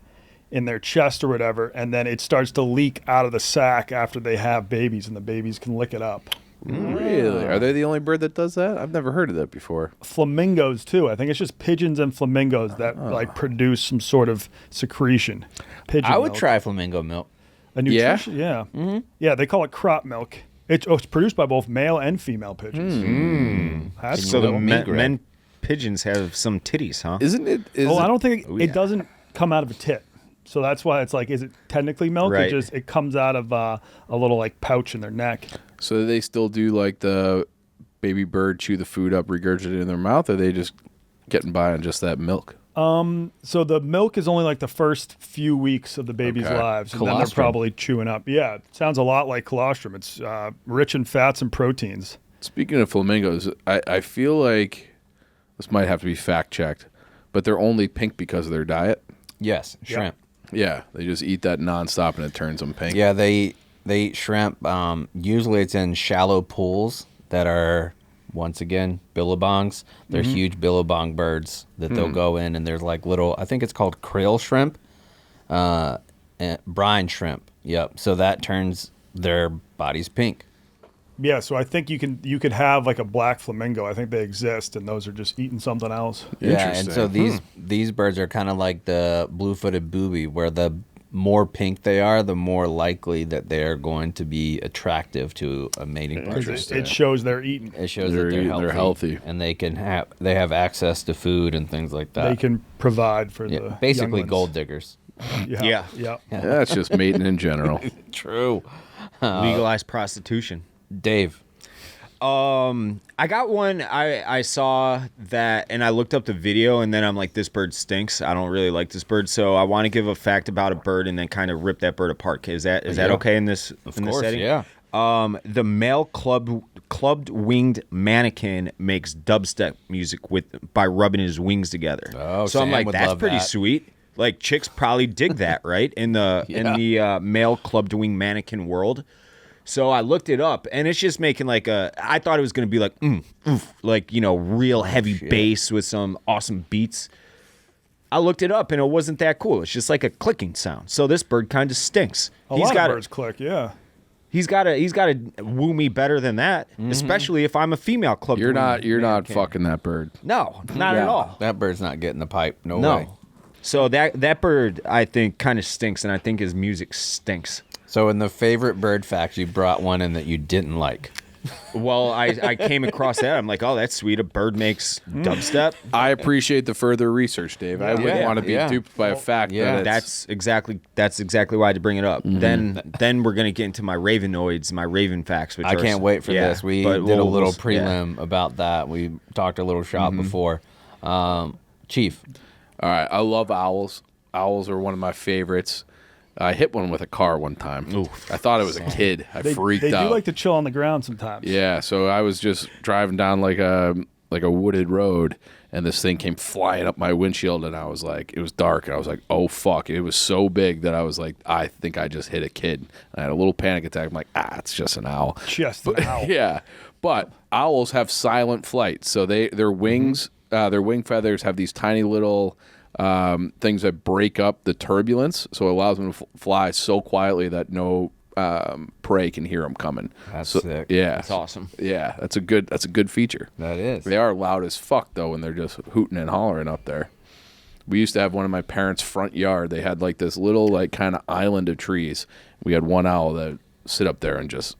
in their chest or whatever, and then it starts to leak out of the sac after they have babies, and the babies can lick it up. Really? Are they the only bird that does that? I've never heard of that before. Flamingos too. I think it's just pigeons and flamingos that like produce some sort of secretion. Pigeon I would milk. try flamingo milk. A nutrition, yeah. Mm-hmm. Yeah, they call it crop milk. It's produced by both male and female pigeons. That's So the cool. men pigeons have some titties, huh? Isn't it? I don't think it doesn't come out of a tit. So that's why it's like, is it technically milk? Right. It comes out of a little like pouch in their neck. So do they still do like the baby bird chew the food up, regurgitate it in their mouth, or are they just getting by on just that milk? So the milk is only like the first few weeks of the baby's Okay. lives, and then they're Colostrum. probably chewing up. Yeah, it sounds a lot like colostrum. It's rich in fats and proteins. Speaking of flamingos, I feel like this might have to be fact checked, but they're only pink because of their diet. Yes, shrimp. Yeah, they just eat that nonstop and it turns them pink. Yeah, they eat shrimp. Usually it's in shallow pools that are, once again, billabongs. They're huge billabong birds that they'll go in, and there's like little, I think it's called krill shrimp, and brine shrimp. Yep. So that turns their bodies pink. Yeah, so I think you could have like a black flamingo. I think they exist, and those are just eating something else. Yeah, and so these birds are kind of like the blue-footed booby, where the more pink they are, the more likely that they are going to be attractive to a mating partner. Because it shows they're eating. It shows They're that they're eating- healthy, they're healthy. and they have access to food and things like that. They can provide for Yeah, the basically younglings. gold diggers. Yeah. Yeah. That's just mating in general. True. Legalized prostitution. Dave. I got one. I saw that, and I looked up the video, and then I'm like, this bird stinks. I don't really like this bird, so I want to give a fact about a bird, and then kind of rip that bird apart. Is that okay in this Of in course, this setting? yeah. The male clubbed winged mannequin makes dubstep music by rubbing his wings together. Oh, so I'm Sam like, would that's love pretty that. sweet. Like chicks probably dig that, right? In the male clubbed wing mannequin world. So I looked it up, and it's just making like I thought it was going to be like, oof, like, real heavy bass with some awesome beats. I looked it up, and it wasn't that cool. It's just like a clicking sound. So this bird kind of stinks. A lot of birds click, yeah. He's got to woo me better than that, especially if I'm a female club. You're not fucking that bird. No, not at all. That bird's not getting the pipe. No way. So that bird, I think, kind of stinks, and I think his music stinks. So in the favorite bird facts, you brought one in that you didn't like. Well, I came across that. I'm like, oh, that's sweet. A bird makes dubstep. I appreciate the further research, Dave. I wouldn't want to be duped by a fact. yeah. that That's exactly why I had to bring it up. Then we're gonna get into my ravenoids, my raven facts. Which I can't wait for this. We but did a little we'll- prelim about that. We talked a little shop before. Chief. All right, I love owls. Owls are one of my favorites. I hit one with a car one time. I thought it was a kid. I freaked They out. do like to chill on the ground sometimes. Yeah, so I was just driving down like a wooded road, and this thing came flying up my windshield, and I was like, it was dark, and I was like, oh fuck! It was so big that I was like, I think I just hit a kid. And I had a little panic attack. I'm like, it's just an owl. Just an owl. Yeah, but owls have silent flight, so their wings, their wing feathers have these tiny little things that break up the turbulence, so it allows them to fly so quietly that no prey can hear them coming. That's sick. Yeah, That's awesome. Yeah, that's a good feature. That is. They are loud as fuck though when they're just hooting and hollering up there. We used to have one in my parents' front yard. They had like this little like kind of island of trees. We had one owl that sit up there and just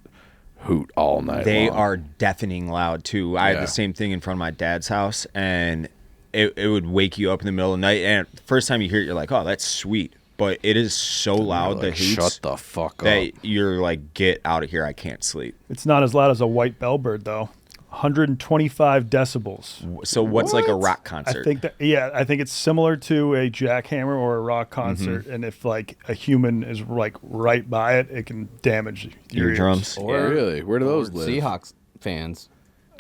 hoot all night They long. are deafening loud too. I had the same thing in front of my dad's house, and it would wake you up in the middle of the night. And the first time you hear it, you're like, "Oh, that's sweet," but it is so loud. Like, the hoots shut the fuck up. that you're like, "Get out of here! I can't sleep." It's not as loud as a white bellbird though. 125 decibels. So what's like a rock concert? I think it's similar to a jackhammer or a rock concert, and if like a human is like right by it, it can damage your eardrums. ears. Yeah, really? Where do those live? Seahawks fans.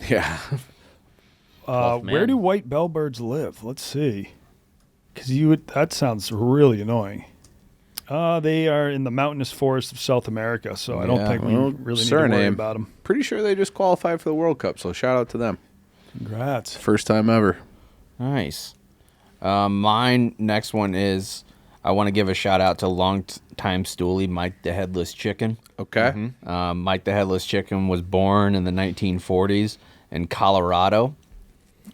Yeah. Where do white bellbirds live? Let's see. Because that sounds really annoying. They are in the mountainous forests of South America, so I don't think we really need to worry about them. Pretty sure they just qualified for the World Cup, so shout out to them. Congrats. First time ever. Nice. Mine next one is I want to give a shout out to longtime stoolie Mike the Headless Chicken. Okay. Mike the Headless Chicken was born in the 1940s in Colorado.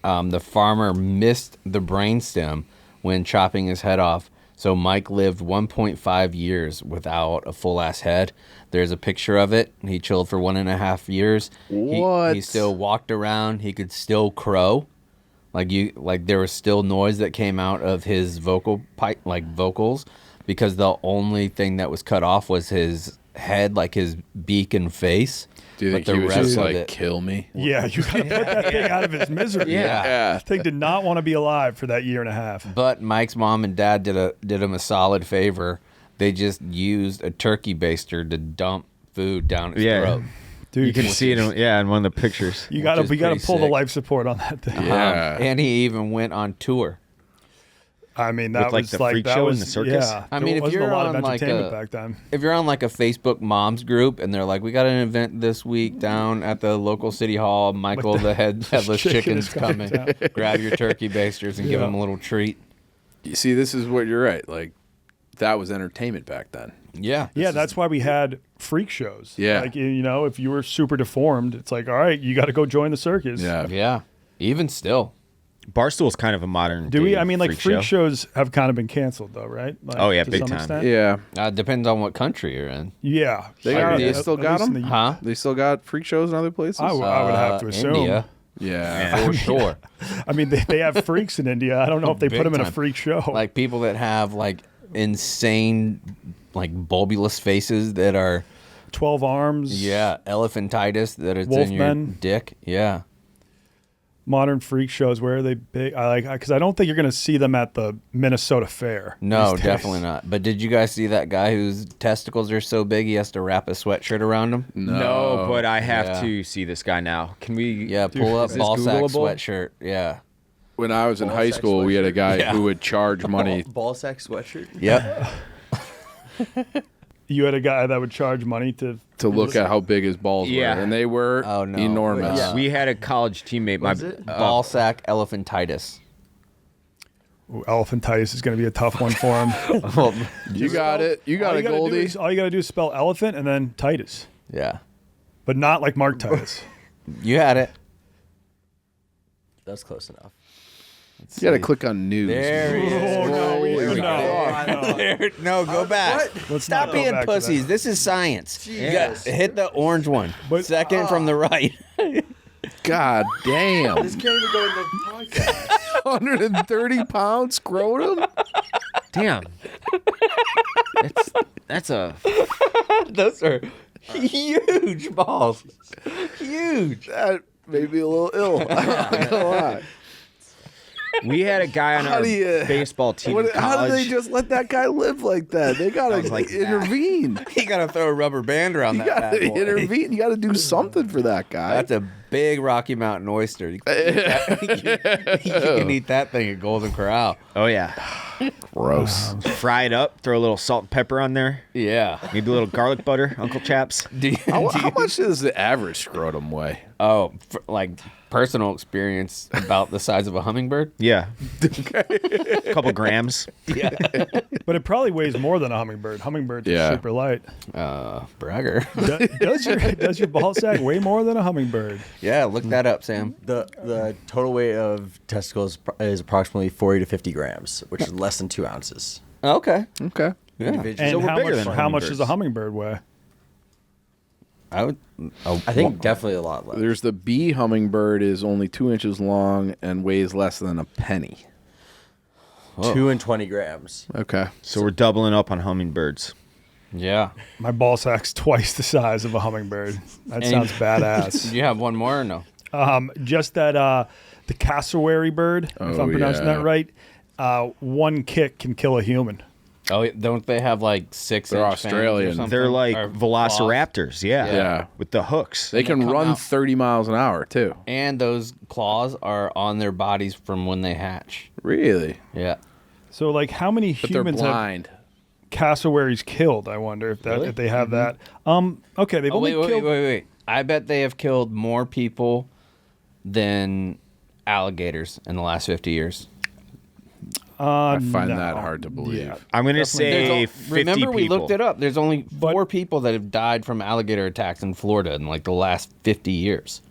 The farmer missed the brainstem when chopping his head off, so Mike lived 1.5 years without a full-ass head. There's a picture of it. He chilled for 1.5 years. What? He still walked around. He could still crow. Like there was still noise that came out of his vocals, because the only thing that was cut off was his head, like his beak and face. Do you think he was just like, kill me? Yeah, you got to put that thing out of his misery. Yeah. That thing did not want to be alive for that 1.5 years. But Mike's mom and dad did him a solid favor. They just used a turkey baster to dump food down his throat. Dude, you can see it in one of the pictures. We got to pull the life support on that thing. Yeah. And he even went on tour. I mean, that With, like, was the like freak that show was in the circus? Yeah, I mean, there if you're wasn't a lot on, of like, entertainment back then. If you're on like a Facebook moms group and they're like, we got an event this week down at the local city hall, Michael the Headless Chicken's coming. Grab your turkey basters and give him a little treat. You see, this is what you're right. Like, that was entertainment back then. Yeah. Yeah, that's why we had freak shows. Yeah. Like, you know, if you were super deformed, it's like, all right, you got to go join the circus. Yeah. Yeah. Even still. Barstool's kind of a modern. Do we? day I mean, like freak show. shows have kind of been canceled, though, right? Like, Oh, yeah, to big some time. extent? Yeah. Depends on what country you're in. Yeah. They still at got least in them? the- Huh? They still got freak shows in other places? I would have to assume. India. Yeah. For sure. I mean, they have freaks in India. I don't know if they put Big them in a time. freak show. Like people that have like insane, like bulbous faces that are 12 arms. elephantitis that is in your Wolfmen. dick. Yeah. Modern freak shows. Where are they big? Because I don't think you're going to see them at the Minnesota Fair. No, these days. definitely not. But did you guys see that guy whose testicles are so big he has to wrap a sweatshirt around him? No, but I have Yeah. to see this guy now. Can we? Yeah, pull up is this ball sack Googleable? sweatshirt. Yeah. When I was in high sack school, we had a guy Yeah. who would charge money. Ball sack sweatshirt. Yep. You had a guy that would charge money to look at how big his balls Yeah. were, and they were Oh, no. enormous. Yeah. We had a college teammate. What is it? Ball sack elephantitis. Ooh, elephantitis is going to be a tough one for him. You got it. You got it, Goldie. All you got to do is spell elephant and then Titus, Yeah. but not like Mark Titus. You had it. That's close enough. You got to click on news. There he is. No, go back. Let's Stop not go being back to pussies. This is science. You got, Jesus. hit the orange one. But- Second from the right. God damn. This can't even go in the podcast. 130 pounds scrotum? Damn. That's a. Those are huge balls. Huge. That made me a little ill. I'm not gonna lie. We had a guy on How our do you- baseball team. in How do they college. just let that guy live like that? They gotta Sounds like that. intervene. You got to throw a rubber band around You that gotta bad boy. intervene. You gotta do something for that guy. That's a big Rocky Mountain oyster. You can eat that thing at Golden Corral. Oh yeah. Gross. Fry it up. Throw a little salt and pepper on there. Yeah. Maybe a little garlic butter, Uncle Chaps. How much does the average scrotum weigh? Oh, like personal experience about the size of a hummingbird? Yeah. A couple grams. Yeah. But it probably weighs more than a hummingbird. Hummingbirds are super light. Bragger. Does your ball sack weigh more than a hummingbird? Yeah, look that up, Sam. The total weight of testicles is approximately 40 to 50 grams, which is less than 2 ounces. Okay. Okay. Yeah. And So we're bigger than how much hummingbirds. does a hummingbird weigh? I think definitely a lot less. There's the bee hummingbird is only 2 inches long and weighs less than a penny. 2 and 20 grams. Okay. So we're doubling up on hummingbirds. Yeah. My ball sack's twice the size of a hummingbird. That sounds badass. Do you have one more or no? Just that the cassowary bird, if I'm pronouncing that right, one kick can kill a human. Oh, don't they have like 6 They're inch Australian. fangs or something? They're like Or velociraptors. Yeah. Yeah. With the hooks. They can come run out. 30 miles an hour, too. And those claws are on their bodies from when they hatch. Really? Yeah. So, like, how many But they're humans have blind. cassowaries killed? I wonder if if they have that. Okay, they've only killed. Wait. I bet they have killed more people than alligators in the last 50 years. I find that hard to believe. Yeah. I'm going to Definitely. say 50 Remember, people. we looked it up. There's only 4 people that have died from alligator attacks in Florida in like the last 50 years.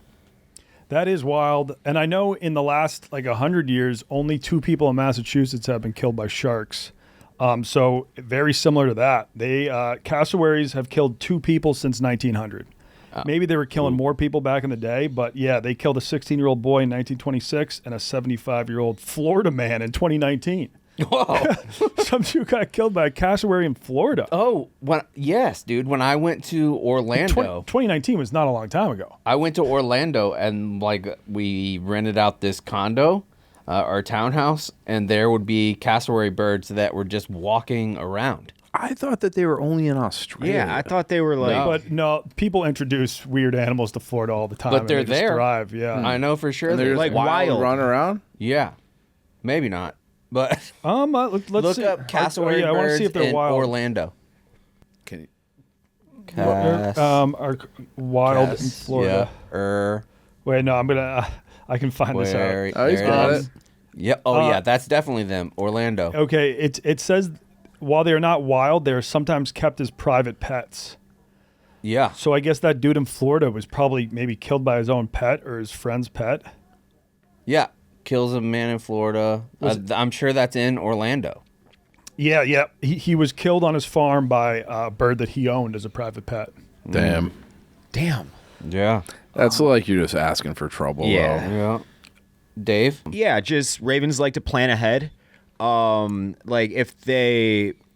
That is wild. And I know in the last like 100 years, only 2 people in Massachusetts have been killed by sharks. So very similar to that. They cassowaries have killed 2 people since 1900. Maybe they were killing more people back in the day, but yeah, they killed a 16-year-old boy in 1926 and a 75-year-old Florida man in 2019. Whoa. Some dude got killed by a cassowary in Florida. Oh, yes, dude. When I went to Orlando, 2019 was not a long time ago. I went to Orlando and like we rented out this condo, our townhouse, and there would be cassowary birds that were just walking around. I thought that they were only in Australia. Yeah, I thought they were like. But no, people introduce weird animals to Florida all the time. But and they're they just there. thrive. Yeah. I know for sure. And they're they're just like there. wild. run around? Yeah, maybe not. But Let's look see. up cassowary I want to birds see if they're in wild. Orlando. Can you? Are wild in Florida. Yeah. Wait, no, I'm gonna. I can find this out. Oh, he's there got is. it. Yep. Oh, yeah. That's definitely them. Orlando. Okay, it says while they are not wild, they are sometimes kept as private pets. Yeah. So I guess that dude in Florida was probably maybe killed by his own pet or his friend's pet. Yeah. Kills a man in Florida. I'm sure that's in Orlando. Yeah. He was killed on his farm by a bird that he owned as a private pet. Damn. Damn. Yeah. That's like you're just asking for trouble. Yeah. Though. Yeah. Dave? Yeah, just ravens like to plan ahead. Like if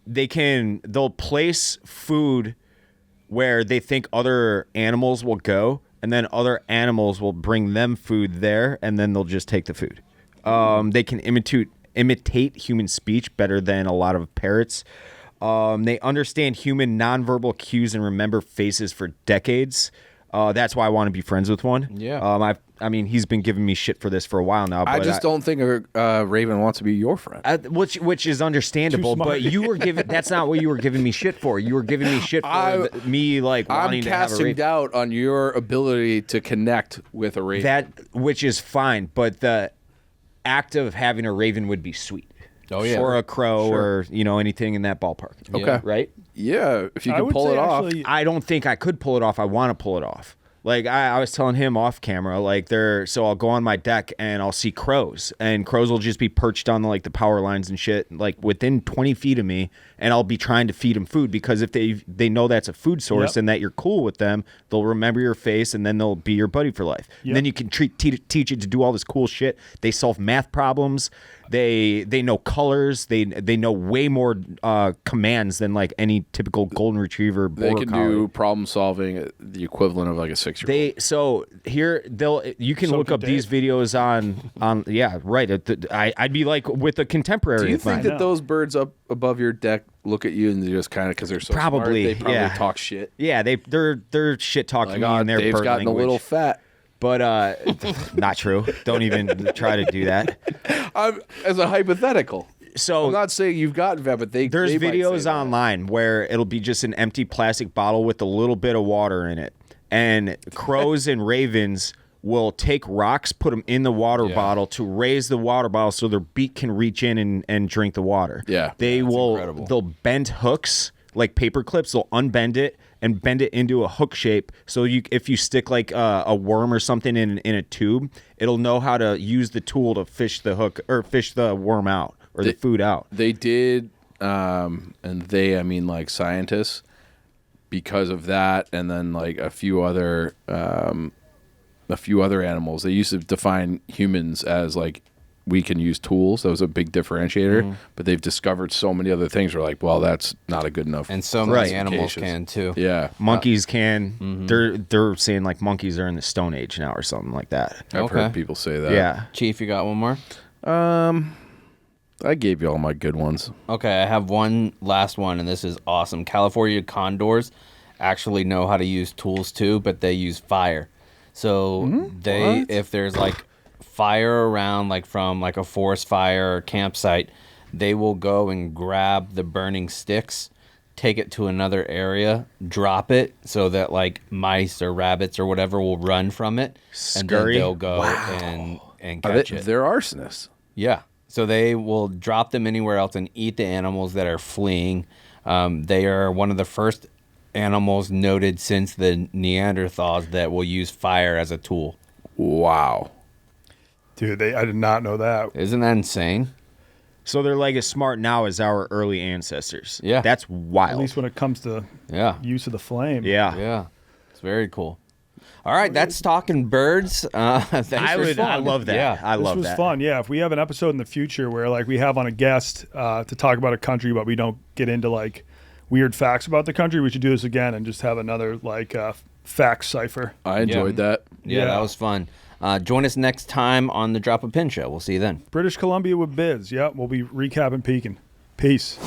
they'll place food where they think other animals will go, and then other animals will bring them food there, and then they'll just take the food. They can imitate human speech better than a lot of parrots. They understand human nonverbal cues and remember faces for decades. That's why I want to be friends with one. Yeah. I mean, he's been giving me shit for this for a while now. But I just don't think a raven wants to be your friend. which is understandable, Too smart. but you were giving that's not what you were giving me shit for. You were giving me shit for me like wanting I'm to have a casting raven. doubt on your ability to connect with a raven. That which is fine, but the act of having a raven would be sweet. Oh, yeah. Or a crow or anything in that ballpark. Okay. Right? Yeah, if you I can would pull say it off. actually- I don't think I could pull it off. I want to pull it off. Like I was telling him off camera, like so I'll go on my deck and I'll see crows, and crows will just be perched on like the power lines and shit, like within 20 feet of me, and I'll be trying to feed them food because if they know that's a food source Yep. and that you're cool with them, they'll remember your face and then they'll be your buddy for life. Yep. And then you can teach it to do all this cool shit. They solve math problems. They know colors. They know way more commands than like any typical golden retriever. They border can collie. do problem solving at the equivalent of like a 6-year-old. You can So look could up these videos on yeah, right. I'd be like with a contemporary. Do you of mine. think that those birds up above your deck look at you and they just kind of because they're so Probably, smart, they probably yeah. talk shit? Yeah, they're shit talking Like, me oh, and their Dave's bird gotten language. a little fat. But not true. Don't even try to do that. As a hypothetical. So I'm not saying you've gotten vet, but there's they might videos say that. online where it'll be just an empty plastic bottle with a little bit of water in it, and crows and ravens will take rocks, put them in the water bottle to raise the water bottle so their beak can reach in and drink the water. Yeah, they'll bend hooks like paper clips. They'll unbend it and bend it into a hook shape. So if you stick like a worm or something in a tube, it'll know how to use the tool to fish the hook or fish the worm out. Or the food out. They did, and I mean like scientists, because of that, and then like a few other animals. They used to define humans as like we can use tools. That was a big differentiator. But they've discovered so many other things. We're like, well, that's not a good enough. And so many animals can too. Yeah, monkeys can. They're saying like monkeys are in the Stone Age now or something like that. I've heard people say that. Yeah, Chief, you got one more? I gave you all my good ones. Okay, I have one last one, and this is awesome. California condors actually know how to use tools too, but they use fire. So if there's like fire around, like from like a forest fire or campsite, they will go and grab the burning sticks, take it to another area, drop it so that like mice or rabbits or whatever will run from it, and then they'll go and catch it. They're arsonists. Yeah. So they will drop them anywhere else and eat the animals that are fleeing. They are one of the first animals noted since the Neanderthals that will use fire as a tool. Wow. Dude, I did not know that. Isn't that insane? So they're like as smart now as our early ancestors. Yeah. That's wild. At least when it comes to use of the flame. Yeah. Yeah. It's very cool. All right, that's talking birds. Thanks for fun. I love that. Yeah. I love that. This was fun. Yeah, if we have an episode in the future where like we have on a guest to talk about a country, but we don't get into like weird facts about the country, we should do this again and just have another like fact cipher. I enjoyed that. Yeah, that was fun. Join us next time on the Drop a Pin Show. We'll see you then. British Columbia with Biz. Yeah, we'll be recapping Peakin. Peace.